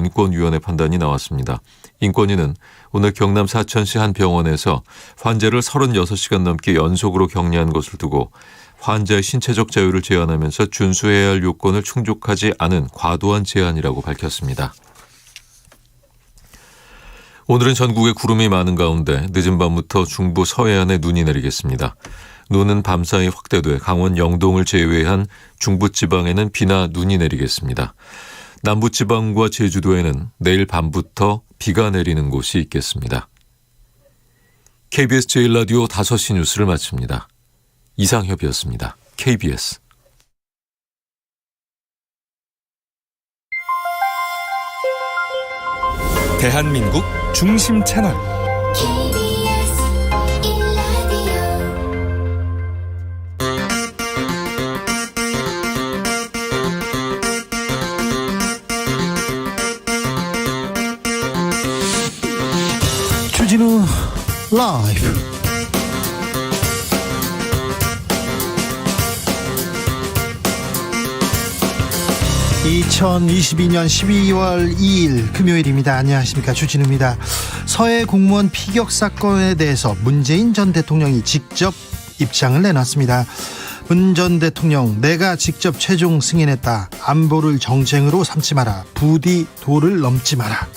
인권위원회 판단이 나왔습니다. 인권위는 오늘 경남 사천시 한 병원에서 환자를 36시간 넘게 연속으로 격리한 것을 두고 환자의 신체적 자유를 제한하면서 준수해야 할 요건을 충족하지 않은 과도한 제한이라고 밝혔습니다. 오늘은 전국에 구름이 많은 가운데 늦은 밤부터 중부 서해안에 눈이 내리겠습니다. 눈은 밤사이 확대돼 강원 영동을 제외한 중부지방에는 비나 눈이 내리겠습니다. 남부지방과 제주도에는 내일 밤부터 비가 내리는 곳이 있겠습니다. KBS 제1라디오 5시 뉴스를 마칩니다. 이상협이었습니다. KBS. 대한민국 중심 채널 KBS 1라디오 주진우 라이브. (2022년 12월 2일) 금요일입니다. 안녕하십니까, 주진우입니다. 서해 공무원 피격 사건에 대해서 문재인 전 대통령이 직접 입장을 내놨습니다. 문 전 대통령, 내가 직접 최종 승인했다. 안보를 정쟁으로 삼지 마라. 부디 도를 넘지 마라.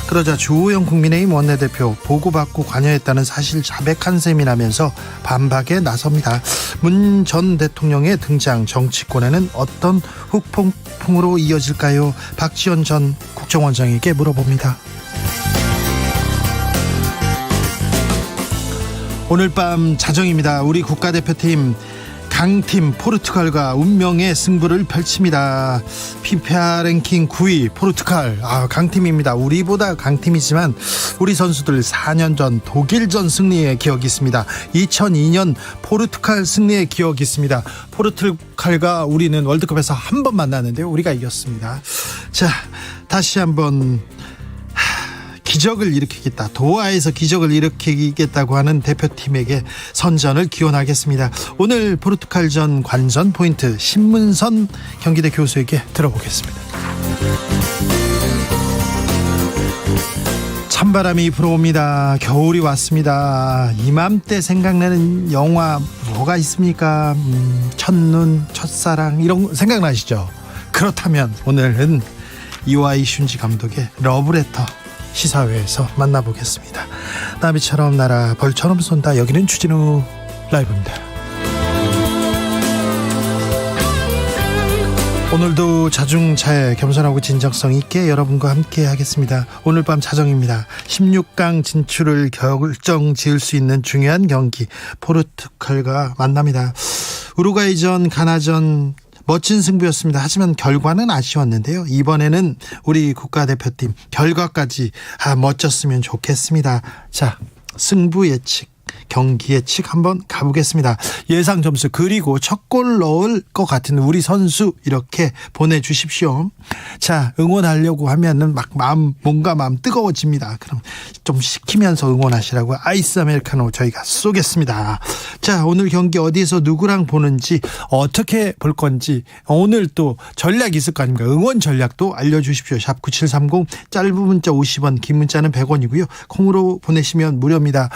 그러자 주호영 국민의힘 원내대표, 보고받고 관여했다는 사실 자백한 셈이 나면서 반박에 나섭니다. 문 전 대통령의 등장, 정치권에는 어떤 후폭풍으로 이어질까요? 박지원 전 국정원장에게 물어봅니다. 오늘 밤 자정입니다. 우리 국가대표팀 강팀 포르투갈과 운명의 승부를 펼칩니다. 피파 랭킹 9위 포르투갈, 강팀입니다. 우리보다 강팀이지만 우리 선수들 4년 전 독일전 승리의 기억이 있습니다. 2002년 포르투갈 승리의 기억이 있습니다. 포르투갈과 우리는 월드컵에서 한 번 만났는데요, 우리가 이겼습니다. 자, 다시 한번 기적을 일으키겠다, 도하에서 기적을 일으키겠다고 하는 대표팀에게 선전을 기원하겠습니다. 오늘 포르투갈전 관전 포인트 신문선 경기대 교수에게 들어보겠습니다. 찬바람이 불어옵니다. 겨울이 왔습니다. 이맘때 생각나는 영화 뭐가 있습니까? 첫눈, 첫사랑, 이런 거 생각나시죠? 그렇다면 오늘은 이와이 슌지 감독의 러브레터 시사회에서 만나보겠습니다. 나비처럼 날아 벌처럼 쏜다. 여기는 주진우 라이브입니다. 오늘도 자중차에 겸손하고 진정성 있게 여러분과 함께 하겠습니다. 오늘 밤 자정입니다. 16강 진출을 결정지을 수 있는 중요한 경기, 포르투갈과 만납니다. 우루과이전, 가나전 멋진 승부였습니다. 하지만 결과는 아쉬웠는데요. 이번에는 우리 국가대표팀 결과까지 멋졌으면 좋겠습니다. 자, 승부 예측, 경기 예측 한번 가보겠습니다. 예상 점수, 그리고 첫 골 넣을 것 같은 우리 선수 이렇게 보내주십시오. 자, 응원하려고 하면은 막 몸과 마음 뜨거워집니다. 그럼 좀 식히면서 응원하시라고 아이스 아메리카노 저희가 쏘겠습니다. 자, 오늘 경기 어디에서 누구랑 보는지, 어떻게 볼 건지, 오늘 또 전략 있을 거 아닙니까? 응원 전략도 알려주십시오. 샵 9730, 짧은 문자 50원, 긴 문자는 100원이고요. 콩으로 보내시면 무료입니다.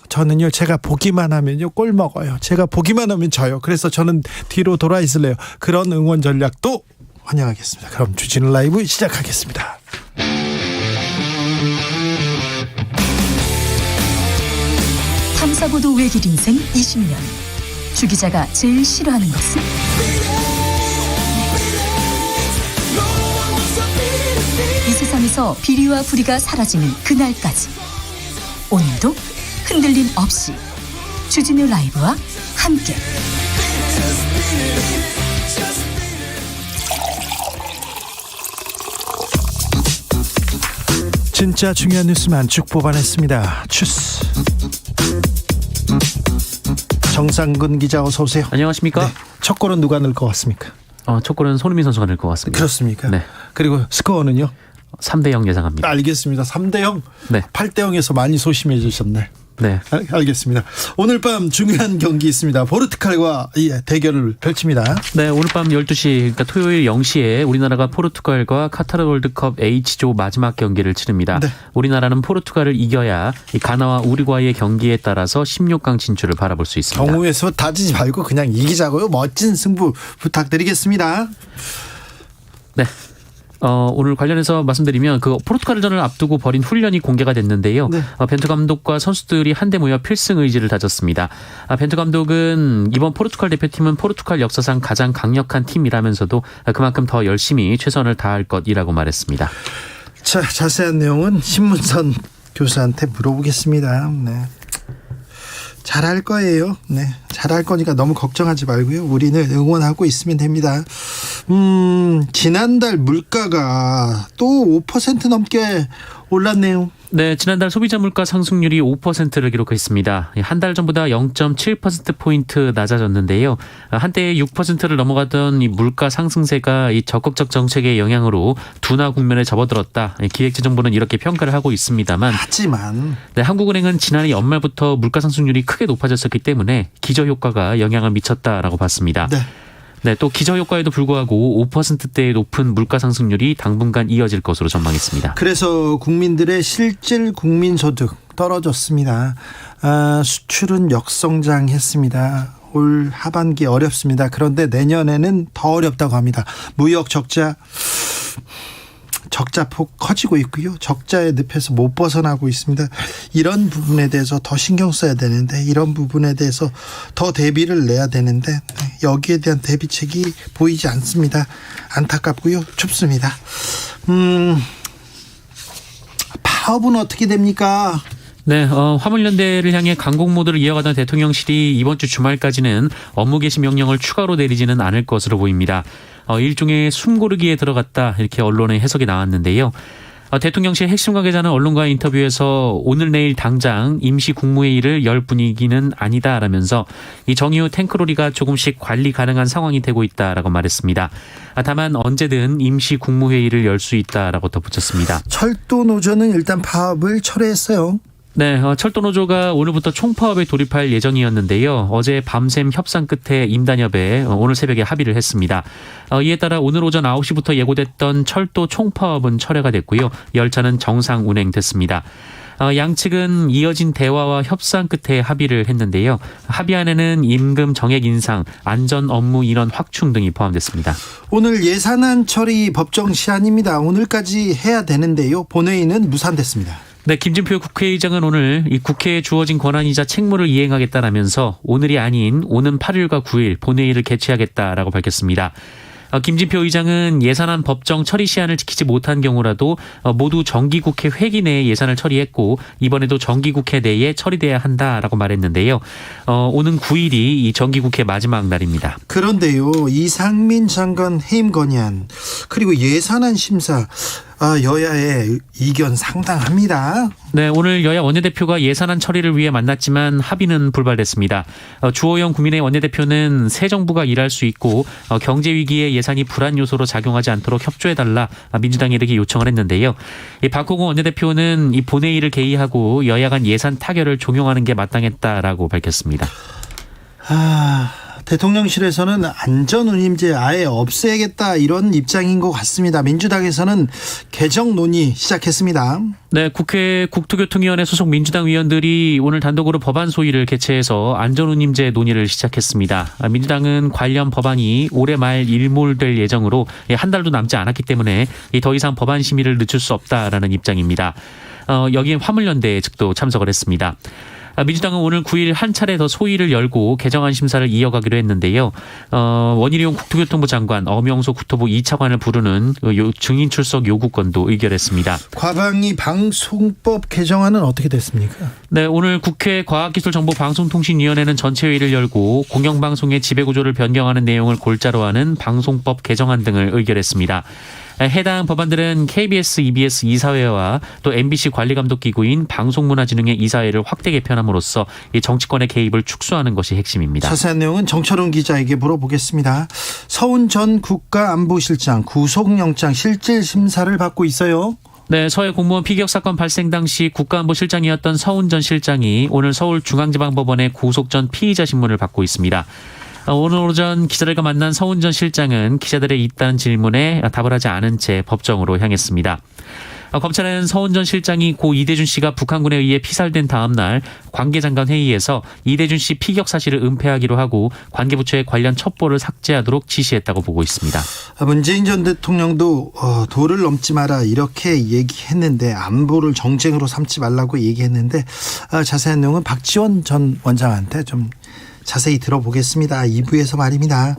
저는요, 제가 보기만 하면요 골 먹어요. 제가 보기만 하면 져요. 그래서 저는 뒤로 돌아 있을래요. 그런 응원 전략도 환영하겠습니다. 그럼 주진우 라이브 시작하겠습니다. 탐사보도 외길 인생 20년. 주 기자가 제일 싫어하는 것은? 이 세상에서 비리와 부리가 사라지는 그날까지, 오늘도 흔들림 없이 주진우 라이브와 함께 진짜 중요한 뉴스만 쭉 뽑아냈습니다. 추스. 정상근 기자, 어서 오세요. 안녕하십니까? 네, 첫 골은 누가 넣을 것 같습니까? 첫 골은 손흥민 선수가 넣을 것 같습니다. 그렇습니까? 네. 그리고 스코어는요? 3대0 예상합니다. 알겠습니다. 3대0. 네. 8대0에서 많이 소심해지셨네. 네. 알겠습니다. 오늘 밤 중요한 경기 있습니다. 포르투갈과 대결을 펼칩니다. 네, 오늘 밤 12시, 그러니까 토요일 0시에 우리나라가 포르투갈과 카타르 월드컵 H조 마지막 경기를 치릅니다. 네. 우리나라는 포르투갈을 이겨야 이 가나와 우루과이의 경기에 따라서 16강 진출을 바라볼 수 있습니다. 경우에서 다지지 말고 그냥 이기자고요. 멋진 승부 부탁드리겠습니다. 네. 오늘 관련해서 말씀드리면 그 포르투갈전을 앞두고 벌인 훈련이 공개가 됐는데요. 네. 벤투 감독과 선수들이 한데 모여 필승 의지를 다졌습니다. 벤투 감독은 이번 포르투갈 대표팀은 포르투갈 역사상 가장 강력한 팀이라면서도 그만큼 더 열심히 최선을 다할 것이라고 말했습니다. 자, 자세한 내용은 신문선 교수한테 물어보겠습니다. 네. 잘할 거예요. 네, 잘할 거니까 너무 걱정하지 말고요. 우리는 응원하고 있으면 됩니다. 지난달 물가가 또 5% 넘게 올랐네요. 네, 지난달 소비자 물가 상승률이 5%를 기록했습니다. 한 달 전보다 0.7%포인트 낮아졌는데요. 한때 6%를 넘어가던 이 물가 상승세가 이 적극적 정책의 영향으로 둔화 국면에 접어들었다. 기획재정부는 이렇게 평가를 하고 있습니다만, 하지만 네, 한국은행은 지난해 연말부터 물가 상승률이 크게 높아졌었기 때문에 기저효과가 영향을 미쳤다라고 봤습니다. 네. 네, 또 기저효과에도 불구하고 5%대의 높은 물가 상승률이 당분간 이어질 것으로 전망했습니다. 그래서 국민들의 실질 국민소득 떨어졌습니다. 수출은 역성장했습니다. 올 하반기 어렵습니다. 그런데 내년에는 더 어렵다고 합니다. 무역 적자폭 커지고 있고요. 적자의 늪에서 못 벗어나고 있습니다. 이런 부분에 대해서 더 신경 써야 되는데, 이런 부분에 대해서 더 대비를 내야 되는데 여기에 대한 대비책이 보이지 않습니다. 안타깝고요. 춥습니다. 파업은 어떻게 됩니까? 네, 화물연대를 향해 강공 모드를 이어가던 대통령실이 이번 주 주말까지는 업무 개시 명령을 추가로 내리지는 않을 것으로 보입니다. 일종의 숨고르기에 들어갔다, 이렇게 언론의 해석이 나왔는데요. 대통령실 핵심 관계자는 언론과의 인터뷰에서 오늘 내일 당장 임시 국무회의를 열 분위기는 아니다라면서 이 정의후 탱크로리가 조금씩 관리 가능한 상황이 되고 있다라고 말했습니다. 다만 언제든 임시 국무회의를 열 수 있다라고 덧붙였습니다. 철도 노조는 일단 파업을 철회했어요. 네, 철도노조가 오늘부터 총파업에 돌입할 예정이었는데요. 어제 밤샘 협상 끝에 임단협에 오늘 새벽에 합의를 했습니다. 이에 따라 오늘 오전 9시부터 예고됐던 철도 총파업은 철회가 됐고요. 열차는 정상 운행됐습니다. 양측은 이어진 대화와 협상 끝에 합의를 했는데요. 합의안에는 임금 정액 인상, 안전 업무 인원 확충 등이 포함됐습니다. 오늘 예산안 처리 법정 시한입니다. 오늘까지 해야 되는데요. 본회의는 무산됐습니다. 네, 김진표 국회의장은 오늘 이 국회에 주어진 권한이자 책무를 이행하겠다라면서 오늘이 아닌 오는 8일과 9일 본회의를 개최하겠다라고 밝혔습니다. 김진표 의장은 예산안 법정 처리 시한을 지키지 못한 경우라도 모두 정기국회 회기 내에 예산을 처리했고 이번에도 정기국회 내에 처리돼야 한다라고 말했는데요. 오는 9일이 이 정기국회 마지막 날입니다. 그런데요, 이상민 장관 해임 건의안 그리고 예산안 심사, 여야의 이견 상당합니다. 네, 오늘 여야 원내대표가 예산안 처리를 위해 만났지만 합의는 불발됐습니다. 주호영 국민의 원내대표는 새 정부가 일할 수 있고 경제 위기에 예산이 불안 요소로 작용하지 않도록 협조해달라 민주당에게 요청을 했는데요. 박홍우 원내대표는 이 본회의를 개의하고 여야 간 예산 타결을 종용하는 게 마땅했다라고 밝혔습니다. 대통령실에서는 안전운임제 아예 없애야겠다, 이런 입장인 것 같습니다. 민주당에서는 개정 논의 시작했습니다. 네, 국회 국토교통위원회 소속 민주당 의원들이 오늘 단독으로 법안 소위를 개최해서 안전운임제 논의를 시작했습니다. 민주당은 관련 법안이 올해 말 일몰될 예정으로 한 달도 남지 않았기 때문에 더 이상 법안 심의를 늦출 수 없다라는 입장입니다. 여기에 화물연대 측도 참석을 했습니다. 민주당은 오늘 9일 한 차례 더 소위를 열고 개정안 심사를 이어가기로 했는데요. 원희룡 국토교통부 장관, 엄영소 국토부 2차관을 부르는 증인 출석 요구권도 의결했습니다. 과방위 방송법 개정안은 어떻게 됐습니까? 네, 오늘 국회 과학기술정보방송통신위원회는 전체회의를 열고 공영방송의 지배구조를 변경하는 내용을 골자로 하는 방송법 개정안 등을 의결했습니다. 해당 법안들은 KBS, EBS 이사회와 또 MBC 관리감독기구인 방송문화진흥회 이사회를 확대 개편함으로써 이 정치권의 개입을 축소하는 것이 핵심입니다. 자세한 내용은 정철훈 기자에게 물어보겠습니다. 서훈 전 국가안보실장 구속영장 실질 심사를 받고 있어요. 네, 서해 공무원 피격 사건 발생 당시 국가안보실장이었던 서훈 실장이 오늘 서울중앙지방법원에 구속 전 피의자 신문을 받고 있습니다. 오늘 오전 기자들과 만난 서훈 실장은 기자들의 잇따른 질문에 답을 하지 않은 채 법정으로 향했습니다. 검찰은 서훈 실장이 고 이대준 씨가 북한군에 의해 피살된 다음 날 관계장관 회의에서 이대준 씨 피격 사실을 은폐하기로 하고 관계부처에 관련 첩보를 삭제하도록 지시했다고 보고 있습니다. 문재인 전 대통령도 도를 넘지 마라 이렇게 얘기했는데 안보를 정쟁으로 삼지 말라고 얘기했는데 자세한 내용은 박지원 전 원장한테 좀 자세히 들어보겠습니다. 2부에서 말입니다.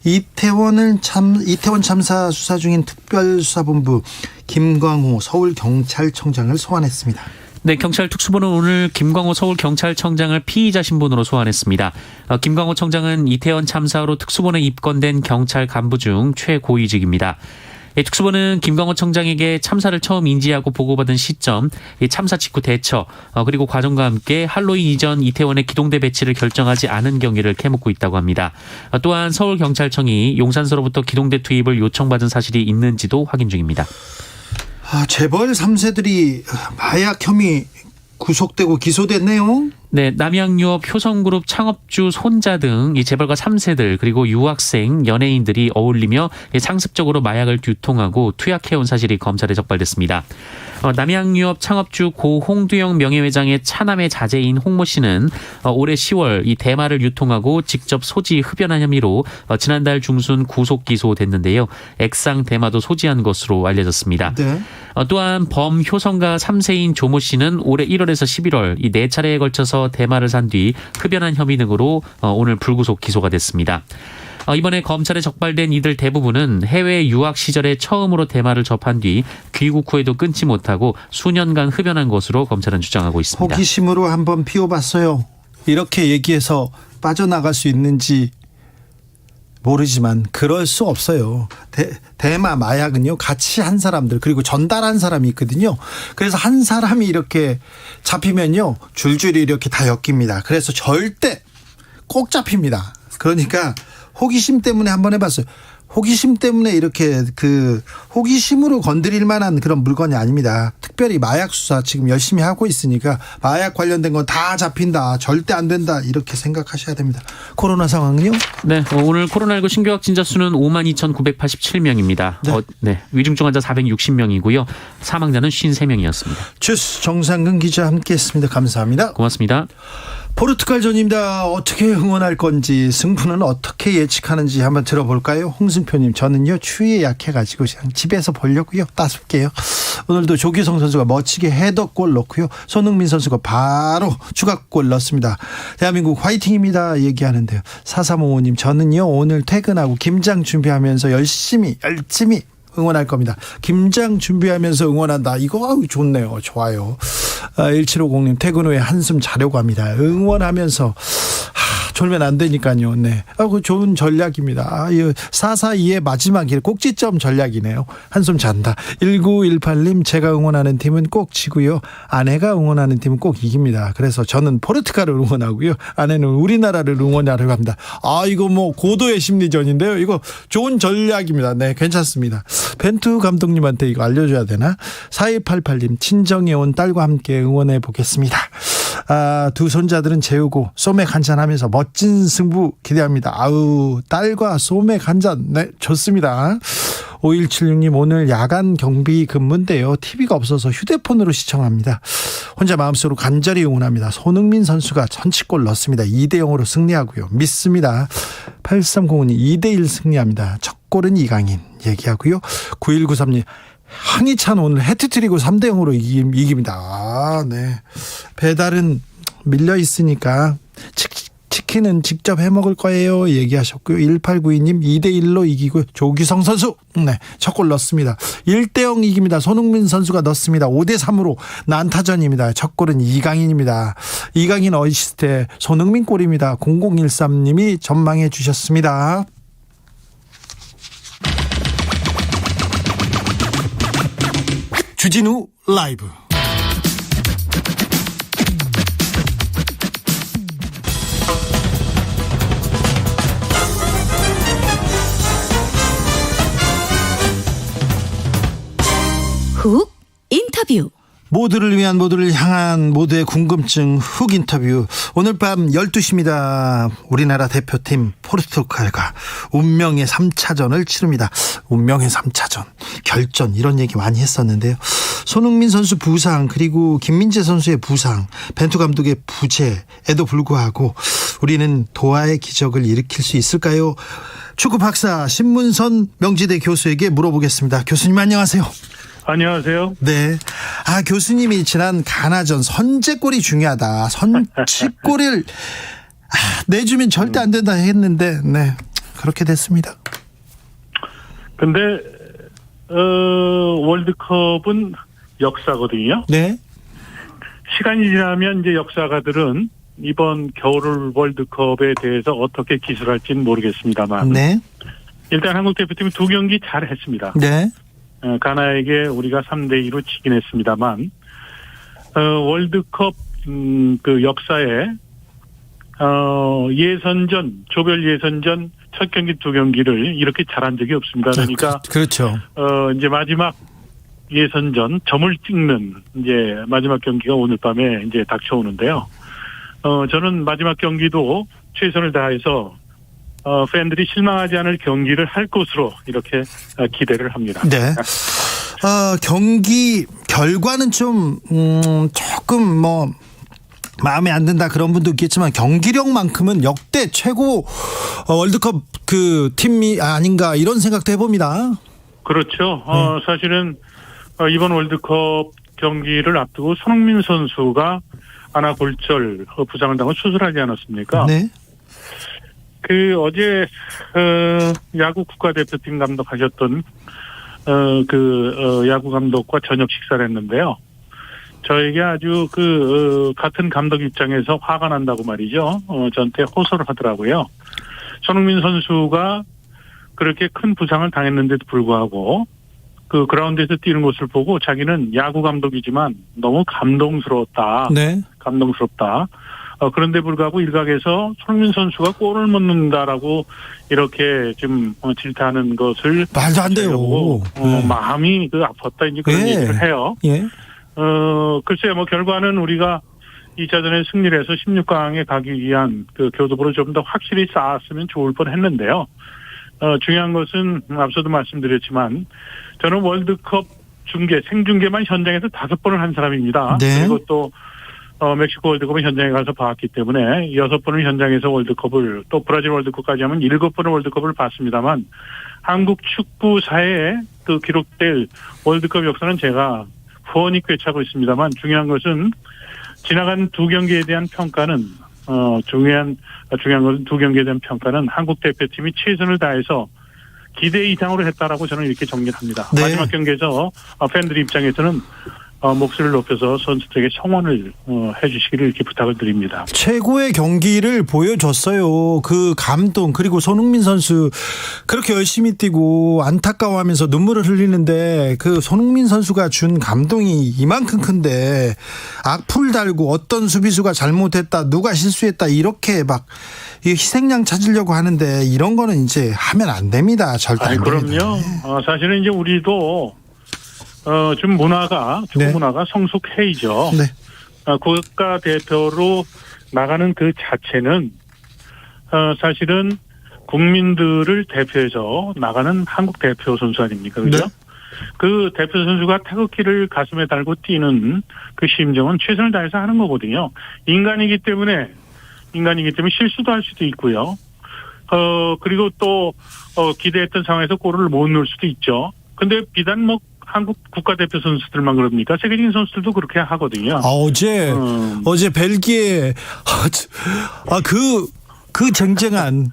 이태원 참사 수사 중인 특별수사본부 김광호 서울경찰청장을 소환했습니다. 네, 경찰 특수부는 오늘 김광호 서울경찰청장을 피의자 신분으로 소환했습니다. 김광호 청장은 이태원 참사로 특수본에 입건된 경찰 간부 중 최고위직입니다. 특수부는 김광호 청장에게 참사를 처음 인지하고 보고받은 시점, 참사 직후 대처, 그리고 과정과 함께 할로윈 이전 이태원의 기동대 배치를 결정하지 않은 경위를 캐묻고 있다고 합니다. 또한 서울경찰청이 용산서로부터 기동대 투입을 요청받은 사실이 있는지도 확인 중입니다. 재벌 3세들이 마약 혐의 구속되고 기소됐네요. 네, 남양유업 효성그룹 창업주 손자 등 이 재벌가 3세들 그리고 유학생, 연예인들이 어울리며 상습적으로 마약을 유통하고 투약해온 사실이 검찰에 적발됐습니다. 남양유업 창업주 고 홍두영 명예회장의 차남의 자제인 홍모 씨는 올해 10월 이 대마를 유통하고 직접 소지 흡연한 혐의로 지난달 중순 구속 기소됐는데요. 액상 대마도 소지한 것으로 알려졌습니다. 네. 또한 범효성가 3세인 조모 씨는 올해 1월에서 11월 이 4차례에 걸쳐서 대마를 산 뒤 흡연한 혐의 등으로 오늘 불구속 기소가 됐습니다. 이번에 검찰에 적발된 이들 대부분은 해외 유학 시절에 처음으로 대마를 접한 뒤 귀국 후에도 끊지 못하고 수년간 흡연한 것으로 검찰은 주장하고 있습니다. 호기심으로 한번 피워봤어요. 이렇게 얘기해서 빠져나갈 수 있는지 모르지만 그럴 수 없어요. 대마 마약은요 같이 한 사람들 그리고 전달한 사람이 있거든요. 그래서 한 사람이 이렇게 잡히면요 줄줄이 이렇게 다 엮입니다. 그래서 절대 꼭 잡힙니다. 그러니까 호기심 때문에 한번 해봤어요. 호기심 때문에 이렇게 호기심으로 건드릴 만한 그런 물건이 아닙니다. 특별히 마약 수사 지금 열심히 하고 있으니까 마약 관련된 건 다 잡힌다. 절대 안 된다. 이렇게 생각하셔야 됩니다. 코로나 상황은요? 네, 오늘 코로나19 신규 확진자 수는 52,987명입니다. 네. 위중증 환자 460명이고요. 사망자는 53명이었습니다. 주스 정상근 기자 함께했습니다. 감사합니다. 고맙습니다. 포르투갈전입니다. 어떻게 응원할 건지 승부는 어떻게 예측하는지 한번 들어볼까요? 홍승표님 저는요 추위에 약해가지고 그냥 집에서 보려고요. 따숩게요. 오늘도 조규성 선수가 멋지게 헤더골 넣고요. 손흥민 선수가 바로 추가골 넣습니다. 대한민국 화이팅입니다 얘기하는데요. 4355님 저는요 오늘 퇴근하고 김장 준비하면서 열심히 응원할 겁니다. 김장 준비하면서 응원한다. 이거 좋네요. 좋아요. 1750님 퇴근 후에 한숨 자려고 합니다. 응원하면서 졸면 안 되니까요. 네. 그 좋은 전략입니다. 442의 마지막에 꼭지점 전략이네요. 한숨 잔다. 1918님 제가 응원하는 팀은 꼭 지고요. 아내가 응원하는 팀은 꼭 이깁니다. 그래서 저는 포르투갈을 응원하고요. 아내는 우리나라를 응원하려고 합니다. 이거 고도의 심리전인데요. 이거 좋은 전략입니다. 네, 괜찮습니다. 벤투 감독님한테 이거 알려줘야 되나? 4288님 친정에 온 딸과 함께 응원해 보겠습니다. 두 손자들은 재우고 소맥 한잔 하면서 멋진 승부 기대합니다. 딸과 소맥 한잔 네 좋습니다. 5176님 오늘 야간 경비 근무인데요. TV가 없어서 휴대폰으로 시청합니다. 혼자 마음속으로 간절히 응원합니다. 손흥민 선수가 선취골 넣습니다. 2대0으로 승리하고요. 믿습니다. 8305님 2대1 승리합니다. 첫 골은 이강인 얘기하고요. 9193님 황희찬 오늘 해트트리고 3대0으로 이깁니다. 네. 배달은 밀려 있으니까 치킨은 직접 해 먹을 거예요 얘기하셨고요. 1892님 2대1로 이기고 조규성 선수 네, 첫 골 넣습니다. 1대0 이깁니다. 손흥민 선수가 넣습니다. 5대3으로 난타전입니다. 첫 골은 이강인입니다. 이강인 어시스트에 손흥민 골입니다. 0013님이 전망해 주셨습니다. 주진우 라이브 훅 인터뷰. 모두를 위한 모두를 향한 모두의 궁금증 훅 인터뷰. 오늘 밤 12시입니다. 우리나라 대표팀 포르투갈과 운명의 3차전을 치릅니다. 운명의 3차전, 결전 이런 얘기 많이 했었는데요. 손흥민 선수 부상 그리고 김민재 선수의 부상, 벤투 감독의 부재에도 불구하고 우리는 도하의 기적을 일으킬 수 있을까요? 축구 박사 신문선 명지대 교수에게 물어보겠습니다. 교수님 안녕하세요. 안녕하세요. 네. 교수님이 지난 가나전 선제골이 중요하다. 선취골을 내주면 절대 안 된다 했는데, 네. 그렇게 됐습니다. 근데, 월드컵은 역사거든요. 네. 시간이 지나면 이제 역사가들은 이번 겨울 월드컵에 대해서 어떻게 기술할지는 모르겠습니다만. 네. 일단 한국 대표팀이 2경기 잘 했습니다. 네. 가나에게 우리가 3대2로 지긴 했습니다만, 월드컵, 그 역사에, 예선전, 조별 예선전 첫 경기 2경기를 이렇게 잘한 적이 없습니다. 그러니까, 그렇죠. 이제 마지막 예선전 점을 찍는 이제 마지막 경기가 오늘 밤에 이제 닥쳐오는데요. 저는 마지막 경기도 최선을 다해서 팬들이 실망하지 않을 경기를 할 것으로 이렇게 기대를 합니다. 네. 경기 결과는 좀 조금 마음에 안 든다 그런 분도 있겠지만 경기력만큼은 역대 최고 월드컵 그 팀이 아닌가 이런 생각도 해봅니다. 그렇죠. 사실은 이번 월드컵 경기를 앞두고 손흥민 선수가 아나골절 부상을 당하고 수술하지 않았습니까? 네. 어제 야구 국가대표팀 감독하셨던 야구 감독과 저녁 식사를 했는데요. 저에게 아주 같은 감독 입장에서 화가 난다고 말이죠. 저한테 호소를 하더라고요. 손흥민 선수가 그렇게 큰 부상을 당했는데도 불구하고 그 그라운드에서 뛰는 것을 보고 자기는 야구 감독이지만 너무 감동스러웠다. 네. 감동스럽다. 그런데 불구하고 일각에서 손흥민 선수가 골을 못 넣는다라고 이렇게 좀 질타하는 것을 말도 안 돼요. 마음이 아팠다 이제 그런 얘기를 해요. 예. 글쎄요, 결과는 우리가 2차전에 승리를 해서 16강에 가기 위한 그 교두보를 좀 더 확실히 쌓았으면 좋을 뻔했는데요. 중요한 것은 앞서도 말씀드렸지만 저는 월드컵 생중계만 현장에서 5번을 한 사람입니다. 네. 그리고 또 멕시코 월드컵은 현장에 가서 봤기 때문에 6번을 현장에서 월드컵을 또 브라질 월드컵까지 하면 7번의 월드컵을 봤습니다만 한국 축구사에 기록될 월드컵 역사는 제가 후원이 꿰차고 있습니다만 중요한 것은 지나간 2경기에 대한 평가는 중요한 것은 2경기에 대한 평가는 한국 대표팀이 최선을 다해서 기대 이상으로 했다라고 저는 이렇게 정리를 합니다. 네. 마지막 경기에서 팬들 입장에서는 목소리를 높여서 선수들에게 성원을 해주시기를 이렇게 부탁을 드립니다. 최고의 경기를 보여줬어요. 그 감동 그리고 손흥민 선수 그렇게 열심히 뛰고 안타까워하면서 눈물을 흘리는데 그 손흥민 선수가 준 감동이 이만큼 큰데 악플 달고 어떤 수비수가 잘못했다 누가 실수했다 이렇게 막 희생양 찾으려고 하는데 이런 거는 이제 하면 안 됩니다. 절대 안 됩니다. 그럼요. 사실은 이제 우리도 좀 축구 네. 문화가 성숙해이죠. 네. 국가 대표로 나가는 그 자체는 사실은 국민들을 대표해서 나가는 한국 대표 선수 아닙니까? 그죠? 네. 그 대표 선수가 태극기를 가슴에 달고 뛰는 그 심정은 최선을 다해서 하는 거거든요. 인간이기 때문에 실수도 할 수도 있고요. 그리고 또 기대했던 상황에서 골을 못 넣을 수도 있죠. 근데 비단 한국 국가대표 선수들만 그럽니까? 세계적인 선수들도 그렇게 하거든요. 어제 벨기에 그 쟁쟁한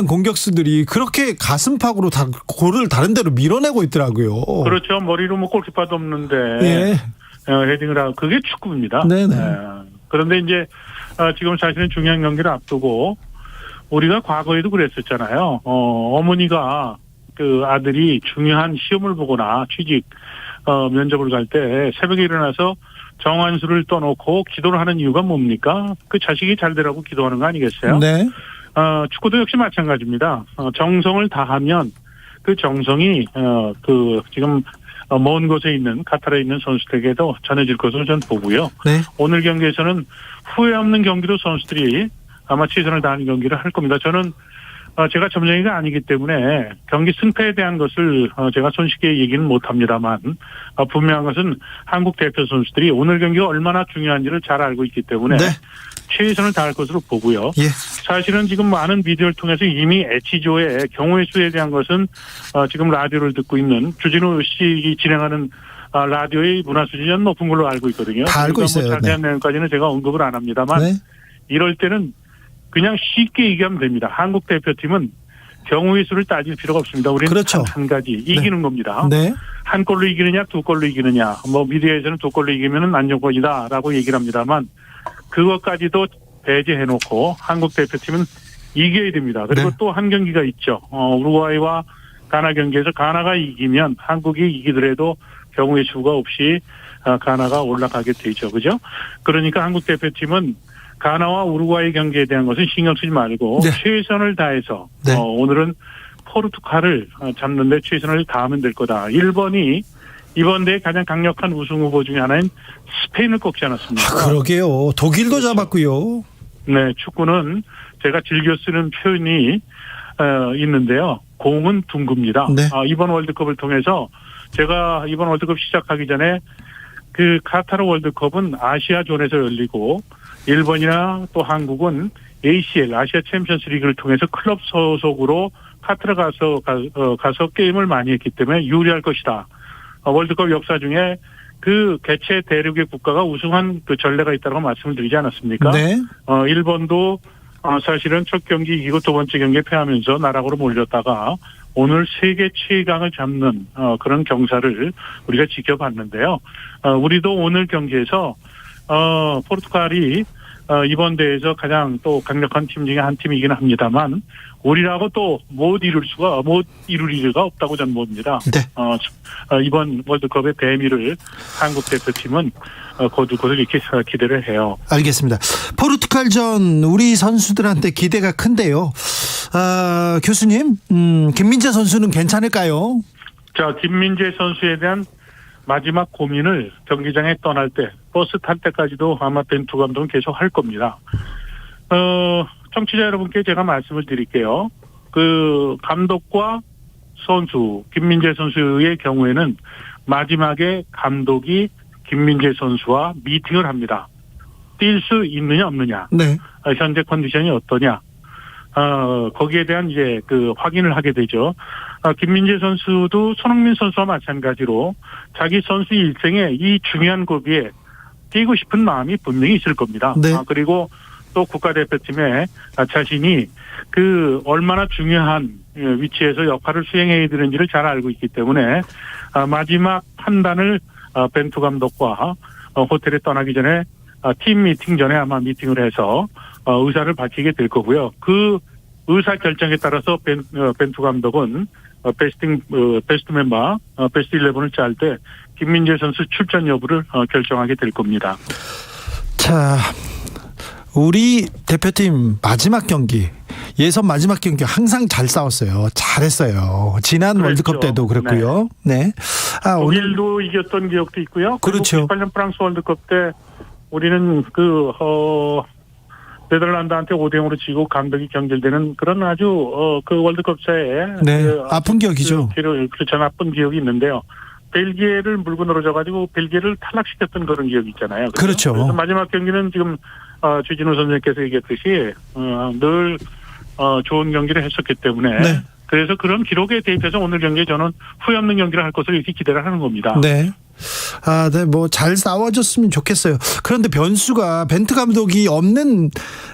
공격수들이 그렇게 가슴팍으로 골을 다른 데로 밀어내고 있더라고요. 그렇죠. 머리로 골키퍼도 없는데 예. 헤딩을 하고 그게 축구입니다. 네네. 그런데 이제 지금 사실은 중요한 경기를 앞두고 우리가 과거에도 그랬었잖아요. 어머니가 그 아들이 중요한 시험을 보거나 취직 면접을 갈 때 새벽에 일어나서 정한수를 떠놓고 기도를 하는 이유가 뭡니까? 그 자식이 잘 되라고 기도하는 거 아니겠어요? 네. 축구도 역시 마찬가지입니다. 정성을 다하면 그 정성이 지금 먼 곳에 있는 카타르에 있는 선수들에게도 전해질 것으로 저는 보고요. 네. 오늘 경기에서는 후회 없는 경기로 선수들이 아마 최선을 다하는 경기를 할 겁니다. 저는 제가 점쟁이가 아니기 때문에 경기 승패에 대한 것을 제가 손쉽게 얘기는 못합니다만 분명한 것은 한국 대표 선수들이 오늘 경기가 얼마나 중요한지를 잘 알고 있기 때문에 네. 최선을 다할 것으로 보고요. 예. 사실은 지금 많은 비디오를 통해서 이미 H조의 경우의 수에 대한 것은 지금 라디오를 듣고 있는 주진우 씨 진행하는 라디오의 문화 수준이 높은 걸로 알고 있거든요. 다 알고 있어요. 자세한 내용까지는 제가 언급을 안 합니다만 네. 이럴 때는 그냥 쉽게 얘기하면 됩니다. 한국 대표팀은 경우의 수를 따질 필요가 없습니다. 우리는 그렇죠. 한 가지 이기는 겁니다. 네. 한 골로 이기느냐 두 골로 이기느냐 뭐 미디어에서는 두 골로 이기면은 안정권이다라고 얘기를 합니다만 그것까지도 배제해놓고 한국 대표팀은 이겨야 됩니다. 그리고 네. 또 한 경기가 있죠. 우루과이와 가나 경기에서 가나가 이기면 한국이 이기더라도 경우의 수가 없이 가나가 올라가게 되죠. 그죠? 그러니까 한국 대표팀은 가나와 우루과이 경기에 대한 것은 신경 쓰지 말고 네. 최선을 다해서 네. 오늘은 포르투갈을 잡는 데 최선을 다하면 될 거다. 일본이 이번 대회 가장 강력한 우승 후보 중에 하나인 스페인을 꺾지 않았습니까? 그러게요. 독일도 잡았고요. 네, 축구는 제가 즐겨 쓰는 표현이 있는데요. 공은 둥굽니다. 네. 이번 월드컵을 통해서 제가 이번 월드컵 시작하기 전에 그 카타르 월드컵은 아시아 존에서 열리고 일본이나 또 한국은 ACL 아시아 챔피언스 리그를 통해서 클럽 소속으로 카타르 가서 게임을 많이 했기 때문에 유리할 것이다. 월드컵 역사 중에 그 개최 대륙의 국가가 우승한 그 전례가 있다고 말씀을 드리지 않았습니까? 네. 일본도 사실은 첫 경기 이기고 두 번째 경기에 패하면서 나락으로 몰렸다가 오늘 세계 최강을 잡는 그런 경사를 우리가 지켜봤는데요. 우리도 오늘 경기에서 포르투갈이 이번 대회에서 가장 또 강력한 팀 중에 한 팀이긴 합니다만 우리라고 또 못 이룰 이유가 없다고 저는 봅니다. 네. 이번 월드컵의 대미를 한국 대표팀은 거둘 것을 이렇게 기대를 해요. 알겠습니다. 포르투갈전 우리 선수들한테 기대가 큰데요. 교수님, 김민재 선수는 괜찮을까요? 자, 김민재 선수에 대한 마지막 고민을 경기장에 떠날 때 버스 탈 때까지도 아마 벤투 감독은 계속 할 겁니다. 청취자 여러분께 제가 말씀을 드릴게요. 그 감독과 선수 김민재 선수의 경우에는 마지막에 감독이 김민재 선수와 미팅을 합니다. 뛸 수 있느냐 없느냐, 네. 현재 컨디션이 어떠냐, 거기에 대한 이제 그 확인을 하게 되죠. 김민재 선수도 손흥민 선수와 마찬가지로 자기 선수 일생에 이 중요한 고비에 뛰고 싶은 마음이 분명히 있을 겁니다. 네. 그리고 또 국가대표팀에 자신이 그 얼마나 중요한 위치에서 역할을 수행해야 되는지를 잘 알고 있기 때문에 마지막 판단을 벤투 감독과 호텔에 떠나기 전에 팀 미팅 전에 아마 미팅을 해서 의사를 밝히게 될 거고요. 그 의사 결정에 따라서 벤투 감독은 베스트 멤버, 베스트 11을 짤 때 김민재 선수 출전 여부를 결정하게 될 겁니다. 자, 우리 대표팀 마지막 경기, 예선 마지막 경기 항상 잘 싸웠어요. 잘했어요. 지난 그랬죠. 월드컵 때도 그랬고요. 네. 오늘 독일도 이겼던 기억도 있고요. 그렇죠. 98년 프랑스 월드컵 때 우리는 네덜란드한테 5대0으로 지고 감독이 경질되는 그런 아주 그 월드컵사에 네, 아픈 기억이죠. 그렇죠. 나쁜 기억이 있는데요. 벨기에를 물고 늘어져가지고 벨기에를 탈락시켰던 그런 기억이 있잖아요. 그렇죠. 그래서 마지막 경기는 지금 주진우 선생님께서 얘기했듯이 늘 좋은 경기를 했었기 때문에 네. 그래서 그런 기록에 대입해서 오늘 경기에 저는 후회 없는 경기를 할 것을 이렇게 기대를 하는 겁니다. 네. 네, 뭐 잘 싸워줬으면 좋겠어요. 그런데 변수가 벤투 감독이 없는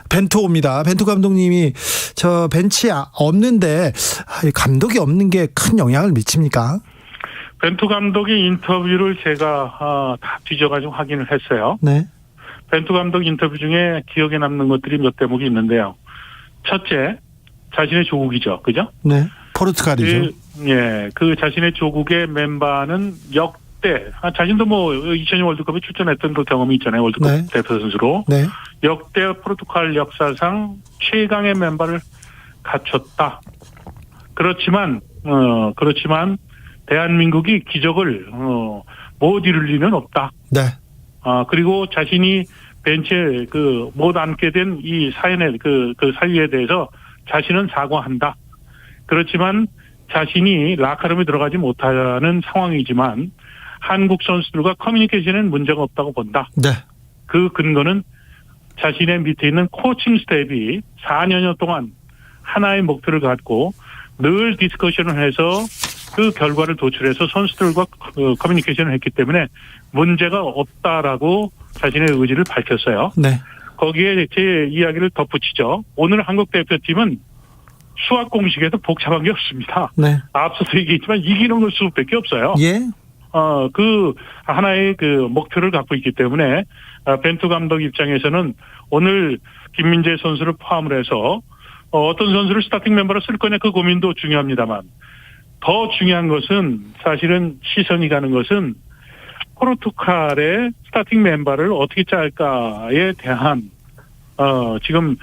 벤투입니다. 벤투 감독님이 저 벤치에 없는데 감독이 없는 게 큰 영향을 미칩니까? 벤투 감독의 인터뷰를 제가 다 뒤져가지고 확인을 했어요. 네. 벤투 감독 인터뷰 중에 기억에 남는 것들이 몇 대목이 있는데요. 첫째, 자신의 조국이죠. 그죠? 네. 포르투갈이죠. 그 자신의 조국의 멤버는 역대, 자신도 뭐 2002년 월드컵에 출전했던 그 경험이 있잖아요. 월드컵 네. 대표 선수로. 네. 역대 포르투갈 역사상 최강의 멤버를 갖췄다. 그렇지만 대한민국이 기적을 못 이룰 리는 없다. 네. 그리고 자신이 벤치에 못 앉게 된 이 사연의 그 사유에 대해서 자신은 사과한다. 그렇지만 자신이 라카룸에 들어가지 못하는 상황이지만 한국 선수들과 커뮤니케이션에는 문제가 없다고 본다. 네. 그 근거는 자신의 밑에 있는 코칭 스텝이 4년여 동안 하나의 목표를 갖고 늘 디스커션을 해서 그 결과를 도출해서 선수들과 커뮤니케이션을 했기 때문에 문제가 없다라고 자신의 의지를 밝혔어요. 네. 거기에 제 이야기를 덧붙이죠. 오늘 한국 대표팀은 수학 공식에도 복잡한 게 없습니다. 네. 앞서도 얘기했지만 이기는 걸 수밖에 없어요. 예. 그 하나의 목표를 갖고 있기 때문에 벤투 감독 입장에서는 오늘 김민재 선수를 포함을 해서 어떤 선수를 스타팅 멤버로 쓸 거냐 그 고민도 중요합니다만 더 중요한 것은 사실은 시선이 가는 것은 포르투갈의 스타팅 멤버를 어떻게 짤까에 대한 지금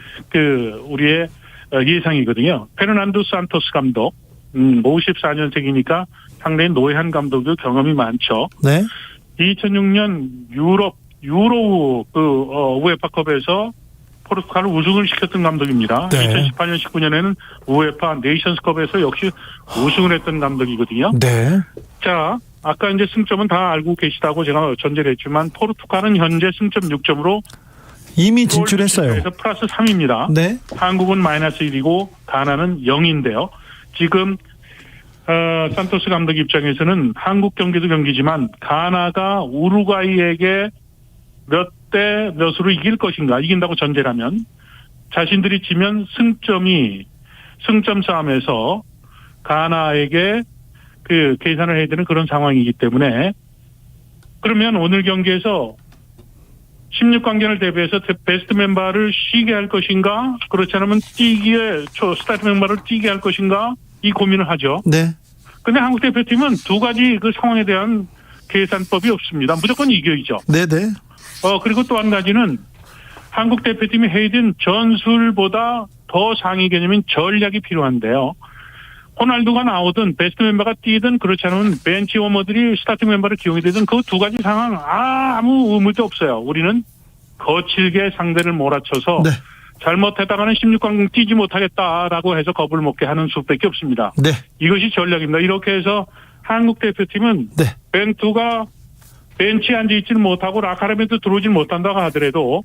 우리의 예상이거든요. 페르난도 산토스 감독 54년생이니까 상당히 노회한 감독도 경험이 많죠. 네. 2006년 유로 우에파컵에서 포르투갈을 우승을 시켰던 감독입니다. 네. 2018년 19년에는 우에파 네이션스컵에서 역시 우승을 했던 감독이거든요. 네. 자, 아까 이제 승점은 다 알고 계시다고 제가 전제를 했지만 포르투갈은 현재 승점 6점으로 이미 진출했어요. 그래서 플러스 3입니다. 네. 한국은 마이너스 1이고 가나는 0인데요. 지금 산토스 감독 입장에서는 한국 경기도 경기지만 가나가 우루과이에게 몇 대 몇으로 이길 것인가, 이긴다고 전제라면 자신들이 지면 승점 싸움에서 가나에게 계산을 해야 되는 그런 상황이기 때문에 그러면 오늘 경기에서 16강전을 대비해서 베스트 멤버를 쉬게 할 것인가, 그렇지 않으면 스타트 멤버를 뛰게 할 것인가, 이 고민을 하죠. 네. 근데 한국 대표팀은 두 가지 그 상황에 대한 계산법이 없습니다. 무조건 이겨야죠. 네네. 그리고 또 한 가지는 한국 대표팀이 해야 된 전술보다 더 상위 개념인 전략이 필요한데요. 호날두가 나오든 베스트 멤버가 뛰든 그렇지 않으면 벤치 워머들이 스타팅 멤버를 기용이 되든 그 두 가지 상황 아무 의무도 없어요. 우리는 거칠게 상대를 몰아쳐서 네. 잘못했다가는 16강 뛰지 못하겠다라고 해서 겁을 먹게 하는 수밖에 없습니다. 네. 이것이 전략입니다. 이렇게 해서 한국 대표팀은 네. 벤투가 벤치에 앉아있지는 못하고 라카르멘도 들어오질 못한다고 하더라도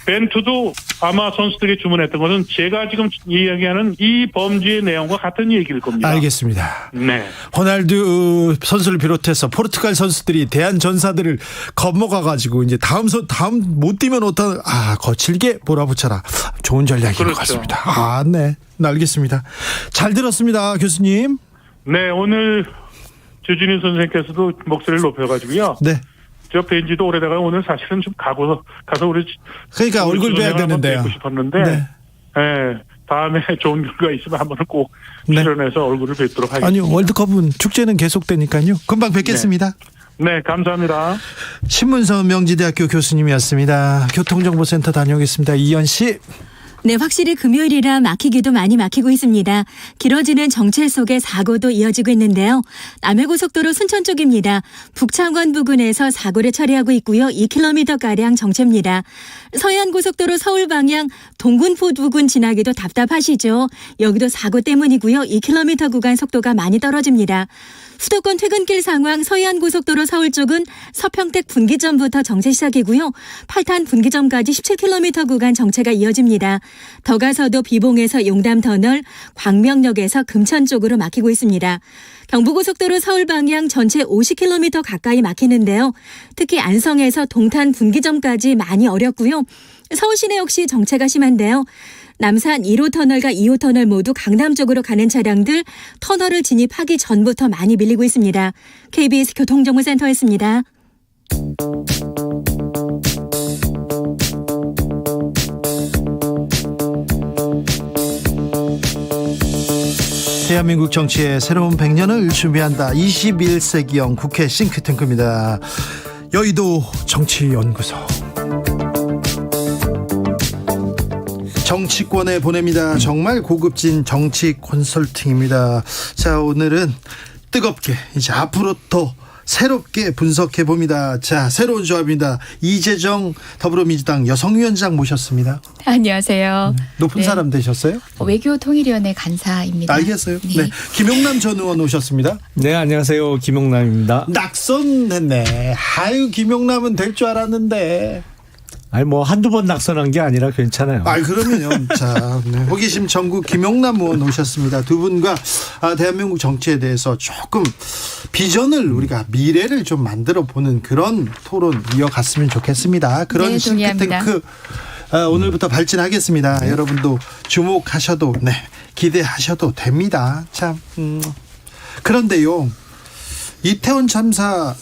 벤투도 아마 선수들에게 주문했던 것은 제가 지금 이야기하는 이 범죄의 내용과 같은 얘기일 겁니다. 알겠습니다. 네. 호날두 선수를 비롯해서 포르투갈 선수들이 대한 전사들을 겁먹어가지고 이제 다음 못 뛰면 어떤 거칠게 몰아붙여라. 좋은 전략인 그렇죠. 것 같습니다. 네. 알겠습니다. 잘 들었습니다, 교수님. 네, 오늘 주진희 선생님께서도 목소리를 높여가지고요. 네. 저 뵌지도 오래돼가 오늘 사실은 좀 가서 우리 그러니까 얼굴 뵈야 되는데요. 뵙고 싶었는데, 네. 네, 다음에 좋은 결과 있으면 한번 꼭 네. 출연해서 얼굴을 뵙도록 하겠습니다. 아니요, 월드컵은 축제는 계속되니까요. 금방 뵙겠습니다. 네, 감사합니다. 신문선 명지대학교 교수님이었습니다. 교통정보센터 다녀오겠습니다. 이현 씨. 네, 확실히 금요일이라 막히기도 많이 막히고 있습니다. 길어지는 정체 속에 사고도 이어지고 있는데요. 남해고속도로 순천 쪽입니다. 북창원 부근에서 사고를 처리하고 있고요. 2km가량 정체입니다. 서해안고속도로 서울 방향 동군포 부근 지나기도 답답하시죠. 여기도 사고 때문이고요. 2km 구간 속도가 많이 떨어집니다. 수도권 퇴근길 상황 서해안고속도로 서울 쪽은 서평택 분기점부터 정체 시작이고요. 팔탄 분기점까지 17km 구간 정체가 이어집니다. 더 가서도 비봉에서 용담터널, 광명역에서 금천 쪽으로 막히고 있습니다. 경부고속도로 서울 방향 전체 50km 가까이 막히는데요. 특히 안성에서 동탄 분기점까지 많이 어렵고요. 서울 시내 역시 정체가 심한데요. 남산 1호 터널과 2호 터널 모두 강남 쪽으로 가는 차량들 터널을 진입하기 전부터 많이 밀리고 있습니다. KBS 교통정보센터였습니다. 대한민국 정치의 새로운 100년을 준비한다. 21세기형 국회 싱크탱크입니다. 여의도 정치연구소. 정치권에 보냅니다. 정말 고급진 정치 컨설팅입니다. 자, 오늘은 뜨겁게 이제 앞으로 더 새롭게 분석해 봅니다. 자, 새로운 조합입니다. 이재정 더불어민주당 여성위원장 모셨습니다. 안녕하세요. 높은 네. 사람 되셨어요? 외교통일위원회 간사입니다. 알겠어요. 네. 네. 김용남 전 의원 오셨습니다. 네, 안녕하세요. 김용남입니다. 낙선했네. 아유, 김용남은 될 줄 알았는데. 아니, 뭐, 한두 번 낙선한 게 아니라 괜찮아요. 그러면요. 자, 네. 호기심 전국 김용남 의원 오셨습니다. 두 분과 대한민국 정치에 대해서 조금 비전을 우리가 미래를 좀 만들어 보는 그런 토론 이어갔으면 좋겠습니다. 그런 네, 동의합니다. 싱크탱크 오늘부터 발진하겠습니다. 여러분도 주목하셔도 기대하셔도 됩니다. 참 그런데요. 이태원 참사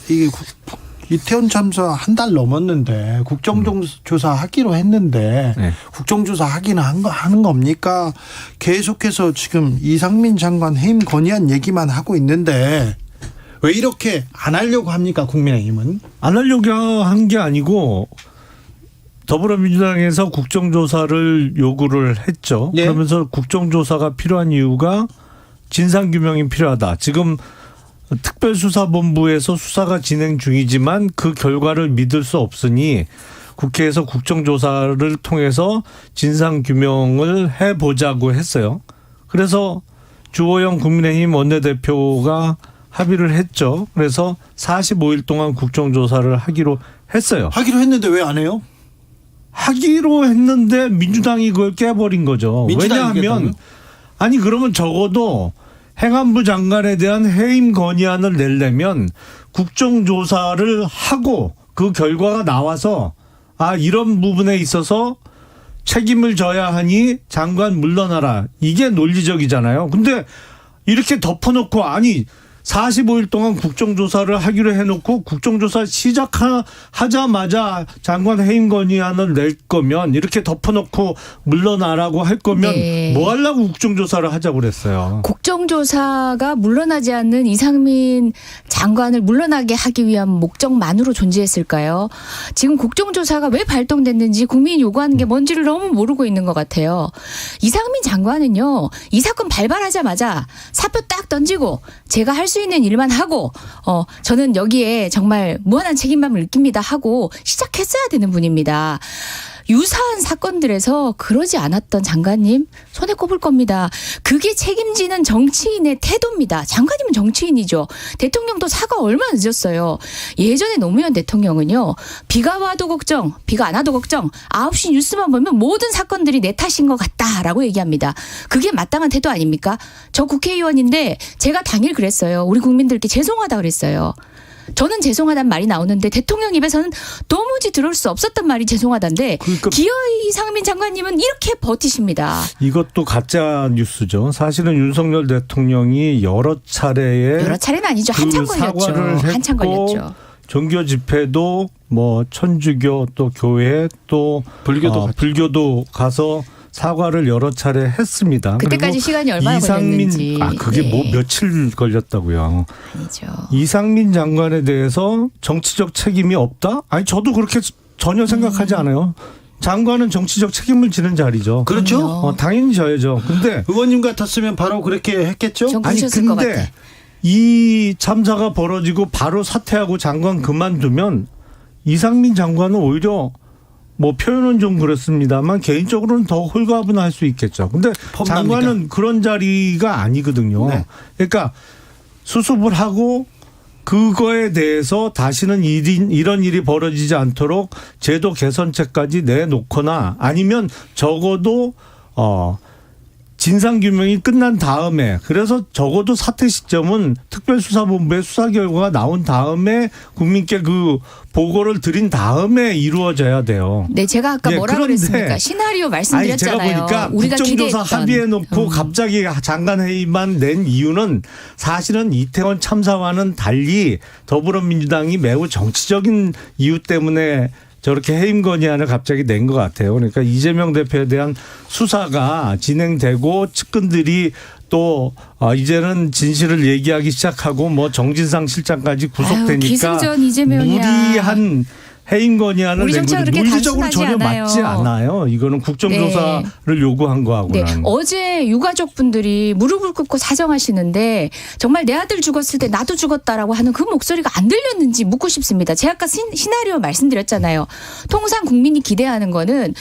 한 달 넘었는데 국정조사 하기로 했는데 네. 국정조사 하는 겁니까? 계속해서 지금 이상민 장관 해임 건의안 얘기만 하고 있는데 왜 이렇게 안 하려고 합니까? 국민의힘은 안 하려고 한 게 아니고 더불어민주당에서 국정조사를 요구를 했죠. 네. 그러면서 국정조사가 필요한 이유가 진상규명이 필요하다. 지금 특별수사본부에서 수사가 진행 중이지만 그 결과를 믿을 수 없으니 국회에서 국정조사를 통해서 진상규명을 해보자고 했어요. 그래서 주호영 국민의힘 원내대표가 합의를 했죠. 그래서 45일 동안 국정조사를 하기로 했어요. 하기로 했는데 왜 안 해요? 하기로 했는데 민주당이 그걸 깨버린 거죠. 민주당이 왜냐하면 아니 그러면 적어도 행안부 장관에 대한 해임 건의안을 내려면 국정조사를 하고 그 결과가 나와서 이런 부분에 있어서 책임을 져야 하니 장관 물러나라. 이게 논리적이잖아요. 근데 이렇게 덮어놓고 45일 동안 국정조사를 하기로 해놓고 국정조사 시작하자마자 장관 해임 건의안을 낼 거면 이렇게 덮어놓고 물러나라고 할 거면 네. 뭐 하려고 국정조사를 하자고 그랬어요. 국정조사가 물러나지 않는 이상민 장관을 물러나게 하기 위한 목적만으로 존재했을까요? 지금 국정조사가 왜 발동됐는지 국민이 요구하는 게 뭔지를 너무 모르고 있는 것 같아요. 이상민 장관은요. 이 사건 발발하자마자 사표 딱 던지고 제가 할 수 있는 일만 하고 저는 여기에 정말 무한한 책임감을 느낍니다 하고 시작했어야 되는 분입니다. 유사한 사건들에서 그러지 않았던 장관님 손에 꼽을 겁니다. 그게 책임지는 정치인의 태도입니다. 장관님은 정치인이죠. 대통령도 사과 얼마나 늦었어요. 예전에 노무현 대통령은요. 비가 와도 걱정, 비가 안 와도 걱정. 9시 뉴스만 보면 모든 사건들이 내 탓인 것 같다라고 얘기합니다. 그게 마땅한 태도 아닙니까? 저 국회의원인데 제가 당일 그랬어요. 우리 국민들께 죄송하다 그랬어요. 저는 죄송하다는 말이 나오는데 대통령 입에서는 도무지 들을 수 없었던 말이 죄송하다인데 그러니까 기어이 이상민 장관님은 이렇게 버티십니다. 이것도 가짜 뉴스죠. 사실은 윤석열 대통령이 여러 차례에 차례는 아니죠. 한참 걸렸죠. 사과를 했고 한참 걸렸죠. 종교 집회도 뭐 천주교 또 교회 또 불교도 가서 사과를 여러 차례 했습니다. 그때까지 시간이 얼마나 걸렸는지. 그게 뭐 며칠 걸렸다고요. 아니죠. 이상민 장관에 대해서 정치적 책임이 없다? 저도 그렇게 전혀 생각하지 않아요. 장관은 정치적 책임을 지는 자리죠. 그렇죠. 당연히 져야죠. 근데 의원님 같았으면 바로 그렇게 했겠죠? 전 그러셨을 것 같아. 근데 이 참사가 벌어지고 바로 사퇴하고 장관 그만두면 이상민 장관은 오히려 뭐 표현은 좀 그렇습니다만 개인적으로는 더 홀가분할 수 있겠죠. 근데 장관은 그런 자리가 아니거든요. 네. 그러니까 수습을 하고 그거에 대해서 다시는 이런 일이 벌어지지 않도록 제도 개선책까지 내놓거나 아니면 적어도 진상규명이 끝난 다음에 그래서 적어도 사퇴 시점은 특별수사본부의 수사 결과가 나온 다음에 국민께 그 보고를 드린 다음에 이루어져야 돼요. 네, 제가 아까 뭐라 그랬습니까? 시나리오 말씀드렸잖아요. 제가 보니까 우리가 국정조사 기대했던. 합의해놓고 갑자기 장관 회의만 낸 이유는 사실은 이태원 참사와는 달리 더불어민주당이 매우 정치적인 이유 때문에 저렇게 해임 건의안을 갑자기 낸 것 같아요. 그러니까 이재명 대표에 대한 수사가 진행되고 측근들이 또 이제는 진실을 얘기하기 시작하고 뭐 정진상 실장까지 구속되니까 기승전 이재명이야. 무리한 해임 건의안을 우리 낸 정치가 거죠. 그렇게 논리적으로 단순하지 전혀 않아요. 맞지 않아요. 이거는 국정조사를 요구한 거하고는. 네. 어제 유가족분들이 무릎을 꿇고 사정하시는데 정말 내 아들 죽었을 때 나도 죽었다라고 하는 그 목소리가 안 들렸는지 묻고 싶습니다. 제가 아까 시나리오 말씀드렸잖아요. 통상 국민이 기대하는 거는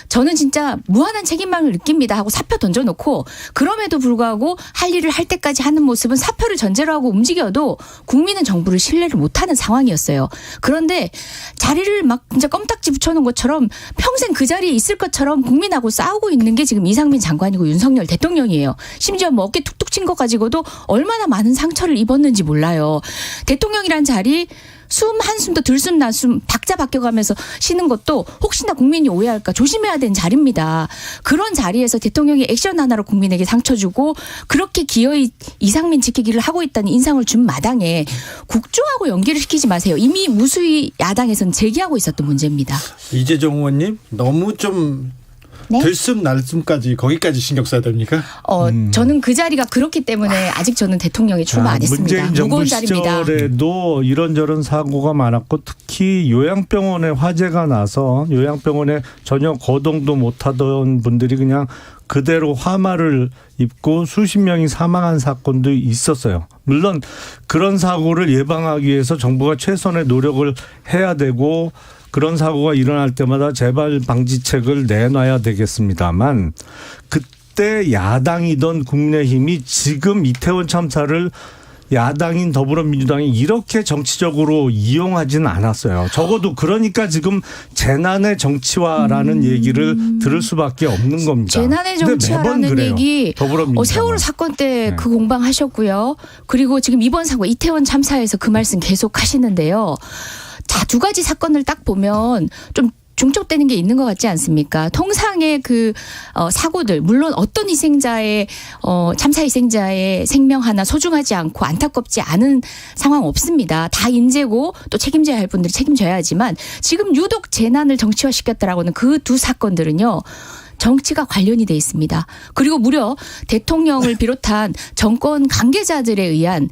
저는 진짜 무한한 책임감을 느낍니다 하고 사표 던져놓고 그럼에도 불구하고 할 일을 할 때까지 하는 모습은 사표를 전제로 하고 움직여도 국민은 정부를 신뢰를 못하는 상황이었어요. 그런데 자리를 막 진짜 껌딱지 붙여놓은 것처럼 평생 그 자리에 있을 것처럼 국민하고 싸우고 있는 게 지금 이상민 장관이고 윤석열 대통령이에요. 심지어 뭐 어깨 툭툭 친 것 가지고도 얼마나 많은 상처를 입었는지 몰라요. 대통령이란 자리 숨 한숨도 들숨 날숨 박자 바뀌어가면서 쉬는 것도 혹시나 국민이 오해할까 조심해야 되는 자리입니다. 그런 자리에서 대통령이 액션 하나로 국민에게 상처 주고 그렇게 기어이 이상민 지키기를 하고 있다는 인상을 준 마당에 국조하고 연계를 시키지 마세요. 이미 무수히 야당에서는 제기하고 있었던 문제입니다. 이재정 의원님 너무 좀 네? 들숨 날숨까지 거기까지 신경 써야 됩니까? 저는 그 자리가 그렇기 때문에 아직 저는 대통령에 출마 안 했습니다. 문재인 정부 무거운 자리입니다. 시절에도 이런저런 사고가 많았고 특히 요양병원에 화재가 나서 요양병원에 전혀 거동도 못하던 분들이 그냥 그대로 화마를 입고 수십 명이 사망한 사건도 있었어요. 물론 그런 사고를 예방하기 위해서 정부가 최선의 노력을 해야 되고 그런 사고가 일어날 때마다 재발 방지책을 내놔야 되겠습니다만 그때 야당이던 국민의힘이 지금 이태원 참사를 야당인 더불어민주당이 이렇게 정치적으로 이용하지는 않았어요. 적어도 그러니까 지금 재난의 정치화라는 얘기를 들을 수밖에 없는 겁니다. 재난의 근데 정치화라는 매번 그래요. 얘기 세월호 사건 때 그 공방하셨고요. 그리고 지금 이번 사고 이태원 참사에서 그 말씀 계속 하시는데요. 자, 두 가지 사건을 딱 보면 좀 중첩되는 게 있는 것 같지 않습니까? 통상의 그 사고들 물론 어떤 희생자의 참사 희생자의 생명 하나 소중하지 않고 안타깝지 않은 상황 없습니다. 다 인재고 또 책임져야 할 분들이 책임져야 하지만 지금 유독 재난을 정치화시켰다라고는 그 두 사건들은요. 정치가 관련이 돼 있습니다. 그리고 무려 대통령을 비롯한 정권 관계자들에 의한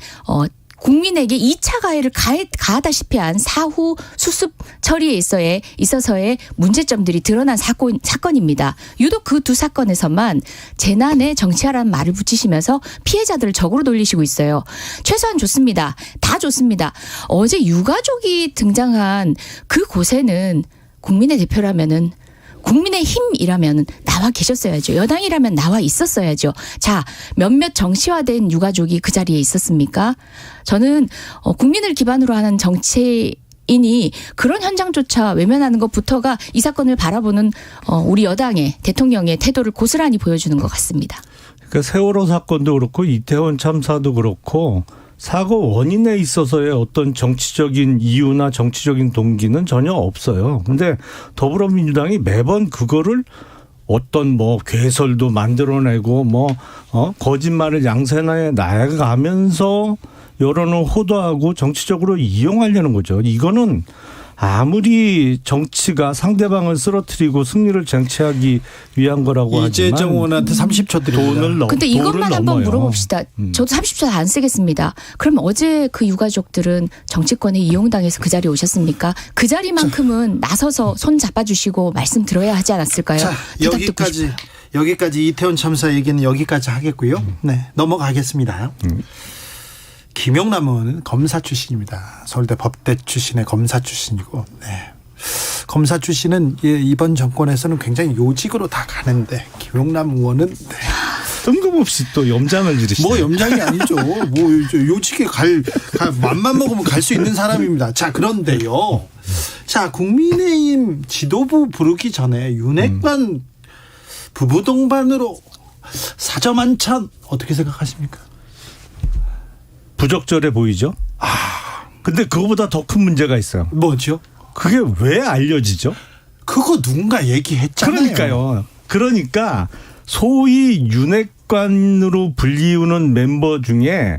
국민에게 2차 가해를 가하다시피 한 사후 수습 처리에 있어서의 문제점들이 드러난 사건입니다. 유독 그 두 사건에서만 재난에 정치하라는 말을 붙이시면서 피해자들을 적으로 돌리시고 있어요. 최소한 좋습니다. 다 좋습니다. 어제 유가족이 등장한 그곳에는 국민의 대표라면은 국민의힘이라면 나와 계셨어야죠. 여당이라면 나와 있었어야죠. 자, 몇몇 정치화된 유가족이 그 자리에 있었습니까? 저는 국민을 기반으로 하는 정치인이 그런 현장조차 외면하는 것부터가 이 사건을 바라보는 우리 여당의 대통령의 태도를 고스란히 보여주는 것 같습니다. 그러니까 세월호 사건도 그렇고 이태원 참사도 그렇고 사고 원인에 있어서의 어떤 정치적인 이유나 정치적인 동기는 전혀 없어요. 근데 더불어민주당이 매번 그거를 어떤 뭐 괴설도 만들어내고 거짓말을 양산해 나가면서 여론을 호도하고 정치적으로 이용하려는 거죠. 이거는 아무리 정치가 상대방을 쓰러뜨리고 승리를 쟁취하기 위한 거라고 하지만 이재정 의원한테 30초 드립니다. 근데 이것만 한번 물어봅시다. 저도 30초 안 쓰겠습니다. 그럼 어제 그 유가족들은 정치권에 이용당해서 그 자리에 오셨습니까? 그 자리만큼은 나서서 손 잡아주시고 말씀 들어야 하지 않았을까요? 자, 여기까지 이태원 참사 얘기는 여기까지 하겠고요. 네, 넘어가겠습니다. 김용남 의원은 검사 출신입니다. 서울대 법대 출신의 검사 출신이고, 네. 검사 출신은 이번 정권에서는 굉장히 요직으로 다 가는데 김용남 의원은 뜬금없이 또 염장을 지르시죠. 뭐 염장이 아니죠. 요직에 맘만 먹으면 갈 수 있는 사람입니다. 자, 그런데요. 자, 국민의힘 지도부 부르기 전에 윤핵관 부부 동반으로 사저만찬 어떻게 생각하십니까? 부적절해 보이죠? 근데 그거보다 더 큰 문제가 있어요. 뭐죠? 그게 왜 알려지죠? 그거 누군가 얘기했잖아요. 그러니까 소위 윤핵관으로 불리우는 멤버 중에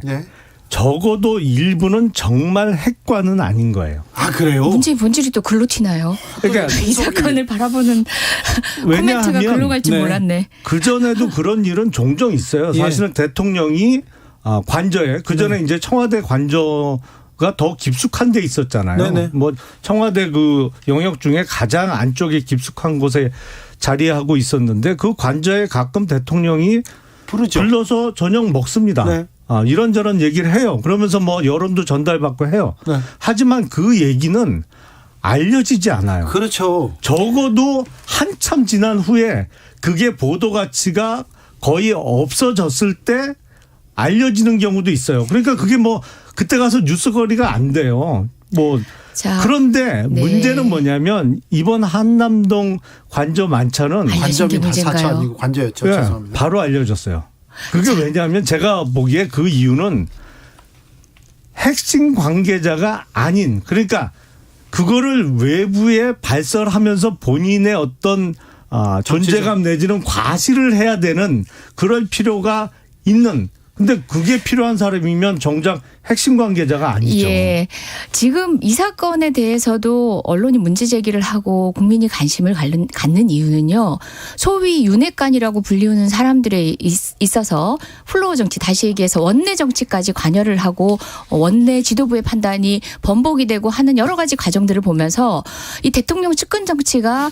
적어도 일부는 정말 핵관은 아닌 거예요. 아, 그래요? 문제의 본질이 또 글로 튀나요? 그러니까 이 사건을 바라보는 코멘트가 글로 갈지 몰랐네. 그전에도 그런 일은 종종 있어요. 사실은 대통령이 관저에 그전에 이제 청와대 관저 가 더 깊숙한 데 있었잖아요. 네네. 뭐 청와대 그 영역 중에 가장 안쪽에 깊숙한 곳에 자리하고 있었는데 그 관저에 가끔 대통령이 부르죠. 불러서 저녁 먹습니다. 네. 이런저런 얘기를 해요. 그러면서 뭐 여론도 전달받고 해요. 네. 하지만 그 얘기는 알려지지 않아요. 그렇죠. 적어도 한참 지난 후에 그게 보도 가치가 거의 없어졌을 때 알려지는 경우도 있어요. 그러니까 그게 뭐 그때 가서 뉴스거리가 안 돼요. 뭐 자, 그런데 네. 문제는 뭐냐면 이번 한남동 관저 만찬은 알려진 게 관점이 문제인가요? 사차 아니고 관저였죠. 예, 죄송합니다. 바로 알려졌어요. 그게 왜냐하면 제가 보기에 그 이유는 핵심 관계자가 아닌 그러니까 그거를 외부에 발설하면서 본인의 어떤 존재감 내지는 과시를 해야 되는 그럴 필요가 있는 근데 그게 필요한 사람이면 정작 핵심 관계자가 아니죠. 예. 지금 이 사건에 대해서도 언론이 문제 제기를 하고 국민이 관심을 갖는 이유는요. 소위 윤핵관이라고 불리우는 사람들에 있어서 플로어 정치 다시 얘기해서 원내 정치까지 관여를 하고 원내 지도부의 판단이 번복이 되고 하는 여러 가지 과정들을 보면서 이 대통령 측근 정치가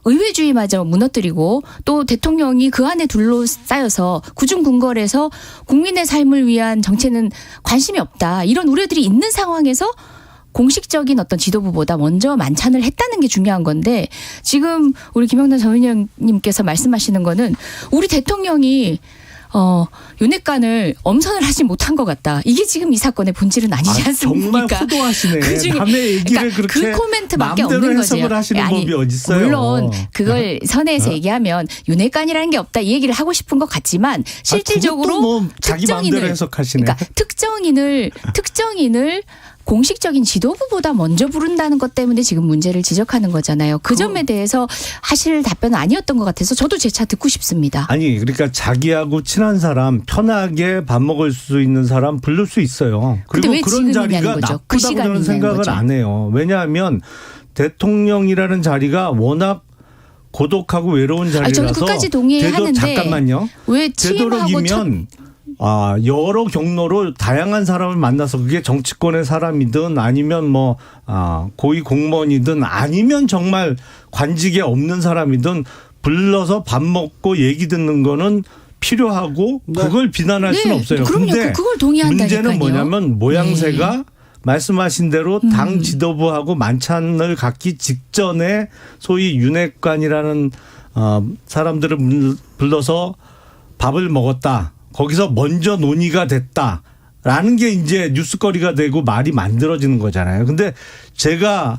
의회주의마저 무너뜨리고 또 대통령이 그 안에 둘러싸여서 구중궁궐에서 국민의 삶을 위한 정치는 관심이 없다. 이런 우려들이 있는 상황에서 공식적인 어떤 지도부보다 먼저 만찬을 했다는 게 중요한 건데 지금 우리 김영란 전 의원님께서 말씀하시는 거는 우리 대통령이 윤핵관을 엄선을 하지 못한 것 같다. 이게 지금 이 사건의 본질은 아니지 않습니까? 정말 후도하시네. 그중에 남의 얘기를 그러니까 그렇게 그 코멘트밖에 마음대로 없는 거죠. 해석을 하시는 아니, 법이 어디 있어요? 물론 그걸 선에서 얘기하면 윤핵관이라는 게 없다 이 얘기를 하고 싶은 것 같지만 실질적으로 그것도 뭐 자기 마음대로 해석하시네. 그러니까 특정인을 공식적인 지도부보다 먼저 부른다는 것 때문에 지금 문제를 지적하는 거잖아요. 그 점에 대해서 하실 답변은 아니었던 것 같아서 저도 제 차 듣고 싶습니다. 아니 그러니까 자기하고 친한 사람 편하게 밥 먹을 수 있는 사람 부를 수 있어요. 근데 그리고 왜 그런 지금이냐는 자리가 거죠. 그 나쁘다고 저는 시간이냐는 생각을 거죠. 안 해요. 왜냐하면 대통령이라는 자리가 워낙 고독하고 외로운 자리라서 저는 끝까지 동의하는데 잠깐만요. 왜 취임하고 되도록이면 여러 경로로 다양한 사람을 만나서 그게 정치권의 사람이든 아니면 뭐 고위 공무원이든 아니면 정말 관직에 없는 사람이든 불러서 밥 먹고 얘기 듣는 거는 필요하고 그걸 비난할 수는 없어요. 그럼요. 근데 그걸 동의한다니까요. 문제는 뭐냐면 모양새가 말씀하신 대로 당 지도부하고 만찬을 갖기 직전에 소위 윤핵관이라는 사람들을 불러서 밥을 먹었다. 거기서 먼저 논의가 됐다라는 게 이제 뉴스거리가 되고 말이 만들어지는 거잖아요. 근데 제가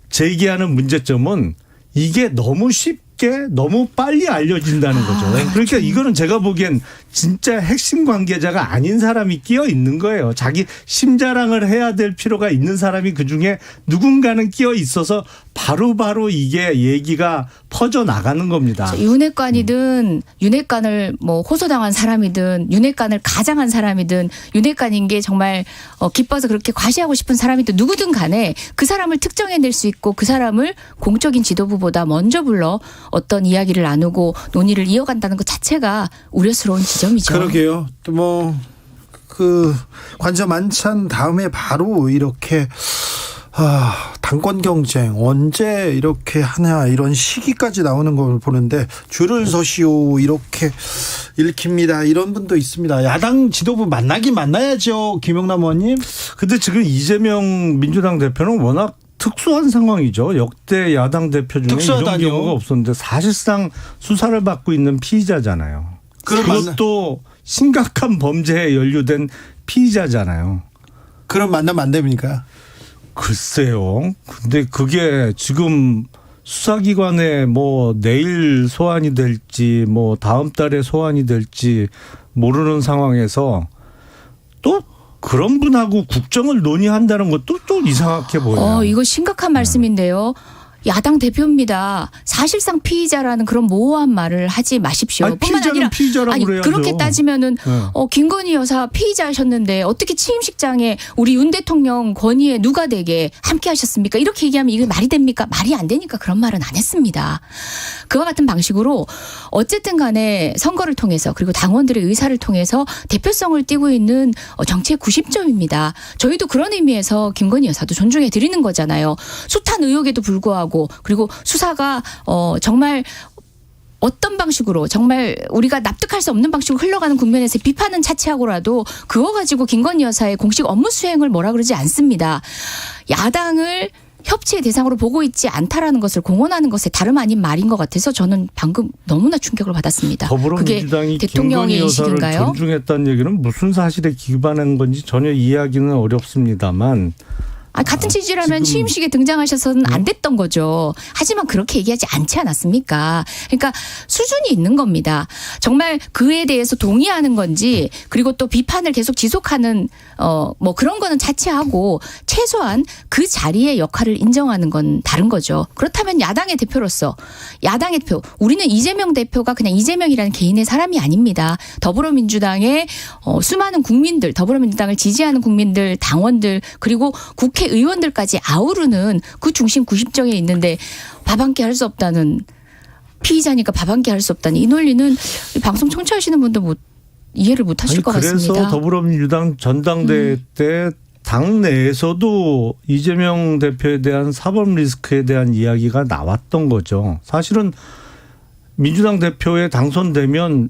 제기하는 문제점은 이게 너무 쉽게 너무 빨리 알려진다는 거죠. 그러니까 이거는 제가 보기엔 진짜 핵심 관계자가 아닌 사람이 끼어 있는 거예요. 자기 심자랑을 해야 될 필요가 있는 사람이 그중에 누군가는 끼어 있어서 바로바로 이게 얘기가 퍼져 나가는 겁니다. 윤핵관이든 윤핵관을 뭐 호소당한 사람이든 윤핵관을 가장한 사람이든 윤핵관인 게 정말 기뻐서 그렇게 과시하고 싶은 사람이든 누구든 간에 그 사람을 특정해낼 수 있고 그 사람을 공적인 지도부보다 먼저 불러 어떤 이야기를 나누고 논의를 이어간다는 것 자체가 우려스러운 지점이죠. 그러게요. 또 그 관저 만찬 다음에 바로 이렇게 당권 경쟁 언제 이렇게 하냐 이런 시기까지 나오는 걸 보는데 줄을 서시오 이렇게 읽힙니다. 이런 분도 있습니다. 야당 지도부 만나긴 만나야죠. 김영남 의원님. 근데 지금 이재명 민주당 대표는 워낙 특수한 상황이죠. 역대 야당 대표 중에 특수하다뇨. 이런 경우가 없었는데 사실상 수사를 받고 있는 피의자잖아요. 그것도 심각한 범죄에 연루된 피의자잖아요. 그럼 만나면 안 됩니까? 글쎄요. 근데 그게 지금 수사기관에 뭐 내일 소환이 될지 뭐 다음 달에 소환이 될지 모르는 상황에서 또 그런 분하고 국정을 논의한다는 것도 또 이상하게 보여요. 이거 심각한 말씀인데요. 야당 대표입니다. 사실상 피의자라는 그런 모호한 말을 하지 마십시오. 아니, 뿐만 피의자는 아니라 피의자라고 그래야죠. 그렇게 따지면은 네. 김건희 여사 피의자셨는데 어떻게 취임식장에 우리 윤 대통령 권위에 누가 되게 함께 하셨습니까? 이렇게 얘기하면 이게 말이 됩니까? 말이 안 되니까 그런 말은 안 했습니다. 그와 같은 방식으로 어쨌든 간에 선거를 통해서 그리고 당원들의 의사를 통해서 대표성을 띠고 있는 정치의 90점입니다. 저희도 그런 의미에서 김건희 여사도 존중해 드리는 거잖아요. 숱한 의혹에도 불구하고 그리고 수사가 정말 어떤 방식으로 정말 우리가 납득할 수 없는 방식으로 흘러가는 국면에서 비판은 차치하고라도 그거 가지고 김건희 여사의 공식 업무 수행을 뭐라 그러지 않습니다. 야당을 협치의 대상으로 보고 있지 않다라는 것을 공언하는 것에 다름 아닌 말인 것 같아서 저는 방금 너무나 충격을 받았습니다. 더불어민주당이 그게 김건희 대통령의 여사를 인식인가요? 존중했다는 얘기는 무슨 사실에 기반한 건지 전혀 이해하기는 어렵습니다만 같은 취지라면 지금 취임식에 등장하셔서는 안 됐던 거죠. 하지만 그렇게 얘기하지 않지 않았습니까? 그러니까 수준이 있는 겁니다. 정말 그에 대해서 동의하는 건지 그리고 또 비판을 계속 지속하는 뭐 그런 거는 차치하고 최소한 그 자리의 역할을 인정하는 건 다른 거죠. 그렇다면 야당의 대표로서 야당의 대표 우리는 이재명 대표가 그냥 이재명이라는 개인의 사람이 아닙니다. 더불어민주당의 수많은 국민들 더불어민주당을 지지하는 국민들 당원들 그리고 국회의원들까지 아우르는 그 중심 90정에 있는데 밥 한 끼 할 수 없다는 피의자니까 밥 한 끼 할 수 없다는 이 논리는 방송 청취하시는 분도 이해를 못 하실 것 같습니다. 그래서 더불어민주당 전당대회 때 당내에서도 이재명 대표에 대한 사법 리스크에 대한 이야기가 나왔던 거죠. 사실은 민주당 대표에 당선되면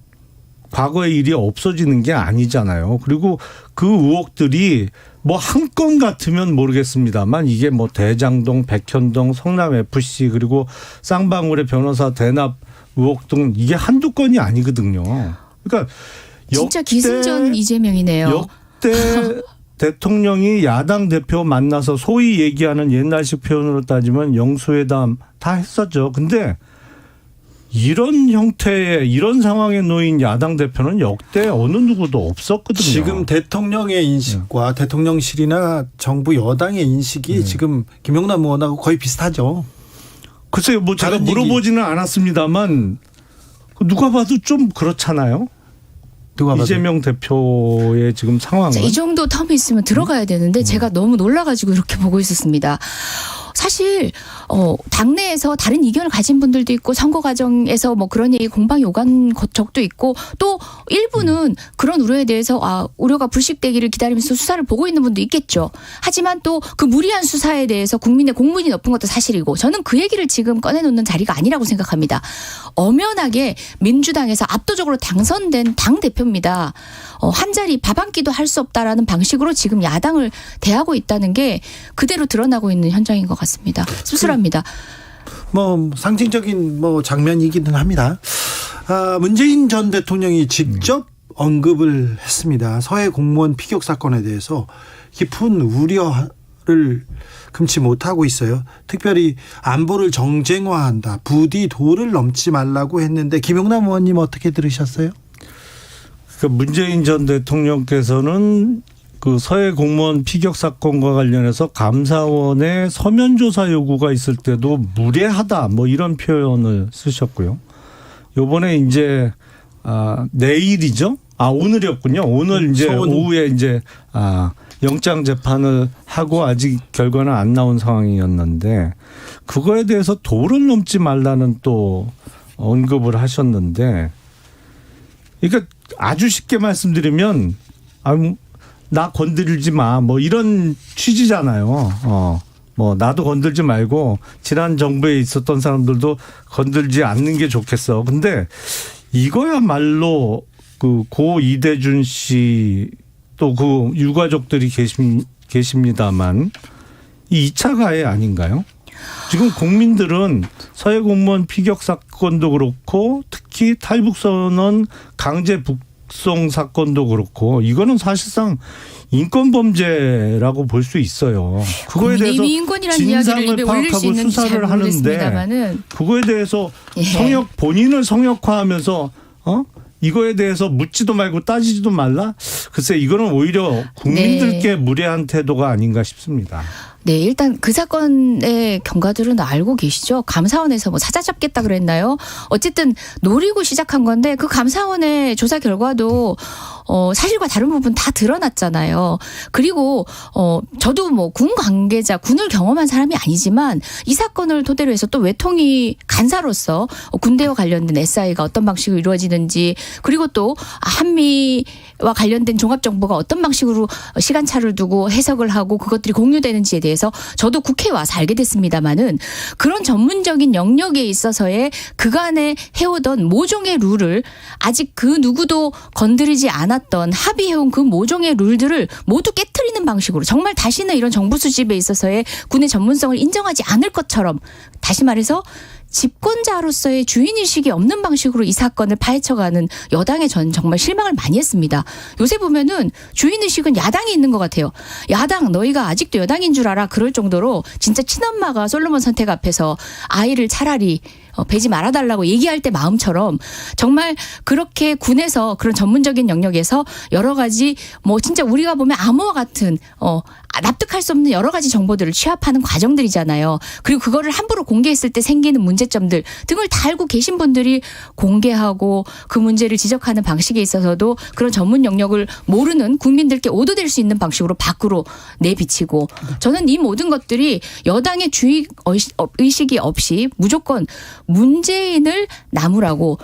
과거의 일이 없어지는 게 아니잖아요. 그리고 그 의혹들이 뭐 한 건 같으면 모르겠습니다만 이게 뭐 대장동, 백현동, 성남FC 그리고 쌍방울의 변호사 대납 의혹 등 이게 한두 건이 아니거든요. 그러니까 진짜 기승전 이재명이네요. 역대 대통령이 야당 대표 만나서 소위 얘기하는 옛날식 표현으로 따지면 영수회담 다 했었죠. 근데 이런 형태의 이런 상황에 놓인 야당 대표는 역대 어느 누구도 없었거든요. 지금 대통령의 인식과 대통령실이나 정부 여당의 인식이 지금 김용남 의원하고 거의 비슷하죠. 글쎄요, 뭐 제가 다른 얘기. 물어보지는 않았습니다만 누가 봐도 좀 그렇잖아요. 누가 봐도. 이재명 대표의 지금 상황은. 자, 이 정도 텀이 있으면 들어가야 되는데 제가 너무 놀라가지고 이렇게 보고 있었습니다. 사실 당내에서 다른 의견을 가진 분들도 있고 선거 과정에서 뭐 그런 얘기 공방이 오간 적도 있고 또 일부는 그런 우려에 대해서 우려가 불식되기를 기다리면서 수사를 보고 있는 분도 있겠죠. 하지만 또 그 무리한 수사에 대해서 국민의 공분이 높은 것도 사실이고 저는 그 얘기를 지금 꺼내놓는 자리가 아니라고 생각합니다. 엄연하게 민주당에서 압도적으로 당선된 당대표입니다. 한 자리 밥 한 끼도 할 수 없다라는 방식으로 지금 야당을 대하고 있다는 게 그대로 드러나고 있는 현장인 것 같습니다. 씁쓸합니다. 뭐 상징적인 뭐 장면이기는 합니다. 문재인 전 대통령이 직접 언급을 했습니다. 서해 공무원 피격 사건에 대해서 깊은 우려를 금치 못하고 있어요. 특별히 안보를 정쟁화한다. 부디 도를 넘지 말라고 했는데 김용남 의원님 어떻게 들으셨어요? 문재인 전 대통령께서는 그 서해 공무원 피격 사건과 관련해서 감사원의 서면 조사 요구가 있을 때도 무례하다 뭐 이런 표현을 쓰셨고요. 요번에 이제 내일이죠? 오늘이었군요. 오늘 이제 오후에 이제 영장 재판을 하고 아직 결과는 안 나온 상황이었는데 그거에 대해서 도를 넘지 말라는 또 언급을 하셨는데 그러니까 아주 쉽게 말씀드리면 나 건드리지 마 뭐 이런 취지잖아요. 뭐 나도 건들지 말고 지난 정부에 있었던 사람들도 건들지 않는 게 좋겠어. 근데 이거야말로 그 고 이대준 씨 또 그 유가족들이 계십니다만 이 2차 가해 아닌가요? 지금 국민들은 서해 공무원 피격 사건도 그렇고 특히 탈북선언 강제 북송 사건도 그렇고 이거는 사실상 인권범죄라고 볼 수 있어요. 그거에 대해서 인권이라는 이야기를 입에 올릴 수 파악하고 있는지 잘 수사를 하는데 그거에 대해서 본인을 성역화하면서 이거에 대해서 묻지도 말고 따지지도 말라? 글쎄 이거는 오히려 국민들께 무례한 태도가 아닌가 싶습니다. 네, 일단 그 사건의 경과들은 알고 계시죠? 감사원에서 뭐 사자잡겠다 그랬나요? 어쨌든 노리고 시작한 건데 그 감사원의 조사 결과도 사실과 다른 부분 다 드러났잖아요. 그리고 저도 뭐 군 관계자, 군을 경험한 사람이 아니지만 이 사건을 토대로 해서 또 외통위 간사로서 군대와 관련된 SI가 어떤 방식으로 이루어지는지, 그리고 또 한미와 관련된 종합정보가 어떤 방식으로 시간차를 두고 해석을 하고 그것들이 공유되는지에 대해서 저도 국회에 와서 알게 됐습니다마는, 그런 전문적인 영역에 있어서의 그간에 해오던 모종의 룰을 아직 그 누구도 건드리지 않았던 합의해온 그 모종의 룰들을 모두 깨트리는 방식으로, 정말 다시는 이런 정부 수집에 있어서의 군의 전문성을 인정하지 않을 것처럼, 다시 말해서 집권자로서의 주인의식이 없는 방식으로 이 사건을 파헤쳐가는 여당에 전 정말 실망을 많이 했습니다. 요새 보면은 주인의식은 야당이 있는 것 같아요. 야당, 너희가 아직도 여당인 줄 알아? 그럴 정도로 진짜 친엄마가 솔로몬 선택 앞에서 아이를 차라리 배지 말아달라고 얘기할 때 마음처럼, 정말 그렇게 군에서 그런 전문적인 영역에서 여러 가지 뭐 진짜 우리가 보면 암호와 같은 납득할 수 없는 여러 가지 정보들을 취합하는 과정들이잖아요. 그리고 그거를 함부로 공개했을 때 생기는 문제점들 등을 다 알고 계신 분들이 공개하고 그 문제를 지적하는 방식에 있어서도 그런 전문 영역을 모르는 국민들께 오도될 수 있는 방식으로 밖으로 내비치고, 저는 이 모든 것들이 여당의 주의 의식이 없이 무조건 문재인을 나무라고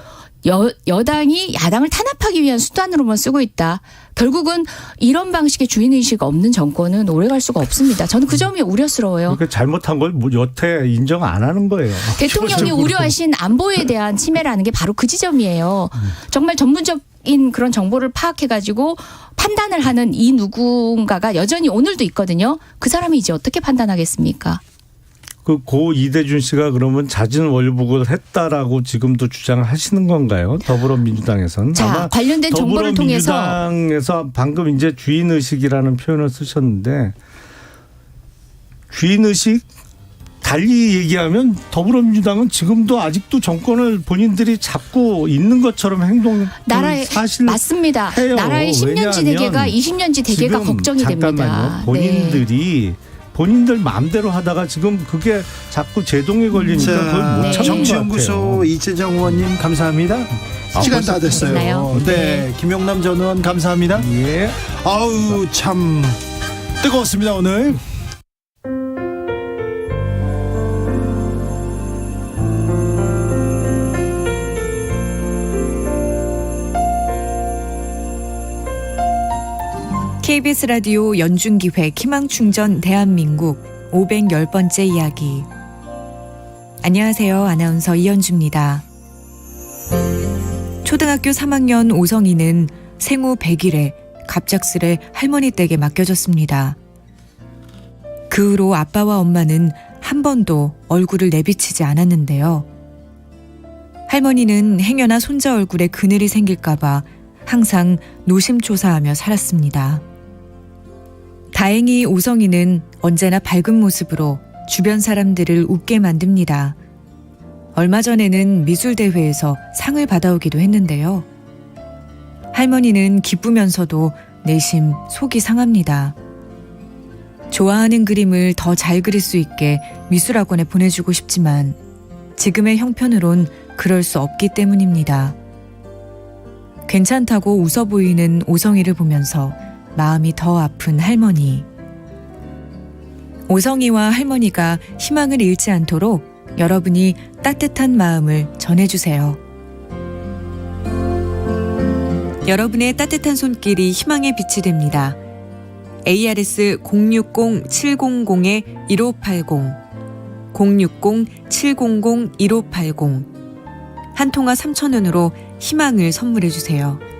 여당이 야당을 탄압하기 위한 수단으로만 쓰고 있다. 결국은 이런 방식의 주인의식 없는 정권은 오래갈 수가 없습니다. 저는 그 점이 우려스러워요. 그러니까 잘못한 걸 여태 인정 안 하는 거예요. 대통령이 우려하신 안보에 대한 침해라는 게 바로 그 지점이에요. 정말 전문적인 그런 정보를 파악해가지고 판단을 하는 이 누군가가 여전히 오늘도 있거든요. 그 사람이 이제 어떻게 판단하겠습니까? 고 이대준 씨가 그러면 자진 월북을 했다라고 지금도 주장을 하시는 건가요? 더불어민주당에서는. 자, 아마 관련된 정보를 통해서 더불어민주당에서 방금 이제 주인의식이라는 표현을 쓰셨는데, 주인의식 달리 얘기하면 더불어민주당은 지금도 아직도 정권을 본인들이 잡고 있는 것처럼 나라의 사실 맞습니다. 해요. 나라의 10년지 대계가 20년지 대계가 지금 걱정이 잠깐만요. 됩니다. 본인들이 본인들 마음대로 하다가 지금 그게 자꾸 제동에 걸리니까 그걸 못 참는 것 같아요. 정치연구소 이재정 의원님 감사합니다. 시간 다 됐어요. 됐나요? 네, 김용남 전 의원 감사합니다. 예. 아우 참 뜨거웠습니다 오늘. KBS 라디오 연중기획 희망충전 대한민국 510번째 이야기. 안녕하세요. 아나운서 이현주입니다. 초등학교 3학년 오성이는 생후 100일에 갑작스레 할머니 댁에 맡겨졌습니다. 그 후로 아빠와 엄마는 한 번도 얼굴을 내비치지 않았는데요. 할머니는 행여나 손자 얼굴에 그늘이 생길까봐 항상 노심초사하며 살았습니다. 다행히 오성이는 언제나 밝은 모습으로 주변 사람들을 웃게 만듭니다. 얼마 전에는 미술대회에서 상을 받아오기도 했는데요. 할머니는 기쁘면서도 내심 속이 상합니다. 좋아하는 그림을 더 잘 그릴 수 있게 미술학원에 보내주고 싶지만 지금의 형편으론 그럴 수 없기 때문입니다. 괜찮다고 웃어 보이는 오성이를 보면서 마음이 더 아픈 할머니. 오성이와 할머니가 희망을 잃지 않도록 여러분이 따뜻한 마음을 전해주세요. 여러분의 따뜻한 손길이 희망의 빛이 됩니다. ARS 060-700-1580 060-700-1580 한 통화 3,000원으로 희망을 선물해주세요.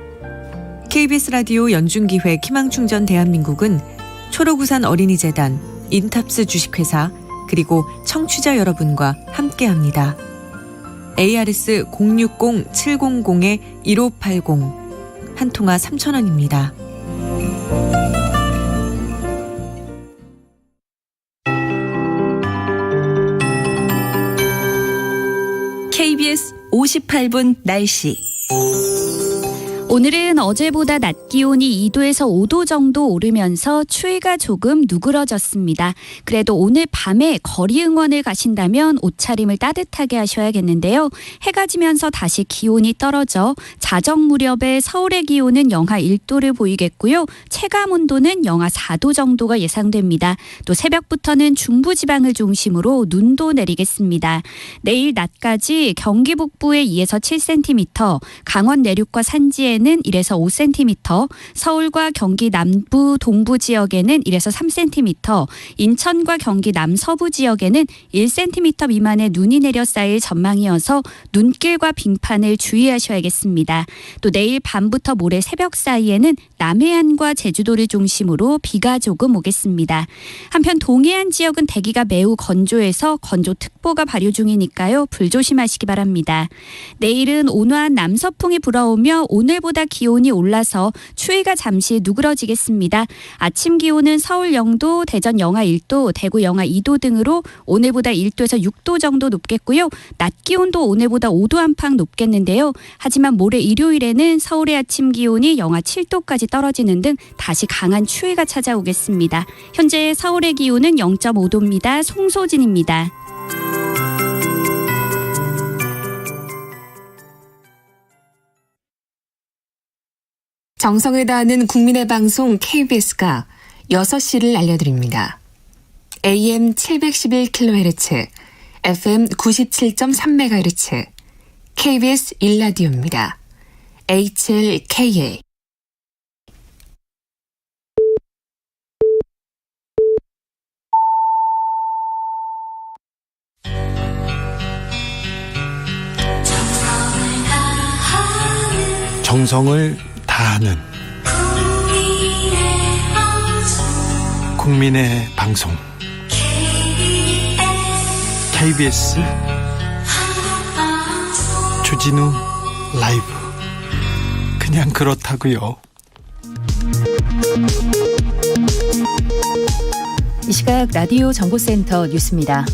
KBS 라디오 연중기획 희망충전 대한민국은 초록우산 어린이재단, 인탑스 주식회사, 그리고 청취자 여러분과 함께합니다. ARS 060-700-1580 한 통화 3,000원입니다. KBS 58분 날씨. 오늘은 어제보다 낮 기온이 2도에서 5도 정도 오르면서 추위가 조금 누그러졌습니다. 그래도 오늘 밤에 거리 응원을 가신다면 옷차림을 따뜻하게 하셔야겠는데요. 해가 지면서 다시 기온이 떨어져 자정 무렵에 서울의 기온은 영하 1도를 보이겠고요. 체감 온도는 영하 4도 정도가 예상됩니다. 또 새벽부터는 중부지방을 중심으로 눈도 내리겠습니다. 내일 낮까지 경기 북부에 2에서 7cm, 강원 내륙과 산지에는 1에서 5cm, 서울과 경기 남부 동부 지역에는 1에서 3cm, 인천과 경기 남서부 지역에는 1cm 미만의 눈이 내려 쌓일 전망이어서 눈길과 빙판을 주의하셔야겠습니다. 또 내일 밤부터 모레 새벽 사이에는 남해안과 제주도를 중심으로 비가 조금 오겠습니다. 한편 동해안 지역은 대기가 매우 건조해서 건조특보가 발효 중이니까요. 불조심하시기 바랍니다. 내일은 온화한 남서풍이 불어오며 오늘보다 기온이 올라서 추위가 잠시 누그러지겠습니다. 아침 기온은 서울 0도, 대전 영하 1도, 대구 영하 2도 등으로 오늘보다 1도에서 6도 정도 높겠고요. 낮 기온도 오늘보다 5도 안팎 높겠는데요. 하지만 모레 일요일에는 서울의 아침 기온이 영하 7도까지 떨어지는 등 다시 강한 추위가 찾아오겠습니다. 현재 서울의 기온은 0.5도입니다. 송소진입니다. 정성을 다하는 국민의 방송 KBS가 6시를 알려드립니다. AM 711kHz, FM 97.3MHz, KBS 1라디오입니다. HLKA. 정성을 다하는 국민의 방송 KBS 주진우 라이브. 그냥 그렇다고요. 이 시각 라디오 정보센터 뉴스입니다.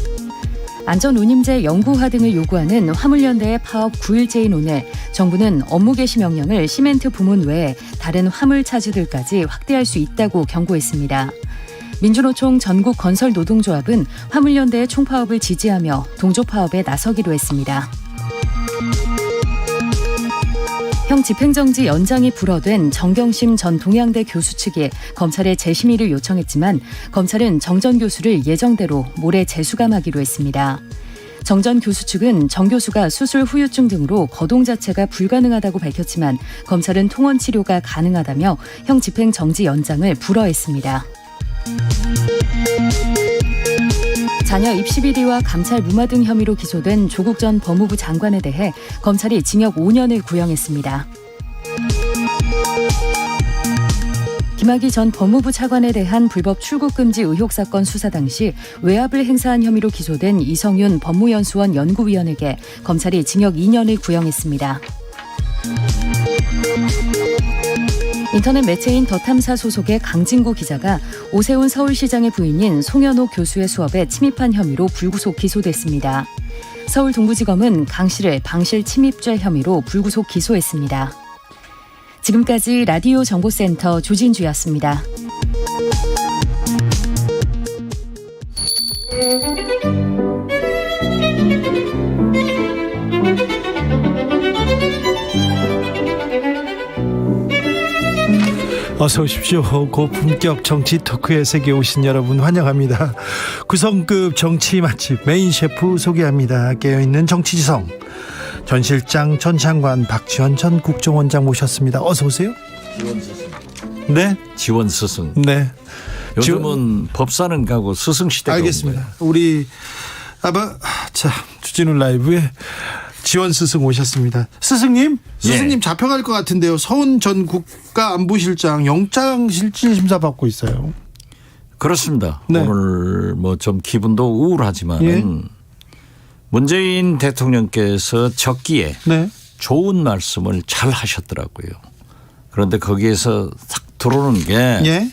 안전운임제 영구화 등을 요구하는 화물연대의 파업 9일째인 오늘 정부는 업무 개시 명령을 시멘트 부문 외에 다른 화물 차주들까지 확대할 수 있다고 경고했습니다. 민주노총 전국건설노동조합은 화물연대의 총파업을 지지하며 동조파업에 나서기로 했습니다. 형 집행정지 연장이 불어된 정경심 전 동양대 교수 측이 검찰에 재심의를 요청했지만 검찰은 정 전 교수를 예정대로 모레 재수감하기로 했습니다. 정 전 교수 측은 정 교수가 수술 후유증 등으로 거동 자체가 불가능하다고 밝혔지만 검찰은 통원 치료가 가능하다며 형 집행정지 연장을 불허했습니다. 자녀 입시 비리와 감찰 무마 등 혐의로 기소된 조국 전 법무부 장관에 대해 검찰이 징역 5년을 구형했습니다. 김학의 전 법무부 차관에 대한 불법 출국 금지 의혹 사건 수사 당시 외압을 행사한 혐의로 기소된 이성윤 법무연수원 연구위원에게 검찰이 징역 2년을 구형했습니다. 인터넷 매체인 더탐사 소속의 강진구 기자가 오세훈 서울시장의 부인인 송현옥 교수의 수업에 침입한 혐의로 불구속 기소됐습니다. 서울 동부지검은 강 씨를 방실 침입죄 혐의로 불구속 기소했습니다. 지금까지 라디오 정보센터 조진주였습니다. 어서 오십시오. 고품격 정치 토크의 세계에 오신 여러분 환영합니다. 구성급 정치 맛집 메인 셰프 소개합니다. 깨어있는 정치지성 전 실장, 전 장관, 박지원 전 국정원장 모셨습니다. 어서 오세요. 지원 스승. 네. 지원 스승. 네. 요즘은 법사는 가고 스승 시대가 알겠습니다. 온 거예요. 우리 자 주진우 라이브에 지원 스승 오셨습니다. 스승님 잡혀갈 것 같은데요. 서훈 전 국가안보실장 영장 실질심사 받고 있어요. 그렇습니다. 네. 오늘 뭐 좀 기분도 우울하지만 예. 문재인 대통령께서 적기에 좋은 말씀을 잘 하셨더라고요. 그런데 거기에서 딱 들어오는 게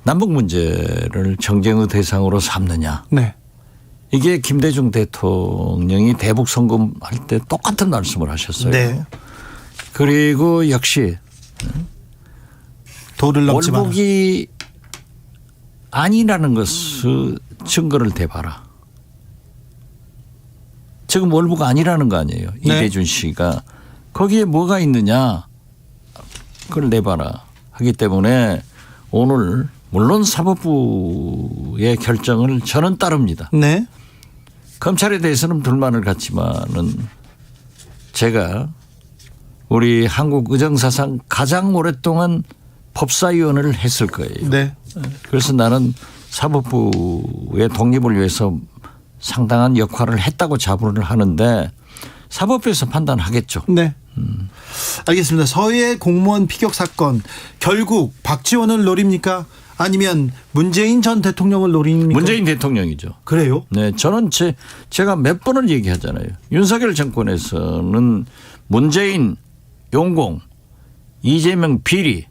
남북 문제를 정쟁의 대상으로 삼느냐. 네. 이게 김대중 대통령이 대북 선거할 때 똑같은 말씀을 하셨어요. 네. 그리고 역시 도를 넘지 마라. 월북이 아니라는 것을 증거를 대봐라. 지금 월북 아니라는 거 아니에요. 네. 이대준 씨가. 거기에 뭐가 있느냐. 그걸 내봐라. 하기 때문에 오늘 물론 사법부의 결정을 저는 따릅니다. 네. 검찰에 대해서는 불만을 갖지만은 제가 우리 한국 의정사상 가장 오랫동안 법사위원을 했을 거예요. 네. 그래서 나는 사법부의 독립을 위해서 상당한 역할을 했다고 자부를 하는데 사법부에서 판단하겠죠. 네. 알겠습니다. 서해 공무원 피격 사건 결국 박지원을 노립니까? 아니면 문재인 전 대통령을 노립니까? 문재인 대통령이죠. 그래요? 네, 저는 제가 몇 번을 얘기하잖아요. 윤석열 정권에서는 문재인, 용공, 이재명 비리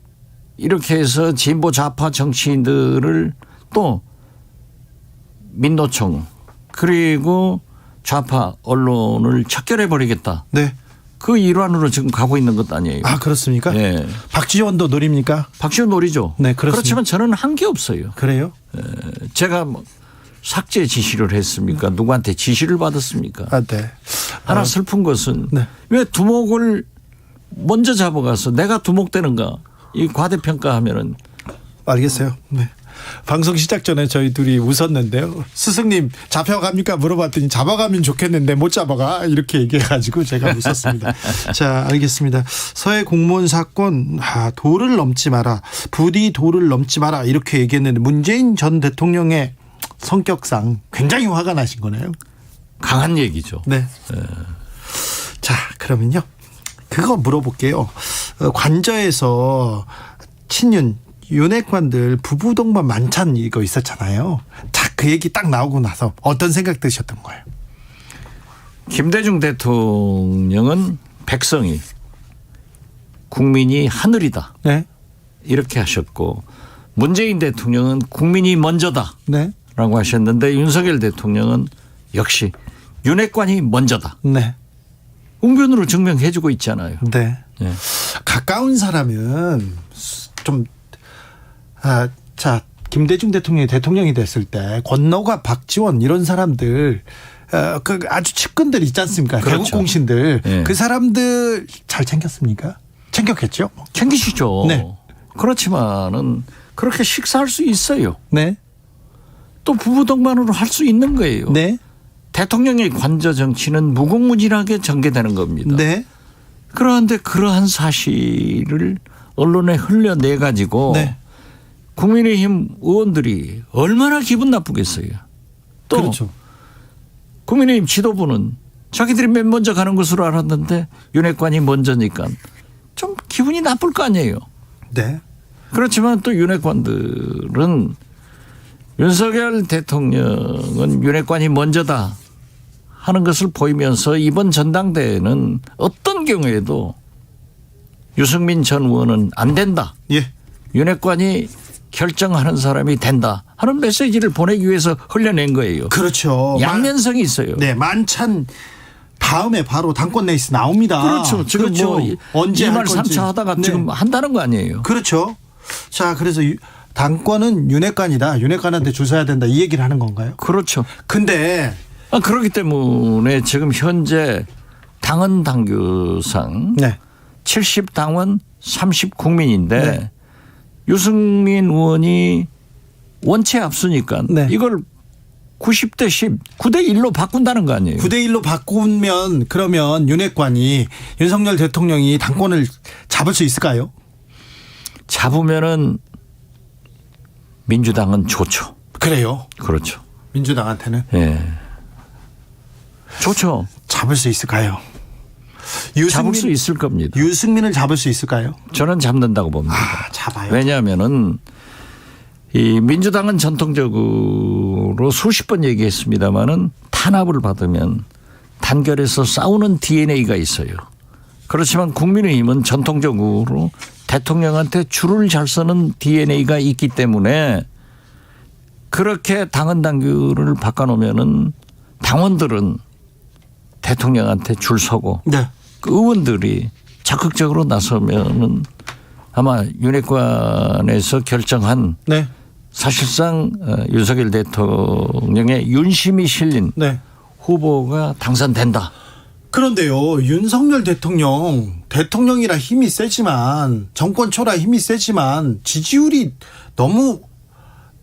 이렇게 해서 진보 좌파 정치인들을 또 민노총 그리고 좌파 언론을 척결해 버리겠다. 네. 그 일환으로 지금 가고 있는 것 아니에요. 아, 그렇습니까? 네. 박지원도 노립니까? 박지원 노리죠. 네, 그렇습니다. 그렇지만 저는 한 게 없어요. 그래요? 제가 뭐 삭제 지시를 했습니까? 누구한테 지시를 받았습니까? 아, 네. 하나 슬픈 것은 네. 왜 두목을 먼저 잡아가서 내가 두목되는가? 이 과대평가하면은. 알겠어요. 네. 방송 시작 전에 저희 둘이 웃었는데요. 스승님 잡혀갑니까 물어봤더니 잡아가면 좋겠는데 못 잡아가 이렇게 얘기해가지고 제가 웃었습니다. 자, 알겠습니다. 서해 공무원 사건 도를 넘지 마라. 부디 도를 넘지 마라 이렇게 얘기했는데 문재인 전 대통령의 성격상 굉장히 화가 나신 거네요. 강한 얘기죠. 네. 자, 그러면요. 그거 물어볼게요. 관저에서 친윤 윤핵관들 부부 동반 만찬 이거 있었잖아요. 자, 그 얘기 딱 나오고 나서 어떤 생각 드셨던 거예요? 김대중 대통령은 백성이 국민이 하늘이다. 네. 이렇게 하셨고 문재인 대통령은 국민이 먼저다. 네. 라고 하셨는데 윤석열 대통령은 역시 윤핵관이 먼저다. 네. 웅변으로 증명해주고 있잖아요. 네. 네. 가까운 사람은 좀 자, 김대중 대통령이 대통령이 됐을 때 권노가 박지원 이런 사람들 그 아주 측근들 있지 않습니까? 그렇죠. 개국 공신들 네. 그 사람들 잘 챙겼습니까? 챙겼겠죠? 챙기시죠. 네. 그렇지만은 그렇게 식사할 수 있어요. 네. 또 부부 동반으로 할 수 있는 거예요. 네. 대통령의 관저 정치는 무궁무진하게 전개되는 겁니다. 네. 그런데 그러한 사실을 언론에 흘려내 가지고 네. 국민의힘 의원들이 얼마나 기분 나쁘겠어요. 또 그렇죠. 국민의힘 지도부는 자기들이 맨 먼저 가는 것으로 알았는데 윤핵관이 먼저니까 좀 기분이 나쁠 거 아니에요. 네. 그렇지만 또 윤핵관들은 윤석열 대통령은 윤핵관이 먼저다 하는 것을 보이면서 이번 전당대회는 어떤 경우에도 유승민 전 의원은 안 된다. 예. 윤핵관이 결정하는 사람이 된다 하는 메시지를 보내기 위해서 흘려낸 거예요. 그렇죠. 양면성이 있어요. 네, 만찬 다음에 바로 당권 레이스 나옵니다. 그렇죠. 지금 그렇죠. 뭐 언제 2말 할 건지. 3차 하다가 네. 지금 한다는 거 아니에요. 그렇죠. 자, 그래서 당권은 윤핵관이다. 윤핵관한테 줄 서야 된다. 이 얘기를 하는 건가요? 그렇죠. 근데 그렇기 때문에 지금 현재 당헌 당규상 네. 70당원 30국민인데 네. 유승민 의원이 원체 앞서니까 네. 이걸 90대 10, 9대 1로 바꾼다는 거 아니에요. 9대 1로 바꾸면 그러면 윤핵관이 윤석열 대통령이 당권을 잡을 수 있을까요? 잡으면은 민주당은 좋죠. 그래요. 그렇죠. 민주당한테는. 예. 좋죠. 잡을 수 있을까요? 잡을 수 있을 겁니다. 유승민을 잡을 수 있을까요? 저는 잡는다고 봅니다. 잡아요. 왜냐하면은 이 민주당은 전통적으로 수십 번 얘기했습니다마는 탄압을 받으면 단결해서 싸우는 DNA가 있어요. 그렇지만 국민의힘은 전통적으로 대통령한테 줄을 잘 서는 DNA가 있기 때문에 그렇게 당헌 당규를 바꿔놓으면은 당원들은 대통령한테 줄 서고 네. 그 의원들이 적극적으로 나서면은 아마 윤핵관에서 결정한 네. 사실상 윤석열 대통령의 윤심이 실린 네. 후보가 당선된다. 그런데요, 윤석열 대통령이라 힘이 세지만, 정권 초라 힘이 세지만, 지지율이 너무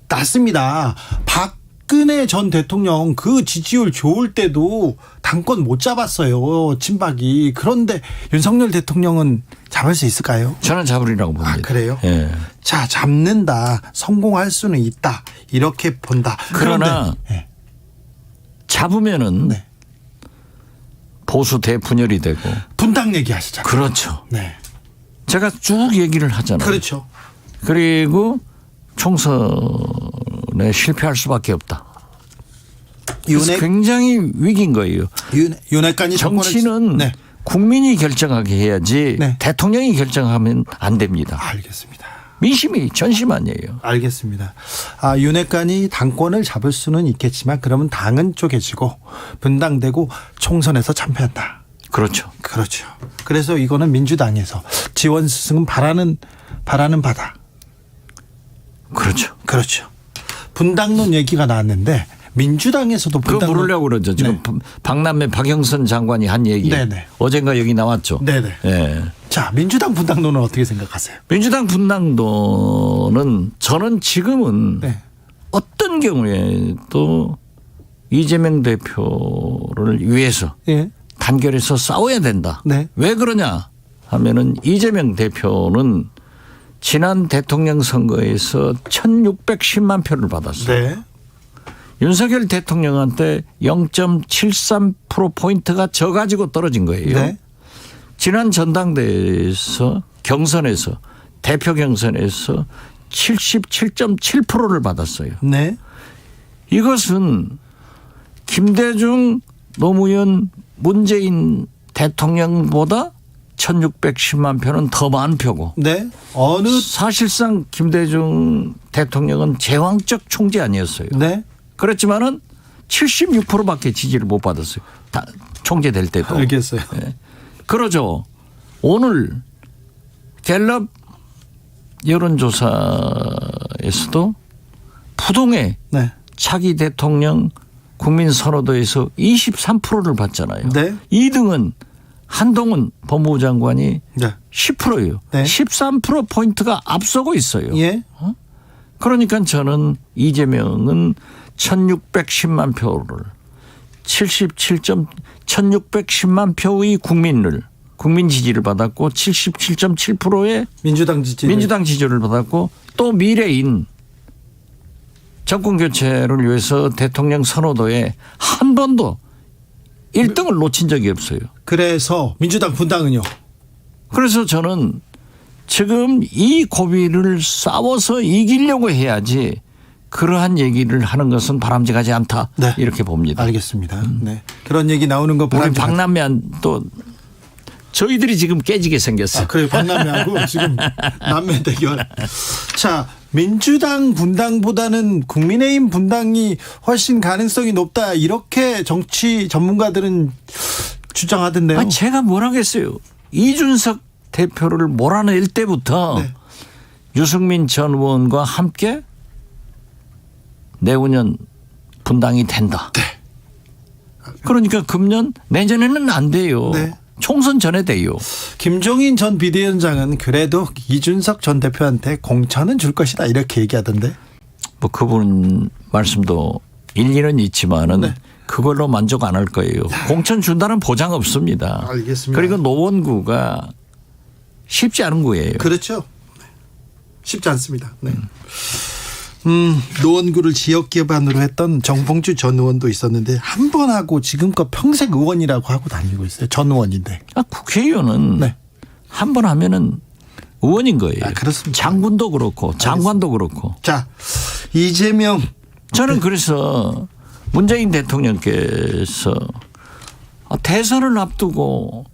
낮습니다. 박근혜 전 대통령 그 지지율 좋을 때도 당권 못 잡았어요, 친박이. 그런데 윤석열 대통령은 잡을 수 있을까요? 저는 잡으리라고 봅니다. 아, 그래요? 예. 자, 잡는다. 성공할 수는 있다. 이렇게 본다. 그러나 네. 잡으면은 네. 보수 대분열이 되고 분당 얘기하시죠. 그렇죠. 네. 제가 쭉 얘기를 하잖아요. 그렇죠. 그리고 총선에 실패할 수밖에 없다. 그래서 굉장히 위기인 거예요. 윤핵관이 정치는 네. 국민이 결정하게 해야지 네. 대통령이 결정하면 안 됩니다. 알겠습니다. 민심이 전심 아니에요. 알겠습니다. 윤핵관이 당권을 잡을 수는 있겠지만 그러면 당은 쪼개지고 분당되고 총선에서 참패한다. 그렇죠. 그렇죠. 그래서 이거는 민주당에서 지원 수승은 바라는 바다. 그렇죠. 그렇죠. 분당론 얘기가 나왔는데 민주당에서도 그거 물으려고 그러죠. 지금 네. 박남매 박영선 장관이 한 얘기. 네네. 어젠가 여기 나왔죠. 네네. 네. 자, 민주당 분당론은 어떻게 생각하세요? 민주당 분당론은 저는 지금은 네. 어떤 경우에도 이재명 대표를 위해서 예. 단결해서 싸워야 된다. 네. 왜 그러냐 하면은 이재명 대표는 지난 대통령 선거에서 1610만 표를 받았어요. 네. 윤석열 대통령한테 0.73%포인트가 져가지고 떨어진 거예요. 네. 지난 전당대회에서 경선에서 대표 경선에서 77.7%를 받았어요. 네. 이것은 김대중, 노무현, 문재인 대통령보다 1610만 표는 더 많은 표고. 네. 사실상 김대중 대통령은 제왕적 총재 아니었어요. 네. 그렇지만은 76%밖에 지지를 못 받았어요. 총재 될 때도. 알겠어요. 네. 그러죠. 오늘 갤럽 여론조사에서도 부동의 네. 차기 대통령 국민 선호도에서 23%를 받잖아요. 네. 2등은 한동훈 법무부 장관이 네. 10%예요. 네. 13%포인트가 앞서고 있어요. 예. 그러니까 저는 이재명은 1610만 표를 1610만 표의 국민 지지를 받았고 77.7%의 민주당 지지를 받았고 또 미래인 정권 교체를 위해서 대통령 선호도에 한 번도 1등을 놓친 적이 없어요. 그래서 민주당 분당은요? 그래서 저는 지금 이 고비를 싸워서 이기려고 해야지 그러한 얘기를 하는 것은 바람직하지 않다. 네. 이렇게 봅니다. 알겠습니다. 네. 그런 얘기 나오는 거 우리 바람직하다. 박남매한 또 저희들이 지금 깨지게 생겼어. 그래 박남매하고 지금 남매 대결. 자, 민주당 분당보다는 국민의힘 분당이 훨씬 가능성이 높다. 이렇게 정치 전문가들은 주장하던데요. 제가 뭘 하겠어요. 이준석 대표를 몰아낼 때부터 네. 유승민 전 의원과 함께 내후년 분당이 된다. 네. 그러니까 금년 내년에는 안 돼요. 네. 총선 전에 돼요. 김종인 전 비대위원장은 그래도 이준석 전 대표한테 공천은 줄 것이다 이렇게 얘기하던데. 뭐 그분 말씀도 일리는 있지만은 네. 그걸로 만족 안 할 거예요. 공천 준다는 보장 없습니다. 알겠습니다. 그리고 노원구가 쉽지 않은 구예요. 그렇죠. 쉽지 않습니다. 네. 노원구를 지역 기반으로 했던 정봉주 전 의원도 있었는데 한 번 하고 지금껏 평생 의원이라고 하고 다니고 있어요. 전 의원인데. 국회의원은 네. 한 번 하면은 의원인 거예요. 그렇습니다. 장군도 그렇고 장관도 그렇고. 자, 이재명. 저는 그래서 문재인 대통령께서 대선을 앞두고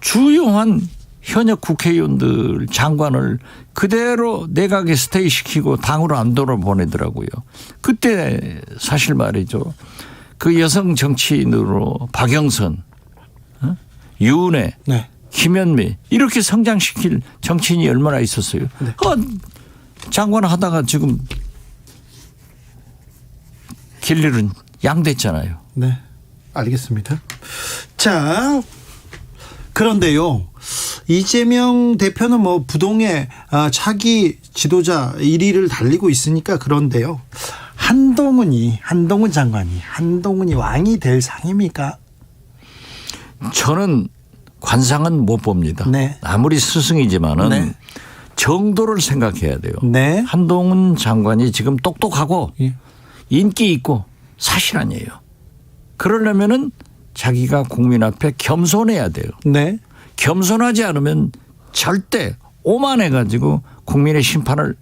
주요한 현역 국회의원들 장관을 그대로 내각에 스테이시키고 당으로 안 돌아보내더라고요. 그때 사실 말이죠. 그 여성 정치인으로 박영선, 유은혜, 네. 김현미 이렇게 성장시킬 정치인이 얼마나 있었어요. 네. 장관 하다가 지금 길 잃은 양 됐잖아요. 네, 알겠습니다. 자, 그런데요. 이재명 대표는 뭐 부동의 차기 지도자 1위를 달리고 있으니까 그런데요. 한동훈 장관이 왕이 될 상입니까? 저는 관상은 못 봅니다. 네. 아무리 스승이지만은 네. 정도를 생각해야 돼요. 네. 한동훈 장관이 지금 똑똑하고 예. 인기 있고 사실 아니에요. 그러려면은 자기가 국민 앞에 겸손해야 돼요. 네. 겸손하지 않으면 절대 오만해가지고 국민의 심판을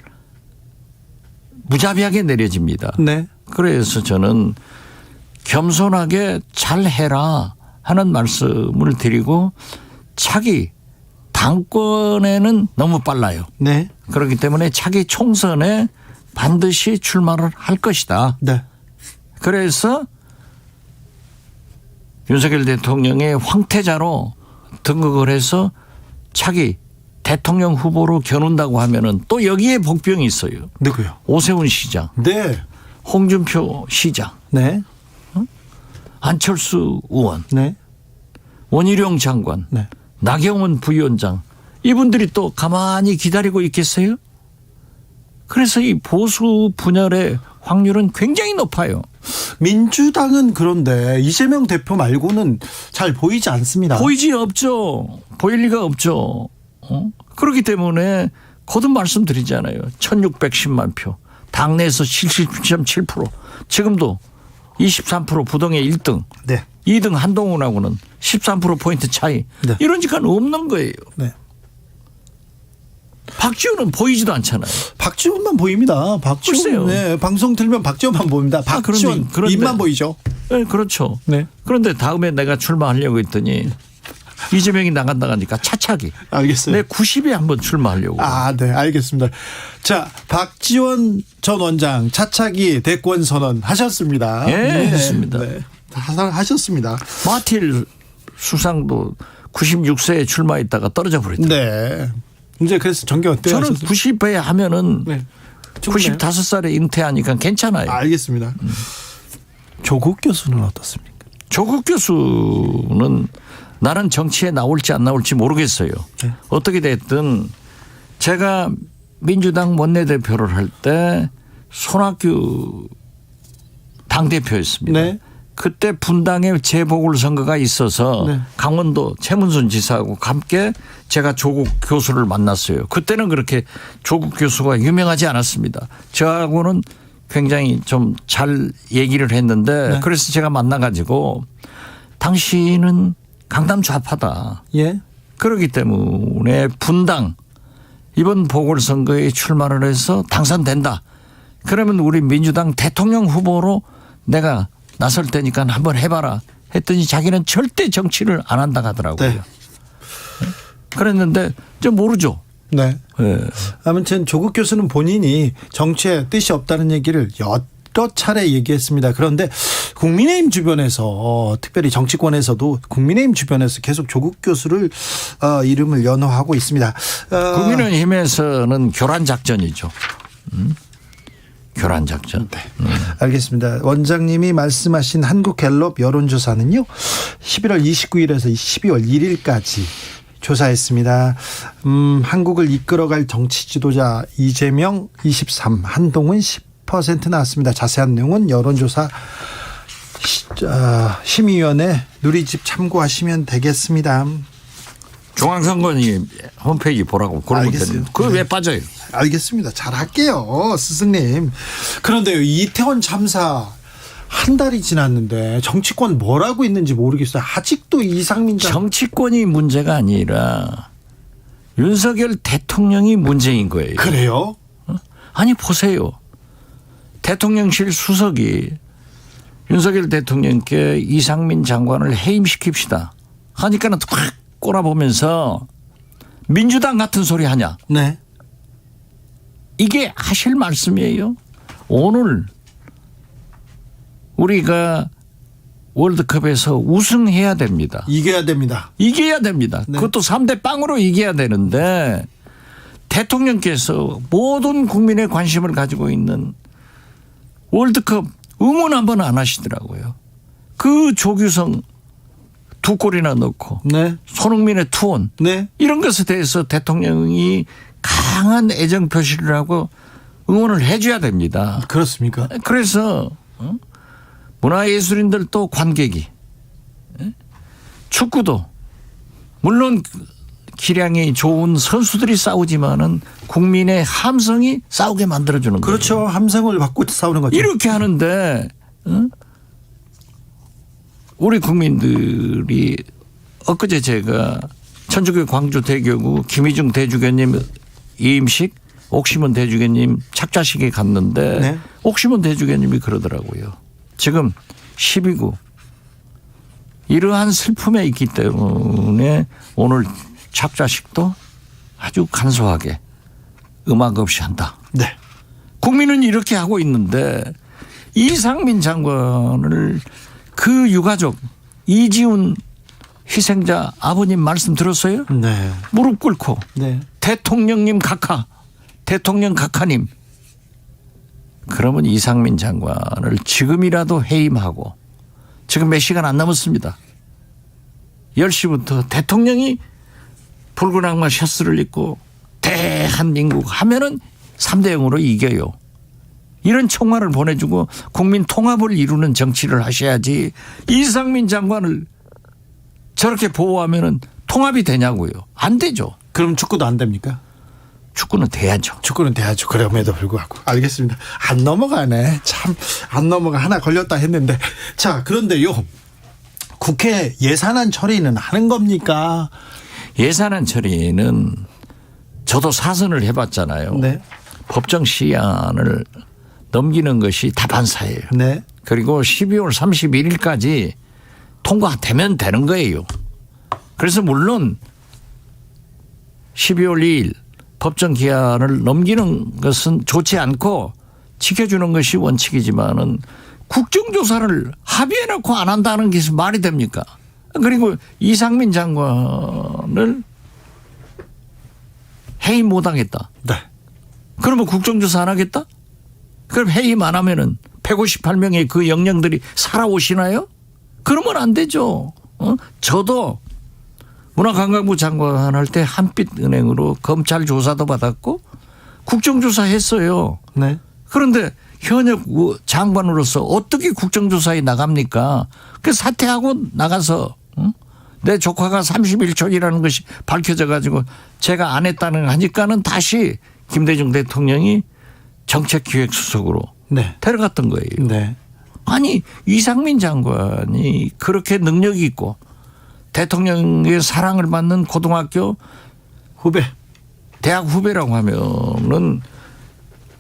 무자비하게 내려집니다. 네. 그래서 저는 겸손하게 잘해라 하는 말씀을 드리고 차기 당권에는 너무 빨라요. 네. 그렇기 때문에 차기 총선에 반드시 출마를 할 것이다. 네. 그래서 윤석열 대통령의 황태자로 등극을 해서 차기 대통령 후보로 겨눈다고 하면은 또 여기에 복병이 있어요. 누구요? 오세훈 시장, 네. 홍준표 시장, 네. 안철수 의원, 네. 원희룡 장관, 네. 나경원 부위원장 이분들이 또 가만히 기다리고 있겠어요? 그래서 이 보수 분열의 확률은 굉장히 높아요. 민주당은 그런데 이재명 대표 말고는 잘 보이지 않습니다. 보이지 없죠. 보일 리가 없죠. 그렇기 때문에 거듭 말씀드리잖아요. 1610만 표. 당내에서 77.7%. 지금도 23% 부동의 1등. 네. 2등 한동훈하고는 13%포인트 차이. 네. 이런 짓은 없는 거예요. 네. 박지원은 보이지도 않잖아요. 박지원만 보입니다. 박지원. 네, 방송 들면 박지원만 보입니다. 박지원 그런데, 입만 보이죠. 네, 그렇죠. 네. 그런데 다음에 내가 출마하려고 했더니 이재명이 나간다고 하니까 차차기. 알겠어요. 내 90에 한번 출마하려고. 아, 네, 알겠습니다. 자, 박지원 전 원장 차차기 대권 선언 하셨습니다. 네, 했습니다. 네, 하셨습니다. 마틸 수상도 96세에 출마했다가 떨어져 버렸다. 네. 이제 그래서 전개 어때요? 저는 90회 하면은 네. 95살에 잉태하니까 괜찮아요. 알겠습니다. 조국 교수는 어떻습니까? 조국 교수는 나는 정치에 나올지 안 나올지 모르겠어요. 네. 어떻게 됐든 제가 민주당 원내대표를 할 때 손학규 당대표였습니다. 네. 그때 분당에 재보궐선거가 있어서 네. 강원도 최문순 지사하고 함께 제가 조국 교수를 만났어요. 그때는 그렇게 조국 교수가 유명하지 않았습니다. 저하고는 굉장히 좀 잘 얘기를 했는데 네. 그래서 제가 만나가지고 당신은 강남 좌파다. 예. 그렇기 때문에 분당 이번 보궐선거에 출마를 해서 당선된다. 그러면 우리 민주당 대통령 후보로 내가 나설 테니까 한번 해봐라 했더니 자기는 절대 정치를 안 한다 하더라고요. 네. 그랬는데 좀 모르죠. 네. 네. 아무튼 조국 교수는 본인이 정치에 뜻이 없다는 얘기를 여러 차례 얘기했습니다. 그런데 국민의힘 주변에서 특별히 정치권에서도 국민의힘 주변에서 계속 조국 교수를 이름을 연호하고 있습니다. 국민의힘에서는 교란 작전이죠. 교란 작전. 네. 알겠습니다. 원장님이 말씀하신 한국갤럽 여론조사는요. 11월 29일에서 12월 1일까지 조사했습니다. 한국을 이끌어갈 정치 지도자 이재명 23, 한동훈 10% 나왔습니다. 자세한 내용은 여론조사 심의위원회 누리집 참고하시면 되겠습니다. 중앙선관위 홈페이지 보라고 그러면 되는데 그거 왜 빠져요? 알겠습니다. 잘 할게요. 스승님. 그런데요. 이태원 참사 한 달이 지났는데 정치권 뭘 하고 있는지 모르겠어요. 아직도 이상민 정치권이 문제가 아니라 윤석열 대통령이 문제인 거예요. 그래요? 아니 보세요. 대통령실 수석이 윤석열 대통령께 이상민 장관을 해임시킵시다 하니까는 확 꼬라보면서 민주당 같은 소리 하냐. 네. 이게 하실 말씀이에요. 오늘 우리가 월드컵에서 우승해야 됩니다. 이겨야 됩니다. 이겨야 됩니다. 네. 그것도 3대 0으로 이겨야 되는데 대통령께서 모든 국민의 관심을 가지고 있는 월드컵 응원 한번 안 하시더라고요. 그 조규성 2골이나 넣고 네. 손흥민의 투혼 네. 이런 것에 대해서 대통령이 강한 애정 표시를 하고 응원을 해줘야 됩니다. 그렇습니까? 그래서 문화예술인들도 관객이 축구도 물론 기량이 좋은 선수들이 싸우지만은 국민의 함성이 싸우게 만들어주는 거예요. 그렇죠. 함성을 받고 싸우는 거죠. 이렇게 하는데 우리 국민들이 엊그제 제가 천주교 광주 대교구 김희중 대주교님 이임식 옥시문 대주교님 착좌식에 갔는데 네. 옥시문 대주교님이 그러더라고요. 지금 12구 이러한 슬픔에 있기 때문에 오늘 착좌식도 아주 간소하게 음악 없이 한다. 네. 국민은 이렇게 하고 있는데 이상민 장관을 그 유가족 이지훈 희생자 아버님 말씀 들었어요? 네. 무릎 꿇고 네. 대통령님 각하 대통령 각하님 그러면 이상민 장관을 지금이라도 해임하고 지금 몇 시간 안 남았습니다. 10시부터 대통령이 붉은 악마 셔츠를 입고 대한민국 하면은 3대 0으로 이겨요. 이런 총알을 보내주고 국민 통합을 이루는 정치를 하셔야지 이상민 장관을 저렇게 보호하면은 통합이 되냐고요. 안 되죠. 그럼 축구도 안 됩니까? 축구는 돼야죠. 축구는 돼야죠. 그럼에도 불구하고. 알겠습니다. 안 넘어가네. 참 안 넘어가. 하나 걸렸다 했는데. 자, 그런데요. 국회 예산안 처리는 하는 겁니까? 예산안 처리는 저도 사선을 해봤잖아요. 네. 법정 시한을 넘기는 것이 다반사예요. 네. 그리고 12월 31일까지 통과되면 되는 거예요. 그래서 물론 12월 2일 법정 기한을 넘기는 것은 좋지 않고 지켜주는 것이 원칙이지만은 국정조사를 합의해놓고 안 한다는 게 말이 됩니까? 그리고 이상민 장관을 해임 못하겠다. 네. 그러면 국정조사 안 하겠다? 그럼 해임 안 하면은 158명의 그 영령들이 살아오시나요? 그러면 안 되죠. 저도 문화관광부 장관 할 때 한빛은행으로 검찰 조사도 받았고 국정조사 했어요. 네. 그런데 현역 장관으로서 어떻게 국정조사에 나갑니까? 그 사퇴하고 나가서 내 조카가 31촌이라는 것이 밝혀져 가지고 제가 안 했다는 거 하니까는 다시 김대중 대통령이 정책기획수석으로 네. 데려갔던 거예요. 네. 아니 이상민 장관이 그렇게 능력이 있고 대통령의 사랑을 받는 고등학교 후배 대학 후배라고 하면은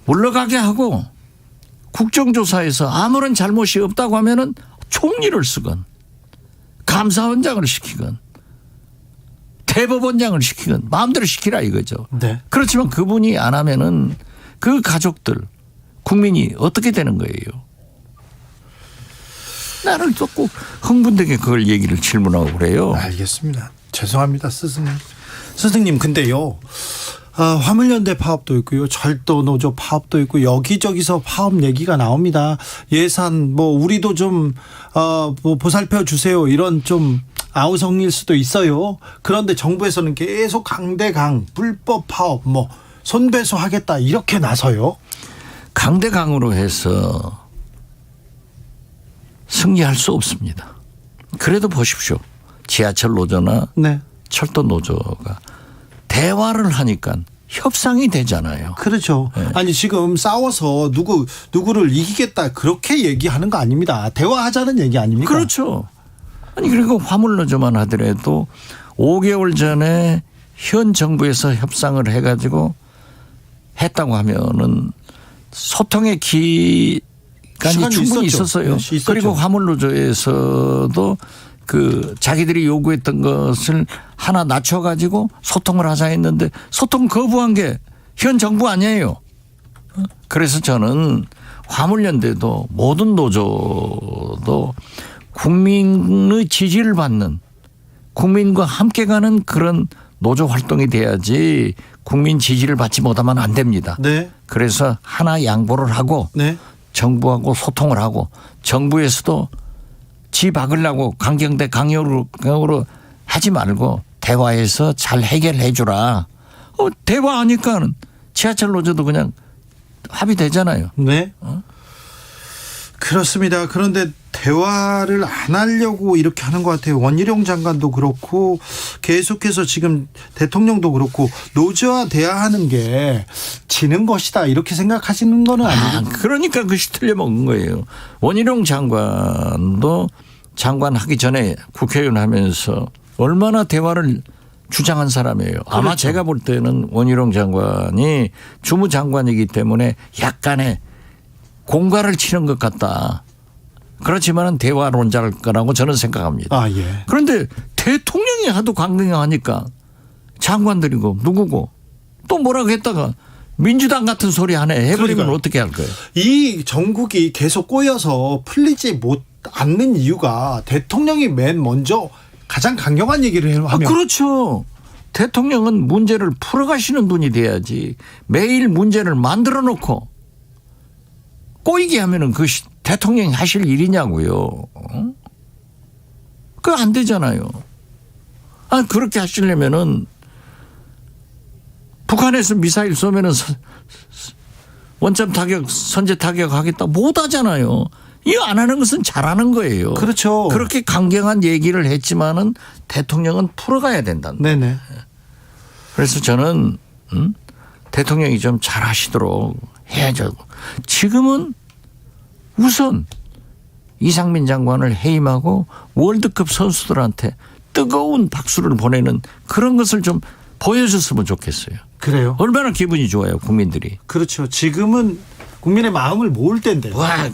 물러가게 하고 국정조사에서 아무런 잘못이 없다고 하면은 총리를 쓰건 감사원장을 시키건 대법원장을 시키건 마음대로 시키라 이거죠. 네. 그렇지만 그분이 안 하면은 그 가족들 국민이 어떻게 되는 거예요. 나를 또 꼭 흥분되게 그걸 얘기를 질문하고 그래요. 알겠습니다. 죄송합니다. 스승님 근데요. 화물연대 파업도 있고요. 철도노조 파업도 있고 여기저기서 파업 얘기가 나옵니다. 예산 뭐 우리도 좀 뭐 보살펴 주세요. 이런 좀 아우성일 수도 있어요. 그런데 정부에서는 계속 강대강 불법 파업 뭐 손배소하겠다 이렇게 나서요. 강대강으로 해서 승리할 수 없습니다. 그래도 보십시오. 지하철 노조나 네. 철도 노조가 대화를 하니까 협상이 되잖아요. 그렇죠. 네. 아니 지금 싸워서 누구를 이기겠다 그렇게 얘기하는 거 아닙니다. 대화하자는 얘기 아닙니까? 그렇죠. 아니 그리고 화물노조만 하더라도 5개월 전에 현 정부에서 협상을 해가지고 했다고 하면은 소통의 기간이 충분히 있었어요. 네, 그리고 화물노조에서도 그 자기들이 요구했던 것을 하나 낮춰가지고 소통을 하자 했는데 소통 거부한 게 현 정부 아니에요. 그래서 저는 화물연대도 모든 노조도 국민의 지지를 받는 국민과 함께 가는 그런 노조 활동이 돼야지 국민 지지를 받지 못하면 안 됩니다. 네. 그래서 하나 양보를 하고 네. 정부하고 소통을 하고 정부에서도 지 박으려고 강경대 강요로 하지 말고 대화해서 잘 해결해 주라. 대화하니까 지하철 노조도 그냥 합의되잖아요. 네. 그렇습니다. 그런데 대화를 안 하려고 이렇게 하는 것 같아요. 원희룡 장관도 그렇고 계속해서 지금 대통령도 그렇고 노조와 대화하는 게 지는 것이다 이렇게 생각하시는 거는 아니죠. 그러니까 그것이 틀려먹은 거예요. 원희룡 장관도 장관 하기 전에 국회의원 하면서 얼마나 대화를 주장한 사람이에요. 아마 그렇죠. 제가 볼 때는 원희룡 장관이 주무장관이기 때문에 약간의 공갈을 치는 것 같다. 그렇지만은 대화론자일 거라고 저는 생각합니다. 아, 예. 그런데 대통령이 하도 강경하니까 장관들이고 누구고 또 뭐라고 했다가 민주당 같은 소리 하네 해버리면 그러니까요. 어떻게 할 거예요? 이 정국이 계속 꼬여서 풀리지 못 않는 이유가 대통령이 맨 먼저 가장 강경한 얘기를 하면 그렇죠. 대통령은 문제를 풀어가시는 분이 돼야지 매일 문제를 만들어 놓고 꼬이게 하면은 그것이 대통령이 하실 일이냐고요. 그거 안 되잖아요. 그렇게 하시려면은 북한에서 미사일 쏘면은 원점 타격, 선제 타격 하겠다 못 하잖아요. 이거 안 하는 것은 잘하는 거예요. 그렇죠. 그렇게 강경한 얘기를 했지만은 대통령은 풀어가야 된다는. 네네. 그래서 저는 대통령이 좀 잘하시도록 해야죠. 지금은 우선 이상민 장관을 해임하고 월드컵 선수들한테 뜨거운 박수를 보내는 그런 것을 좀 보여줬으면 좋겠어요. 그래요? 얼마나 기분이 좋아요, 국민들이. 그렇죠. 지금은 국민의 마음을 모을 때인데. 와,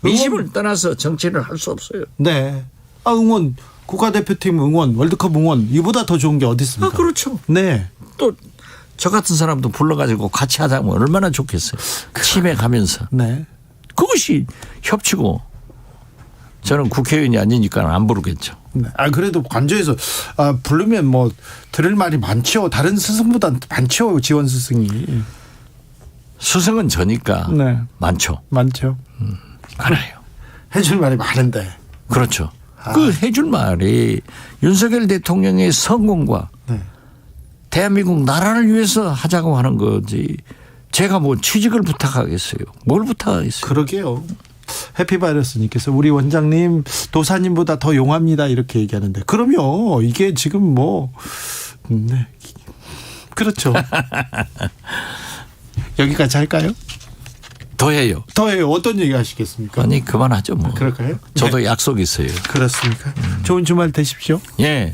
민심을 떠나서 정치를 할 수 없어요. 네. 응원, 국가대표팀 응원, 월드컵 응원, 이보다 더 좋은 게 어디 있습니까? 그렇죠. 네. 또 저 같은 사람도 불러가지고 같이 하자면 얼마나 좋겠어요. 치매 가면서. 네. 그것이 협치고 저는 국회의원이 아니니까 안 부르겠죠. 네. 그래도 관저에서 부르면 뭐 들을 말이 많죠. 다른 스승보다 많죠. 지원 스승이. 스승은 저니까 네. 많죠. 많죠. 알아요. 해줄 말이 많은데. 그렇죠. 그 해줄 말이 윤석열 대통령의 성공과 네. 대한민국 나라를 위해서 하자고 하는 거지. 제가 뭐 취직을 부탁하겠어요. 뭘 부탁하겠어요. 그러게요. 해피바이러스님께서 우리 원장님 도사님보다 더 용합니다 이렇게 얘기하는데 그럼요. 이게 지금 뭐 네. 그렇죠. 여기까지 할까요? 더해요. 더해요. 어떤 얘기 하시겠습니까? 아니 그만하죠 뭐. 그럴까요? 저도 네. 약속 있어요. 그렇습니까? 좋은 주말 되십시오. 예.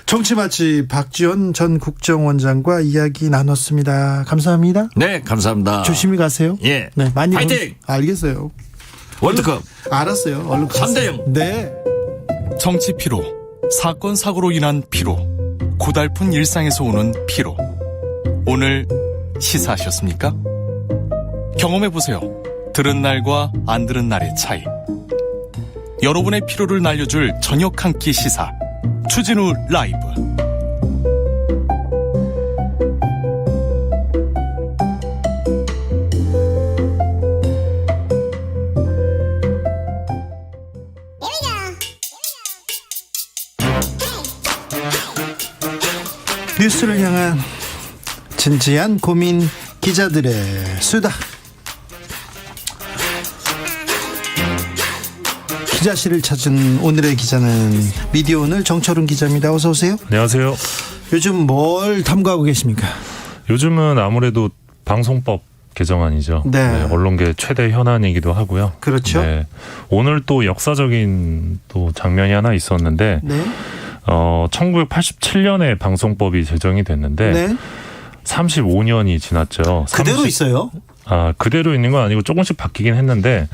정치마치 박지원 전 국정원장과 이야기 나눴습니다. 감사합니다. 네, 감사합니다. 조심히 가세요. 예. 네, 많이 파이팅! 알겠어요. 월드컵. 알았어요. 얼른 3대0. 네. 정치 피로, 사건 사고로 인한 피로, 고달픈 일상에서 오는 피로. 오늘 시사하셨습니까? 경험해보세요. 들은 날과 안 들은 날의 차이. 여러분의 피로를 날려줄 저녁 한 끼 시사. 추진우 라이브. 뉴스를 향한 진지한 고민, 기자들의 수다. 기자실을 찾은 오늘의 기자는 미디어오늘 정철훈 기자입니다. 어서 오세요. 안녕하세요. 요즘 뭘 탐구하고 계십니까? 요즘은 아무래도 방송법 개정안이죠. 네. 언론계 최대 현안이기도 하고요. 그렇죠. 네. 오늘 또 역사적인 또 장면이 하나 있었는데 네. 1987년에 방송법이 제정이 됐는데 네. 35년이 지났죠. 그대로 있어요? 그대로 있는 건 아니고 조금씩 바뀌긴 했는데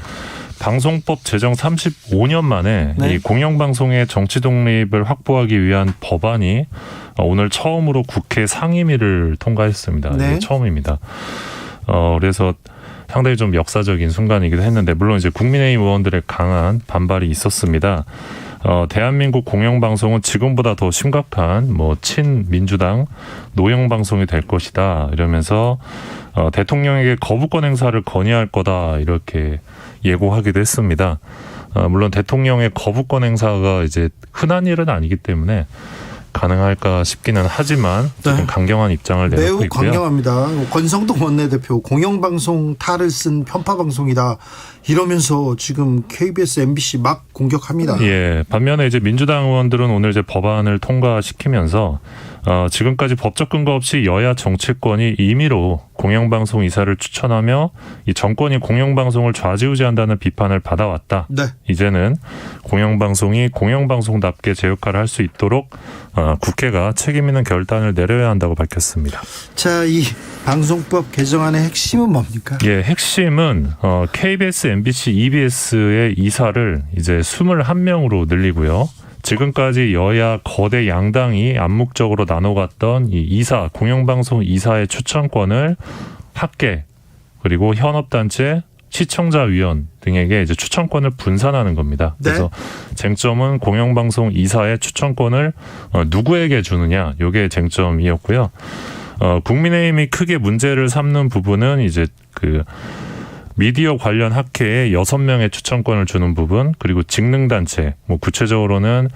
방송법 제정 35년 만에 네. 이 공영방송의 정치 독립을 확보하기 위한 법안이 오늘 처음으로 국회 상임위를 통과했습니다. 네. 이게 처음입니다. 그래서 상당히 좀 역사적인 순간이기도 했는데 물론 이제 국민의힘 의원들의 강한 반발이 있었습니다. 대한민국 공영방송은 지금보다 더 심각한 친민주당 노영방송이 될 것이다 이러면서 대통령에게 거부권 행사를 건의할 거다 이렇게 예고하기도 했습니다. 물론 대통령의 거부권 행사가 이제 흔한 일은 아니기 때문에 가능할까 싶기는 하지만 조금 강경한 입장을 내놓고 매우 있고요. 강경합니다. 권성동 원내대표 공영방송 탈을 쓴 편파방송이다 이러면서 지금 KBS, MBC 막 공격합니다. 예. 반면에 이제 민주당 의원들은 오늘 이제 법안을 통과시키면서 지금까지 법적 근거 없이 여야 정치권이 임의로 공영방송 이사를 추천하며 이 정권이 공영방송을 좌지우지한다는 비판을 받아왔다. 네. 이제는 공영방송이 공영방송답게 제 역할을 할 수 있도록 국회가 책임 있는 결단을 내려야 한다고 밝혔습니다. 자, 이 방송법 개정안의 핵심은 뭡니까? 예, 핵심은 KBS, MBC, EBS의 이사를 이제 21명으로 늘리고요. 지금까지 여야 거대 양당이 암묵적으로 나눠갔던 이 이사, 공영방송 이사의 추천권을 학계 그리고 현업단체, 시청자위원 등에게 이제 추천권을 분산하는 겁니다. 네. 그래서 쟁점은 공영방송 이사의 추천권을 누구에게 주느냐, 이게 쟁점이었고요. 국민의힘이 크게 문제를 삼는 부분은 이제 미디어 관련 학회에 6명의 추천권을 주는 부분, 그리고 직능단체, 구체적으로는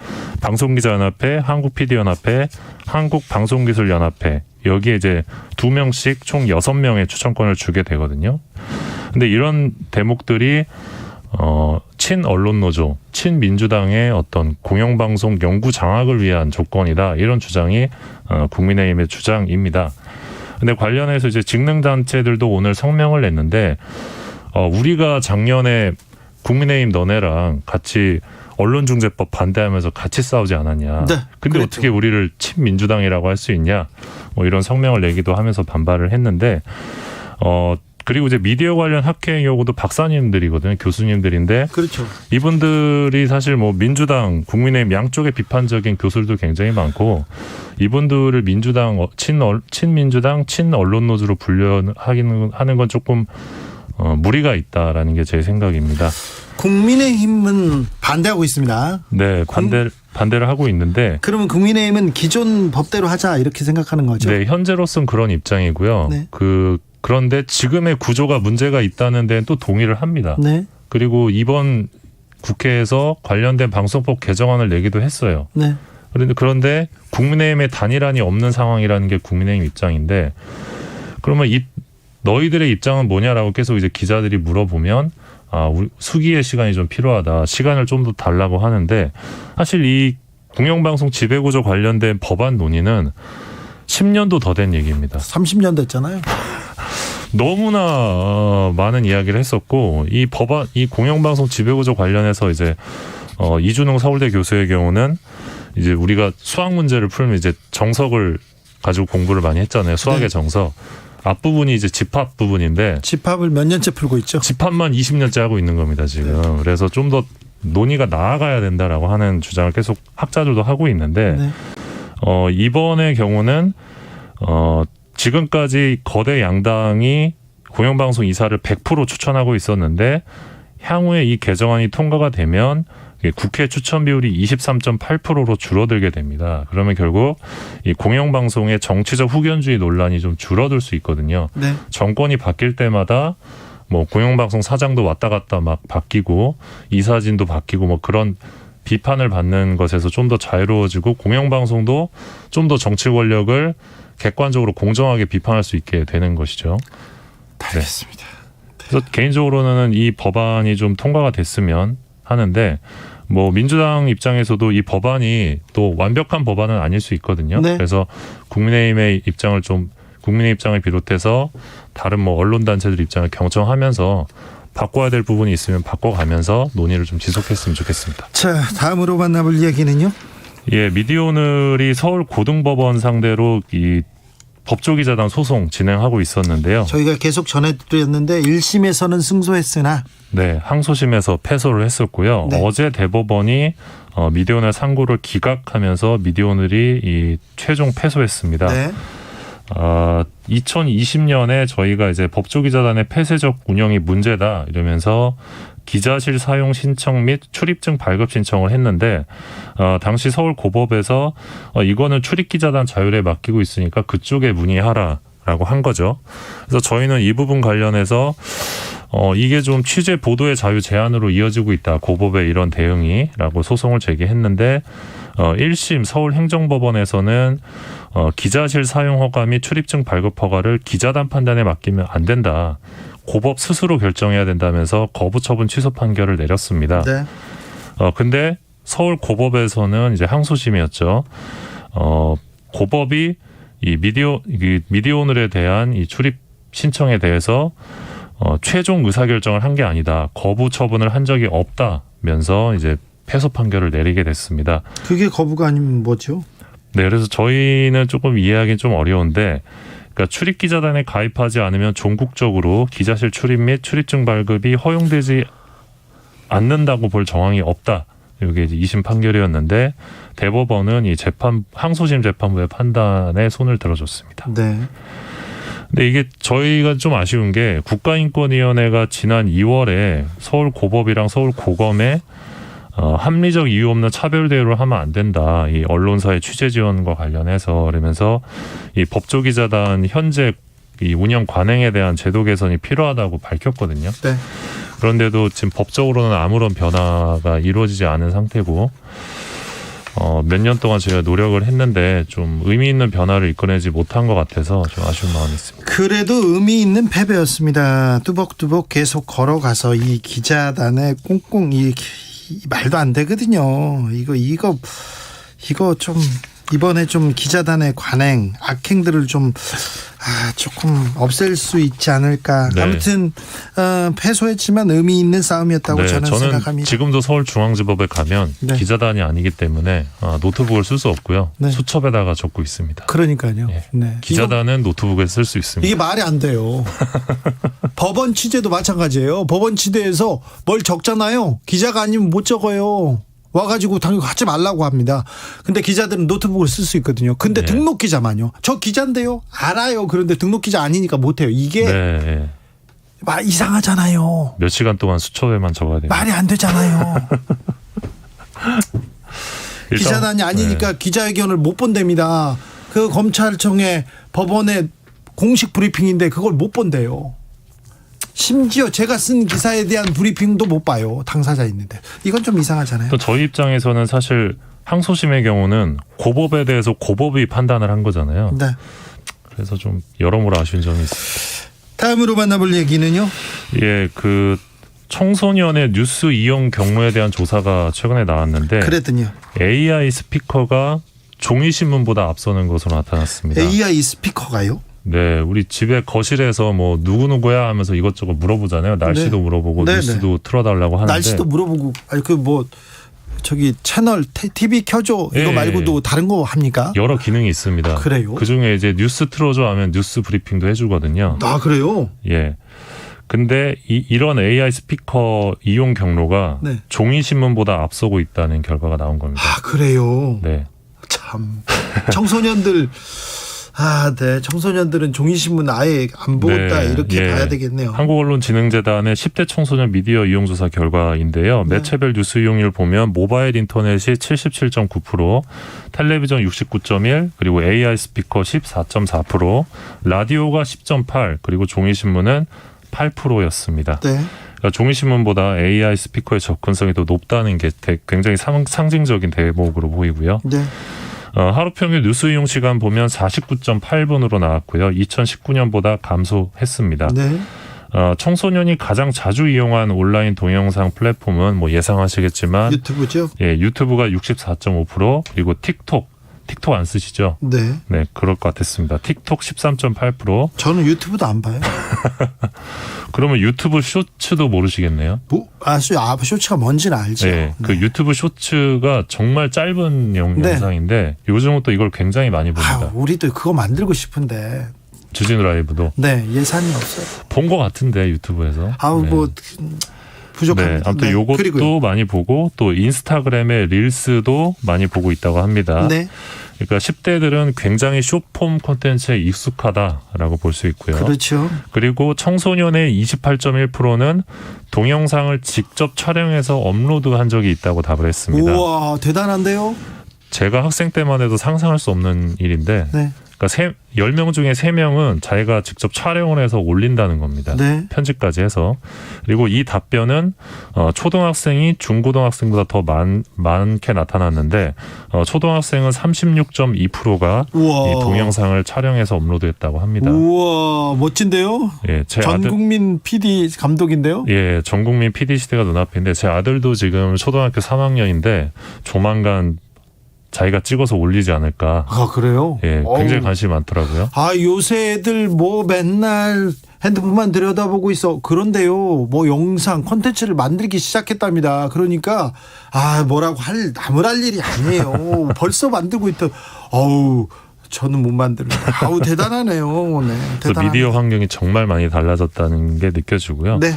방송기자연합회, 한국PD연합회, 한국방송기술연합회, 여기에 이제 2명씩 총 6명의 추천권을 주게 되거든요. 근데 이런 대목들이 친언론노조, 친민주당의 어떤 공영방송 연구 장악을 위한 조건이다, 이런 주장이 국민의힘의 주장입니다. 근데 관련해서 이제 직능단체들도 오늘 성명을 냈는데 우리가 작년에 국민의힘 너네랑 같이 언론중재법 반대하면서 같이 싸우지 않았냐. 네, 근데 그랬죠. 어떻게 우리를 친민주당이라고 할 수 있냐. 이런 성명을 내기도 하면서 반발을 했는데 그리고 이제 미디어 관련 학회의 경우도 박사님들이거든요. 교수님들인데. 그렇죠. 이분들이 사실 민주당, 국민의힘 양쪽의 비판적인 교수들도 굉장히 많고 이분들을 민주당, 친민주당, 친언론노조로 분류하는 건 조금 무리가 있다라는 게 제 생각입니다. 국민의힘은 반대하고 있습니다. 네, 반대를 하고 있는데. 그러면 국민의힘은 기존 법대로 하자 이렇게 생각하는 거죠? 네, 현재로서는 그런 입장이고요. 네. 그런데 지금의 구조가 문제가 있다는 데는 또 동의를 합니다. 네. 그리고 이번 국회에서 관련된 방송법 개정안을 내기도 했어요. 네. 그런데 국민의힘의 단일안이 없는 상황이라는 게 국민의힘 입장인데, 그러면 너희들의 입장은 뭐냐라고 계속 이제 기자들이 물어보면 우리 수기의 시간이 좀 필요하다. 시간을 좀 더 달라고 하는데, 사실 이 공영방송 지배구조 관련된 법안 논의는 10년도 더 된 얘기입니다. 30년 됐잖아요. 너무나 많은 이야기를 했었고, 이 공영방송 지배구조 관련해서 이제 이준웅 서울대 교수의 경우는 이제 우리가 수학 문제를 풀면 이제 정석을 가지고 공부를 많이 했잖아요. 수학의 네. 정석. 앞부분이 이제 집합 부분인데, 집합을 몇 년째 풀고 있죠? 집합만 20년째 하고 있는 겁니다, 지금. 네. 그래서 좀 더 논의가 나아가야 된다라고 하는 주장을 계속 학자들도 하고 있는데, 네. 이번의 경우는 지금까지 거대 양당이 공영방송 이사를 100% 추천하고 있었는데, 향후에 이 개정안이 통과가 되면 국회 추천 비율이 23.8%로 줄어들게 됩니다. 그러면 결국 이 공영방송의 정치적 후견주의 논란이 좀 줄어들 수 있거든요. 네. 정권이 바뀔 때마다 공영방송 사장도 왔다 갔다 막 바뀌고 이사진도 바뀌고 그런 비판을 받는 것에서 좀 더 자유로워지고, 공영방송도 좀 더 정치 권력을 객관적으로 공정하게 비판할 수 있게 되는 것이죠. 알겠습니다. 네. 그래서 개인적으로는 이 법안이 좀 통과가 됐으면 하는데, 민주당 입장에서도 이 법안이 또 완벽한 법안은 아닐 수 있거든요. 네. 그래서 국민의힘의 입장을 비롯해서 다른 언론단체들 입장을 경청하면서 바꿔야 될 부분이 있으면 바꿔가면서 논의를 좀 지속했으면 좋겠습니다. 자, 다음으로 만나볼 이야기는요? 예, 미디어오늘이 서울 고등법원 상대로 이 법조기자단 소송 진행하고 있었는데요. 저희가 계속 전해드렸는데 1심에서는 승소했으나 네, 항소심에서 패소를 했었고요. 네. 어제 대법원이 미디어오늘 상고를 기각하면서 미디어오늘이 이 최종 패소했습니다. 네. 2020년에 저희가 이제 법조기자단의 폐쇄적 운영이 문제다 이러면서 기자실 사용 신청 및 출입증 발급 신청을 했는데 당시 서울고법에서 이거는 출입기자단 자율에 맡기고 있으니까 그쪽에 문의하라라고 한 거죠. 그래서 저희는 이 부분 관련해서 이게 좀 취재 보도의 자유 제한으로 이어지고 있다. 고법의 이런 대응이라고 소송을 제기했는데 1심 서울행정법원에서는 기자실 사용 허가 및 출입증 발급 허가를 기자단 판단에 맡기면 안 된다. 고법 스스로 결정해야 된다면서 거부 처분 취소 판결을 내렸습니다. 네. 근데 서울 고법에서는 이제 항소심이었죠. 고법이 이 미디어오늘에 대한 이 출입 신청에 대해서 최종 의사결정을 한 게 아니다. 거부 처분을 한 적이 없다면서 이제 패소 판결을 내리게 됐습니다. 그게 거부가 아니면 뭐죠? 네, 그래서 저희는 조금 이해하기는 좀 어려운데, 그러니까 출입기자단에 가입하지 않으면 종국적으로 기자실 출입 및 출입증 발급이 허용되지 않는다고 볼 정황이 없다. 이게 이제 2심 판결이었는데 대법원은 이 항소심 재판부의 판단에 손을 들어줬습니다. 네. 근데 이게 저희가 좀 아쉬운 게 국가인권위원회가 지난 2월에 서울고법이랑 서울고검에 합리적 이유 없는 차별 대우를 하면 안 된다. 이 언론사의 취재 지원과 관련해서 그러면서 이 법조기자단 현재 이 운영 관행에 대한 제도 개선이 필요하다고 밝혔거든요. 네. 그런데도 지금 법적으로는 아무런 변화가 이루어지지 않은 상태고 몇 년 동안 저희가 노력을 했는데 좀 의미 있는 변화를 이끌어내지 못한 것 같아서 좀 아쉬운 마음이 있습니다. 그래도 의미 있는 패배였습니다. 뚜벅뚜벅 계속 걸어가서 이 기자단의 꽁꽁 이 말도 안 되거든요. 이거 좀 이번에 좀 기자단의 관행 악행들을 좀 조금 없앨 수 있지 않을까. 네. 아무튼 패소했지만 의미 있는 싸움이었다고 네, 저는 생각합니다. 지금도 서울중앙지법에 가면 네. 기자단이 아니기 때문에 노트북을 쓸 수 없고요. 네. 수첩에다가 적고 있습니다. 그러니까요. 예. 네. 기자단은 노트북에 쓸 수 있습니다. 이게 말이 안 돼요. 법원 취재도 마찬가지예요. 법원 취재에서 뭘 적잖아요. 기자가 아니면 못 적어요. 와가지고 당연히 하지 말라고 합니다. 근데 기자들은 노트북을 쓸 수 있거든요. 근데 네. 등록 기자만요. 저 기자인데요. 알아요. 그런데 등록 기자 아니니까 못해요. 이게 네. 이상하잖아요. 몇 시간 동안 수첩에만 적어야 돼요. 말이 안 되잖아요. 기자단이 아니니까 네. 기자회견을 못 본답니다. 그 검찰청의 법원의 공식 브리핑인데 그걸 못 본대요. 심지어 제가 쓴 기사에 대한 브리핑도 못 봐요. 당사자 있는데. 이건 좀 이상하잖아요. 또 저희 입장에서는 사실 항소심의 경우는 고법에 대해서 고법이 판단을 한 거잖아요. 네. 그래서 좀 여러모로 아쉬운 점이 있습니다. 다음으로 만나볼 얘기는요. 예, 그 청소년의 뉴스 이용 경로에 대한 조사가 최근에 나왔는데 그랬더니요. AI 스피커가 종이신문보다 앞서는 것으로 나타났습니다. AI 스피커가요? 네, 우리 집에 거실에서 뭐 누구누구야 하면서 이것저것 물어보잖아요. 날씨도 네. 물어보고 네, 뉴스도 틀어달라고 하는데. 날씨도 물어보고 저기 채널 TV 켜줘 이거 네. 말고도 다른 거 합니까? 여러 기능이 있습니다. 그래요? 그중에 이제 뉴스 틀어줘 하면 뉴스 브리핑도 해주거든요. 아 그래요? 예. 근데 이런 AI 스피커 이용 경로가 네. 종이신문보다 앞서고 있다는 결과가 나온 겁니다. 아 그래요? 네. 참 청소년들 네. 청소년들은 종이신문 아예 안 보겠다 네, 이렇게 예. 봐야 되겠네요. 한국언론진흥재단의 10대 청소년 미디어 이용조사 결과인데요. 네. 매체별 뉴스 이용률 보면 모바일 인터넷이 77.9%, 텔레비전 69.1%, 그리고 AI 스피커 14.4%, 라디오가 10.8%, 그리고 종이신문은 8%였습니다. 네. 그러니까 종이신문보다 AI 스피커의 접근성이 더 높다는 게 굉장히 상징적인 대목으로 보이고요. 네. 하루 평균 뉴스 이용 시간 보면 49.8분으로 나왔고요. 2019년보다 감소했습니다. 네. 청소년이 가장 자주 이용한 온라인 동영상 플랫폼은 뭐 예상하시겠지만 유튜브죠? 예, 유튜브가 64.5%, 그리고 틱톡 안 쓰시죠? 네. 네, 그럴 것 같았습니다. 틱톡 13.8%. 저는 유튜브도 안 봐요. 그러면 유튜브 쇼츠도 모르시겠네요? 쇼츠가 뭔지는 알죠. 네, 그 유튜브 쇼츠가 정말 짧은 영상인데 요즘은 또 이걸 굉장히 많이 봅니다. 우리도 그거 만들고 싶은데. 주진우 라이브도. 네, 예산이 없어요. 본 것 같은데 유튜브에서. 뭐 부족합니다. 네, 아무튼 네. 요것도 그리고요. 많이 보고 또 인스타그램의 릴스도 많이 보고 있다고 합니다. 네. 그러니까 10대들은 굉장히 숏폼 콘텐츠에 익숙하다라고 볼 수 있고요. 그렇죠. 그리고 청소년의 28.1%는 동영상을 직접 촬영해서 업로드한 적이 있다고 답을 했습니다. 우와, 대단한데요? 제가 학생 때만 해도 상상할 수 없는 일인데 네. 그러니까 10명 중에 3명은 자기가 직접 촬영을 해서 올린다는 겁니다. 네. 편집까지 해서. 그리고 이 답변은 초등학생이 중고등학생보다 더 많게 나타났는데 초등학생은 36.2%가 우와. 이 동영상을 촬영해서 업로드했다고 합니다. 우와, 멋진데요? 예, 제 아들 전국민 PD 감독인데요? 예, 전국민 PD 시대가 눈앞인데 제 아들도 지금 초등학교 3학년인데 조만간 자기가 찍어서 올리지 않을까. 아, 그래요? 예, 굉장히 어우. 관심이 많더라고요. 아, 요새 애들 뭐 맨날 핸드폰만 들여다보고 있어. 그런데요, 뭐 영상 콘텐츠를 만들기 시작했답니다. 그러니까 뭐라고 나무랄 일이 아니에요. 벌써 만들고 있던. 어우, 저는 못 만듭니다. 아우, 대단하네요. 네, 그래서 대단합니다. 미디어 환경이 정말 많이 달라졌다는 게 느껴지고요. 네.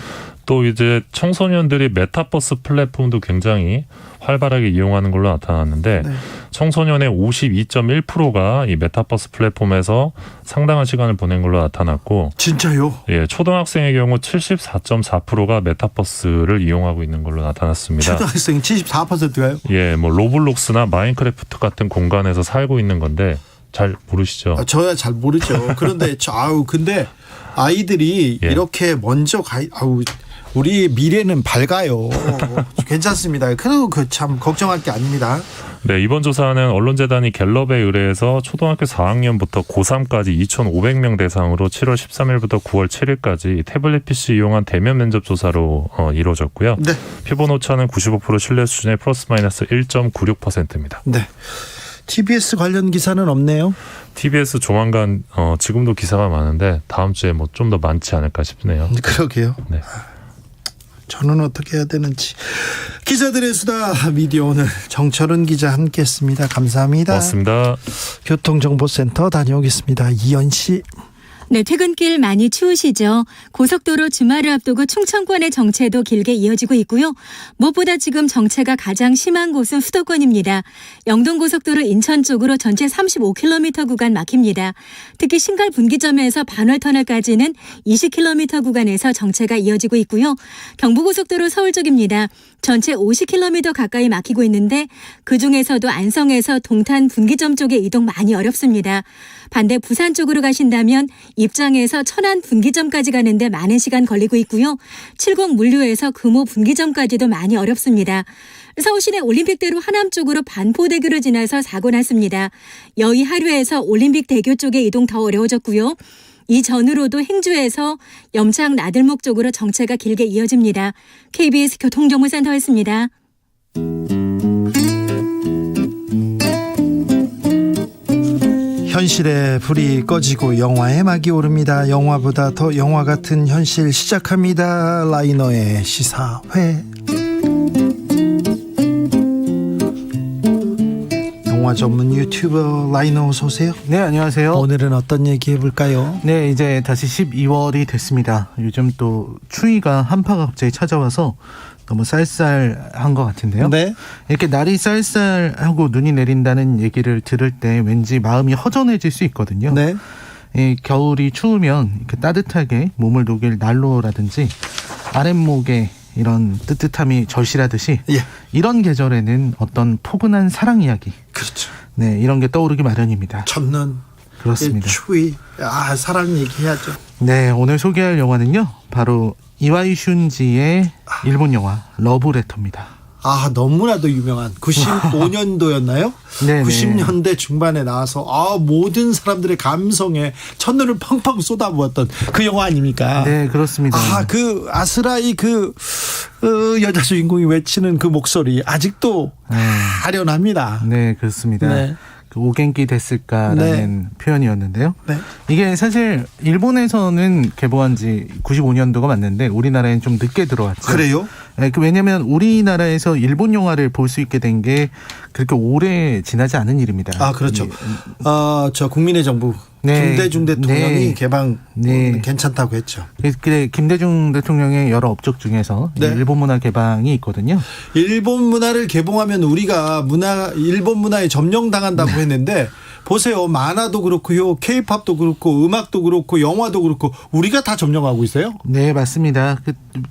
또 이제 청소년들이 메타버스 플랫폼도 굉장히 활발하게 이용하는 걸로 나타났는데 네. 청소년의 52.1%가 이 메타버스 플랫폼에서 상당한 시간을 보낸 걸로 나타났고 진짜요? 예, 초등학생의 경우 74.4%가 메타버스를 이용하고 있는 걸로 나타났습니다. 초등학생 74%가요? 예, 뭐 로블록스나 마인크래프트 같은 공간에서 살고 있는 건데 잘 모르시죠? 저야 잘 모르죠. 그런데 근데 아이들이 예. 이렇게 먼저 우리 미래는 밝아요. 괜찮습니다. 그래도 참 걱정할 게 아닙니다. 네, 이번 조사는 언론재단이 갤럽에 의뢰해서 초등학교 4학년부터 고3까지 2,500명 대상으로 7월 13일부터 9월 7일까지 태블릿 PC 이용한 대면 면접 조사로 이루어졌고요. 네. 표본 오차는 95% 신뢰 수준의 플러스 마이너스 1.96%입니다. 네. TBS 관련 기사는 없네요. TBS 조만간 지금도 기사가 많은데 다음 주에 뭐 좀 더 많지 않을까 싶네요. 그러게요. 네. 저는 어떻게 해야 되는지. 기자들의 수다 미디어 오늘 정철은 기자 함께했습니다. 감사합니다. 고맙습니다. 교통정보센터 다녀오겠습니다. 이현 씨. 네, 퇴근길 많이 추우시죠? 고속도로 주말을 앞두고 충청권의 정체도 길게 이어지고 있고요. 무엇보다 지금 정체가 가장 심한 곳은 수도권입니다. 영동고속도로 인천 쪽으로 전체 35km 구간 막힙니다. 특히 신갈 분기점에서 반월터널까지는 20km 구간에서 정체가 이어지고 있고요. 경부고속도로 서울 쪽입니다. 전체 50km 가까이 막히고 있는데 그중에서도 안성에서 동탄 분기점 쪽의 이동 많이 어렵습니다. 반대 부산 쪽으로 가신다면 입장에서 천안 분기점까지 가는데 많은 시간 걸리고 있고요. 70 물류에서 금호 분기점까지도 많이 어렵습니다. 서울시내 올림픽대로 하남 쪽으로 반포대교를 지나서 사고 났습니다. 여의 하류에서 올림픽대교 쪽의 이동 더 어려워졌고요. 이 전으로도 행주에서 염창 나들목 쪽으로 정체가 길게 이어집니다. KBS 교통정보센터였습니다. 현실의 불이 꺼지고 영화의 막이 오릅니다. 영화보다 더 영화 같은 현실 시작합니다. 라이너의 시사회. 영화 전문 유튜버 라이너 어서 오세요. 네, 안녕하세요. 오늘은 어떤 얘기 해볼까요? 네, 이제 다시 12월이 됐습니다. 요즘 또 추위가 한파가 갑자기 찾아와서 너무 쌀쌀한 것 같은데요. 네. 이렇게 날이 쌀쌀하고 눈이 내린다는 얘기를 들을 때 왠지 마음이 허전해질 수 있거든요. 네. 이 겨울이 추우면 이렇게 따뜻하게 몸을 녹일 난로라든지 아랫목에 이런 뜨뜻함이 절실하듯이 예. 이런 계절에는 어떤 포근한 사랑 이야기, 그렇죠. 네, 이런 게 떠오르기 마련입니다. 첫눈, 그렇습니다. 추위, 사랑 얘기해야죠. 네, 오늘 소개할 영화는요, 바로 이와이 슌지의 일본 영화 러브레터입니다. 너무나도 유명한 95년도였나요? 네, 90년대 중반에 나와서 모든 사람들의 감성에 첫눈을 펑펑 쏟아부었던 그 영화 아닙니까? 네, 그렇습니다. 그 아스라이 여자 주인공이 외치는 그 목소리 아직도 아련합니다. 네, 그렇습니다. 네. 그 오겐키 됐을까라는 표현이었는데요. 네. 이게 사실 일본에서는 개봉한 지 95년도가 맞는데 우리나라엔 좀 늦게 들어왔죠. 그래요? 네, 왜냐하면 우리나라에서 일본 영화를 볼 수 있게 된 게 그렇게 오래 지나지 않은 일입니다. 아, 그렇죠. 저 국민의 정부 네. 김대중 대통령이 네. 개방 네. 괜찮다고 했죠. 그래 김대중 대통령의 여러 업적 중에서 네. 일본 문화 개방이 있거든요. 일본 문화를 개봉하면 우리가 일본 문화에 점령당한다고 했는데 보세요. 만화도 그렇고요. 케이팝도 그렇고 음악도 그렇고 영화도 그렇고 우리가 다 점령하고 있어요. 네, 맞습니다.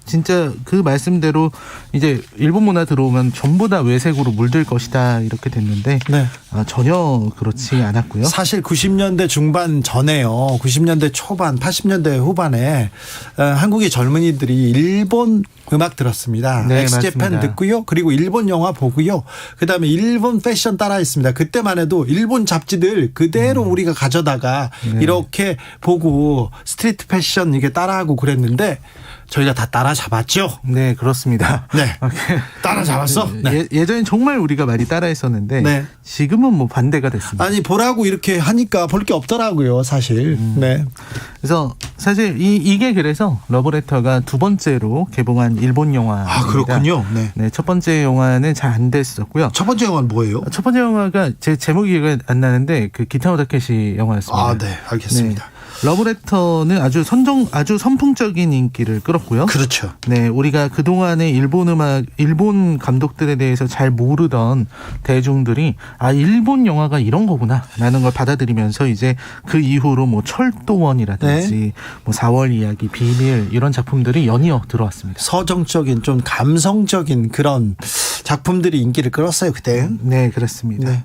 진짜 그 말씀대로 이제 일본 문화 들어오면 전부 다 외색으로 물들 것이다 이렇게 됐는데 네. 전혀 그렇지 않았고요. 사실 90년대 중반 전에요. 90년대 초반, 80년대 후반에 한국의 젊은이들이 일본 음악 들었습니다. 네, 엑스제팬 맞습니다. 듣고요. 그리고 일본 영화 보고요. 그다음에 일본 패션 따라했습니다. 그때만 해도 일본 잡지들 그대로 우리가 가져다가 네. 이렇게 보고 스트리트 패션 이게 따라하고 그랬는데 저희가 다 따라잡았죠. 네, 그렇습니다. 네. 따라잡았어. 네. 예전엔 정말 우리가 많이 따라했었는데 네. 지금은 뭐 반대가 됐습니다. 아니 보라고 이렇게 하니까 볼 게 없더라고요, 사실. 네. 그래서 사실 이게 그래서 러브레터가 두 번째로 개봉한 일본 영화입니다. 아, 그렇군요. 네. 네, 첫 번째 영화는 잘 안 됐었고요. 첫 번째 영화는 뭐예요? 첫 번째 영화가 제 제목이 기억이 안 나는데 그 기타노 다케시 영화였습니다. 아, 네, 알겠습니다. 네. 러브레터는 아주 선풍적인 인기를 끌었고요. 그렇죠. 네, 우리가 그동안의 일본 감독들에 대해서 잘 모르던 대중들이 일본 영화가 이런 거구나라는 걸 받아들이면서 이제 그 이후로 뭐 철도원이라든지 뭐 4월 이야기, 비밀 이런 작품들이 연이어 들어왔습니다. 서정적인 좀 감성적인 그런 작품들이 인기를 끌었어요, 그때. 네, 그렇습니다. 네.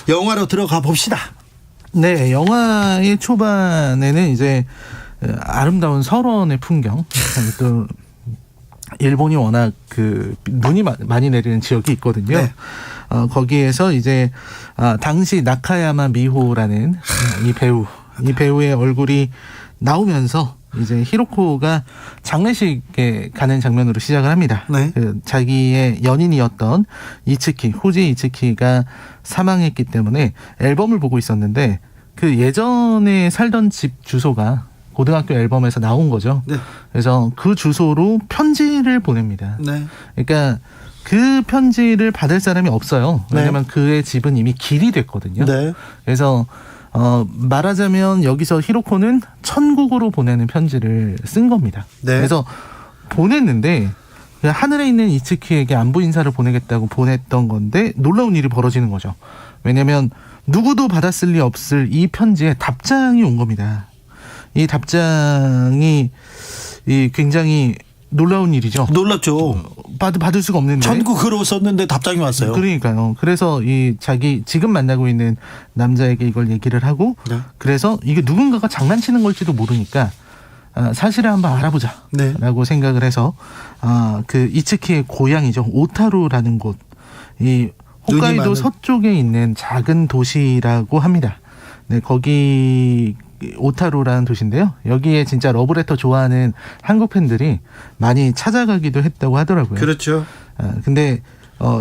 영화로 들어가 봅시다. 네, 영화의 초반에는 이제 아름다운 설원의 풍경, 또 일본이 워낙 그 눈이 많이 내리는 지역이 있거든요. 네. 거기에서 이제 당시 나카야마 미호라는 이 배우의 얼굴이 나오면서 이제 히로코가 장례식에 가는 장면으로 시작을 합니다. 네. 자기의 연인이었던 후지 이츠키가 사망했기 때문에 앨범을 보고 있었는데 그 예전에 살던 집 주소가 고등학교 앨범에서 나온 거죠. 네. 그래서 그 주소로 편지를 보냅니다. 네. 그러니까 그 편지를 받을 사람이 없어요. 왜냐하면 네. 그의 집은 이미 길이 됐거든요. 네. 그래서 말하자면 여기서 히로코는 천국으로 보내는 편지를 쓴 겁니다. 네. 그래서 보냈는데 하늘에 있는 이츠키에게 안부 인사를 보내겠다고 보냈던 건데 놀라운 일이 벌어지는 거죠. 왜냐하면 누구도 받았을 리 없을 이 편지에 답장이 온 겁니다. 이 답장이 굉장히 놀라운 일이죠. 놀랍죠. 받을 수가 없는데. 천국으로 썼는데 답장이 왔어요. 그러니까요. 그래서 자기 지금 만나고 있는 남자에게 이걸 얘기를 하고 네. 그래서 이게 누군가가 장난치는 걸지도 모르니까 사실을 한번 알아보자라고 생각을 해서 그 이츠키의 고향이죠. 오타루라는 곳. 이 홋카이도 서쪽에 있는 작은 도시라고 합니다. 네, 거기 오타루라는 도시인데요. 여기에 진짜 러브레터 좋아하는 한국 팬들이 많이 찾아가기도 했다고 하더라고요. 그렇죠. 근데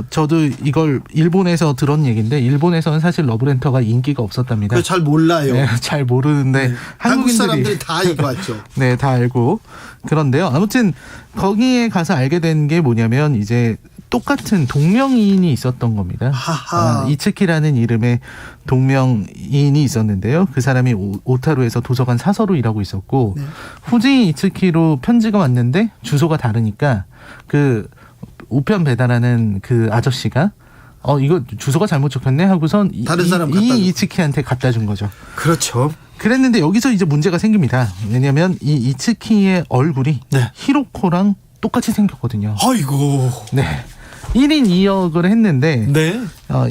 저도 이걸 일본에서 들은 얘기인데 일본에서는 사실 러브레터가 인기가 없었답니다. 잘 몰라요. 네, 잘 모르는데 네. 한국 사람들이 다 이거 알죠. 네, 다 알고 그런데요. 아무튼 거기에 가서 알게 된 게 뭐냐면 이제 똑같은 동명이인이 있었던 겁니다. 이츠키라는 이름의 동명이인이 있었는데요. 그 사람이 오타루에서 도서관 사서로 일하고 있었고 후지 이츠키로 편지가 왔는데 주소가 다르니까 그 우편 배달하는 그 아저씨가 이거 주소가 잘못 적혔네 하고선 다른 사람 이 이츠키한테 갖다 준 거죠. 그렇죠. 그랬는데 여기서 이제 문제가 생깁니다. 왜냐하면 이 이츠키의 얼굴이 히로코랑 똑같이 생겼거든요. 아이고. 네. 1인 2역을 했는데 네.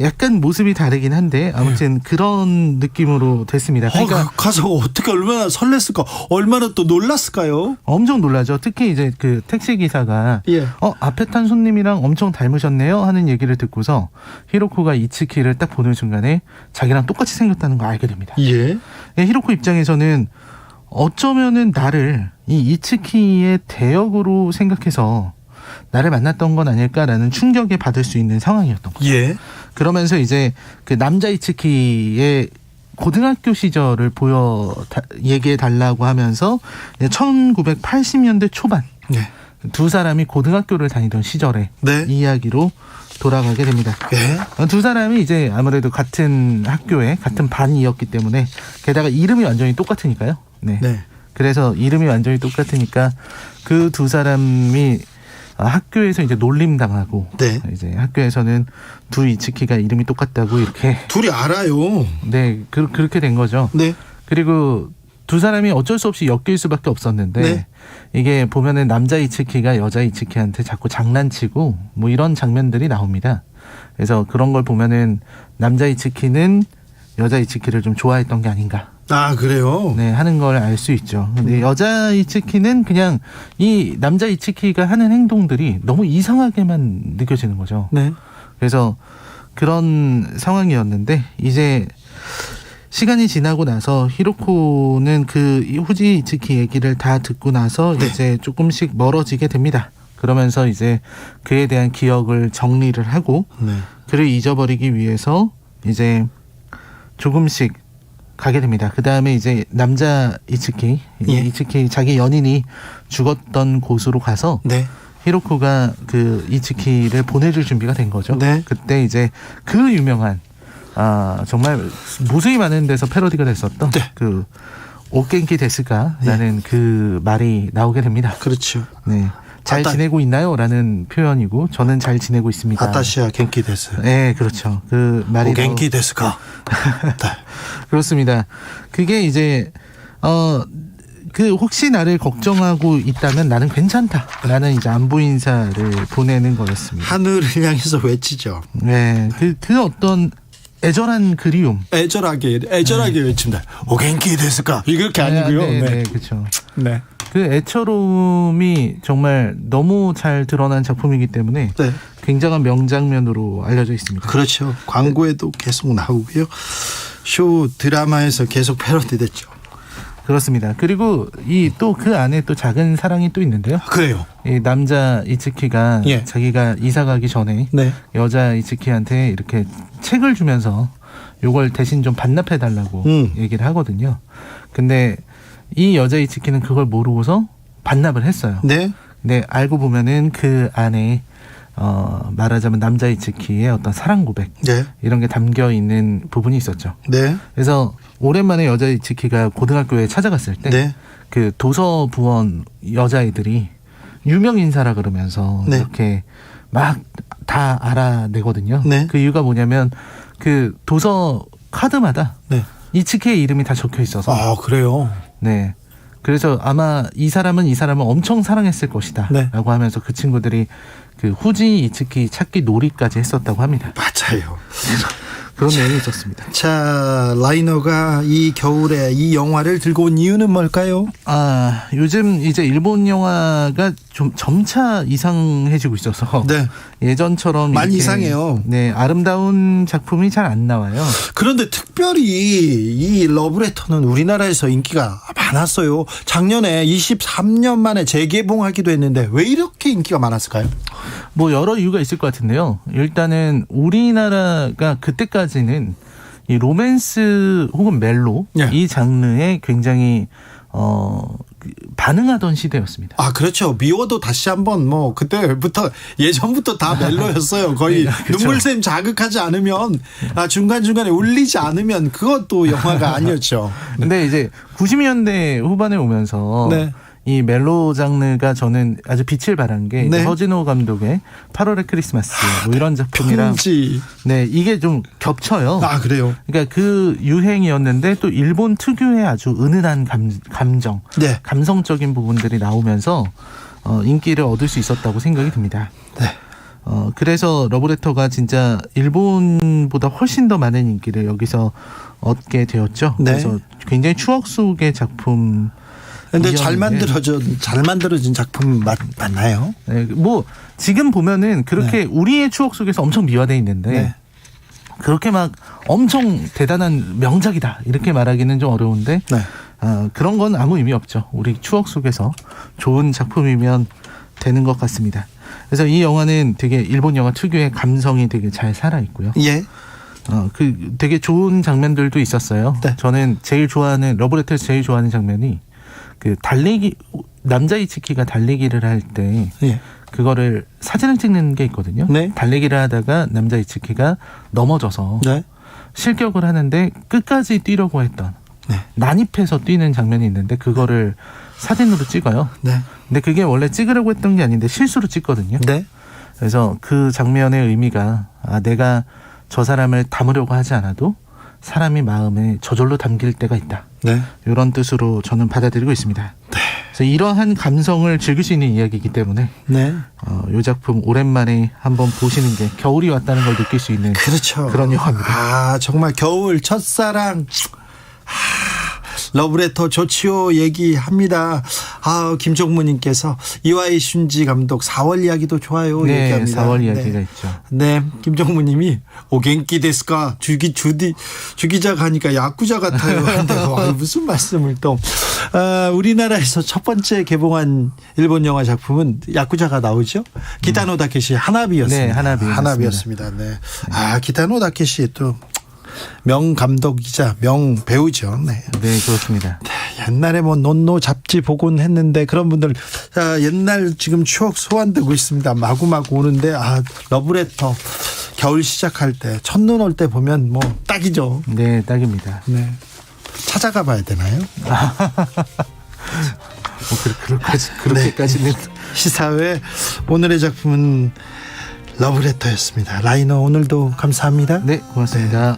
약간 모습이 다르긴 한데 아무튼 그런 느낌으로 됐습니다. 그러니까 가서 어떻게 얼마나 설렜을까, 얼마나 또 놀랐을까요? 엄청 놀라죠. 특히 이제 그 택시 기사가 앞에 탄 손님이랑 엄청 닮으셨네요 하는 얘기를 듣고서 히로코가 이츠키를 딱 보는 순간에 자기랑 똑같이 생겼다는 걸 알게 됩니다. 히로코 입장에서는 어쩌면은 나를 이 이츠키의 대역으로 생각해서 나를 만났던 건 아닐까라는 충격에 받을 수 있는 상황이었던 거죠. 그러면서 이제 그 남자 이츠키의 고등학교 시절을 얘기해 달라고 하면서 1980년대 초반 두 사람이 고등학교를 다니던 시절의 이야기로 돌아가게 됩니다. 두 사람이 이제 아무래도 같은 학교에 같은 반이었기 때문에 게다가 이름이 완전히 똑같으니까요. 네. 그래서 이름이 완전히 똑같으니까 그 두 사람이 학교에서 이제 놀림 당하고 이제 학교에서는 두 이츠키가 이름이 똑같다고 이렇게 둘이 알아요. 네, 그렇게 된 거죠. 그리고 두 사람이 어쩔 수 없이 엮일 수밖에 없었는데 이게 보면은 남자 이츠키가 여자 이츠키한테 자꾸 장난치고 뭐 이런 장면들이 나옵니다. 그래서 그런 걸 보면은 남자 이츠키는 여자 이츠키를 좀 좋아했던 게 아닌가. 아, 그래요? 네, 하는 걸 알 수 있죠. 근데 여자 이츠키는 그냥 이 남자 이츠키가 하는 행동들이 너무 이상하게만 느껴지는 거죠. 그래서 그런 상황이었는데 이제 시간이 지나고 나서 히로코는 그 후지 이츠키 얘기를 다 듣고 나서 이제 조금씩 멀어지게 됩니다. 그러면서 이제 그에 대한 기억을 정리를 하고 그를 잊어버리기 위해서 이제 조금씩 가게 됩니다. 그 다음에 이제 남자 이츠키, 이츠키 자기 연인이 죽었던 곳으로 가서 히로코가 그 이츠키를 보내줄 준비가 된 거죠. 그때 이제 그 유명한 정말 무수히 많은 데서 패러디가 됐었던 그 오겐키 데스까라는 그 말이 나오게 됩니다. 그렇죠. 네. 잘 지내고 있나요? 라는 표현이고 저는 잘 지내고 있습니다. 아타시아 겐키 데스. 네, 그렇죠. 그 말이 겐키 데스까. 그렇습니다. 그게 이제 그 혹시 나를 걱정하고 있다면 나는 괜찮다라는 이제 안부 인사를 보내는 거였습니다. 하늘을 향해서 외치죠. 네, 그 어떤 애절한 그리움. 애절하게 외칩니다. 오겐키 데스까. 이렇게 아니고요. 네, 그렇죠. 그 애처로움이 정말 너무 잘 드러난 작품이기 때문에 굉장한 명장면으로 알려져 있습니다. 그렇죠. 광고에도 계속 나오고요. 쇼 드라마에서 계속 패러디됐죠. 그렇습니다. 그리고 이 또 그 안에 또 작은 사랑이 또 있는데요. 그래요. 이 남자 이츠키가 자기가 이사 가기 전에 여자 이츠키한테 이렇게 책을 주면서 요걸 대신 좀 반납해 달라고 얘기를 하거든요. 근데 이 여자 이츠키는 그걸 모르고서 반납을 했어요. 근데 알고 보면은 그 안에 말하자면 남자 이츠키의 어떤 사랑 고백 이런 게 담겨 있는 부분이 있었죠. 그래서 오랜만에 여자 이츠키가 고등학교에 찾아갔을 때 그 도서 부원 여자애들이 유명 인사라 그러면서 이렇게 막 다 알아내거든요. 그 이유가 뭐냐면 그 도서 카드마다 이츠키의 이름이 다 적혀 있어서. 아, 그래요? 네. 그래서 아마 이 사람은 엄청 사랑했을 것이다 라고 하면서 그 친구들이 그 후지 이츠키 찾기 놀이까지 했었다고 합니다. 맞아요. 그런 내용이 있었습니다. 자, 라이너가 이 겨울에 이 영화를 들고 온 이유는 뭘까요? 요즘 이제 일본 영화가 좀 점차 이상해지고 있어서 예전처럼 많이 이상해요. 네, 아름다운 작품이 잘 안 나와요. 그런데 특별히 이 러브레터는 우리나라에서 인기가 많았어요. 작년에 23년 만에 재개봉하기도 했는데 왜 이렇게 인기가 많았을까요? 뭐 여러 이유가 있을 것 같은데요. 일단은 우리나라가 그때까지는 이 로맨스 혹은 멜로 이 장르에 굉장히 반응하던 시대였습니다. 아, 그렇죠. 미워도 다시 한번 뭐 그때부터 예전부터 다 멜로였어요. 거의 그렇죠. 눈물샘 자극하지 않으면 중간중간에 울리지 않으면 그것도 영화가 아니었죠. 근데 이제 90년대 후반에 오면서 이 멜로 장르가 저는 아주 빛을 발한 게 허진호 감독의 8월의 크리스마스 뭐 이런 작품이랑 편지. 이게 좀 겹쳐요. 아, 그래요? 그러니까 그 유행이었는데 또 일본 특유의 아주 은은한 감정, 감성적인 부분들이 나오면서 인기를 얻을 수 있었다고 생각이 듭니다. 그래서 러브레터가 진짜 일본보다 훨씬 더 많은 인기를 여기서 얻게 되었죠. 그래서 굉장히 추억 속의 작품. 근데 잘 만들어진 작품 맞나요? 네, 뭐 지금 보면은 그렇게 우리의 추억 속에서 엄청 미화돼 있는데 그렇게 막 엄청 대단한 명작이다 이렇게 말하기는 좀 어려운데 그런 건 아무 의미 없죠. 우리 추억 속에서 좋은 작품이면 되는 것 같습니다. 그래서 이 영화는 되게 일본 영화 특유의 감성이 되게 잘 살아 있고요. 그 되게 좋은 장면들도 있었어요. 저는 제일 좋아하는 러브레터에서 제일 좋아하는 장면이 그 달리기 남자 이츠키가 달리기를 할 때 예. 그거를 사진을 찍는 게 있거든요. 네. 달리기를 하다가 남자 이츠키가 넘어져서 네. 실격을 하는데 끝까지 뛰려고 했던 난입해서 뛰는 장면이 있는데 그거를 사진으로 찍어요. 네. 근데 그게 원래 찍으려고 했던 게 아닌데 실수로 찍거든요. 네. 그래서 그 장면의 의미가 내가 저 사람을 담으려고 하지 않아도 사람이 마음에 저절로 담길 때가 있다. 네. 이런 뜻으로 저는 받아들이고 있습니다. 그래서 이러한 감성을 즐길 수 있는 이야기이기 때문에 네. 이 작품 오랜만에 한번 보시는 게 겨울이 왔다는 걸 느낄 수 있는 그렇죠. 그런 영화입니다. 아, 정말 겨울 첫사랑. 러브레터 좋지요 얘기합니다. 김종무님께서 이와이 슌지 감독 4월 이야기도 좋아요. 네, 얘기합니다. 4월 이야기가 있죠. 네, 김종무님이 오겐키 데스까 주기자 가니까 야쿠자 같아요. 근데 무슨 말씀을 또 우리나라에서 첫 번째 개봉한 일본 영화 작품은 야쿠자가 나오죠. 기타노 다케시 하나비였습니다. 네, 하나비였습니다. 네. 기타노 다케시 또 명 감독이자 명 배우죠. 네, 네 그렇습니다. 옛날에 뭐 논노 잡지 보곤 했는데 그런 분들 옛날 지금 추억 소환되고 있습니다. 마구마구 오는데 러브레터 겨울 시작할 때 첫눈 올 때 보면 뭐 딱이죠. 네, 딱입니다. 네, 찾아가 봐야 되나요? 그렇게까지는 시사회 오늘의 작품은 러브레터였습니다. 라이너 오늘도 감사합니다. 네, 고맙습니다.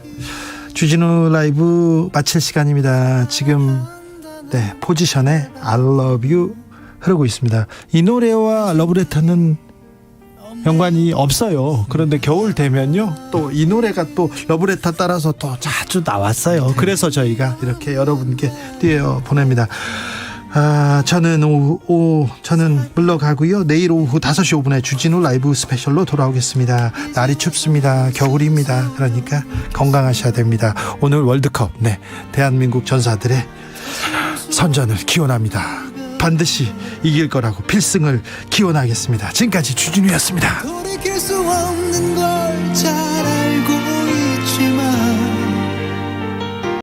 주진우 라이브 마칠 시간입니다. 지금 포지션에 I love you 흐르고 있습니다. 이 노래와 러브레터는 연관이 없어요. 그런데 겨울 되면요 또 이 노래가 또 러브레터 따라서 또 자주 나왔어요. 그래서 저희가 이렇게 여러분께 띄워 보냅니다. 저는 저는 물러가고요. 내일 오후 5시 5분에 주진우 라이브 스페셜로 돌아오겠습니다. 날이 춥습니다. 겨울입니다. 그러니까 건강하셔야 됩니다. 오늘 월드컵 대한민국 전사들의 선전을 기원합니다. 반드시 이길 거라고 필승을 기원하겠습니다. 지금까지 주진우였습니다. 돌이킬 수 없는 걸 잘 알고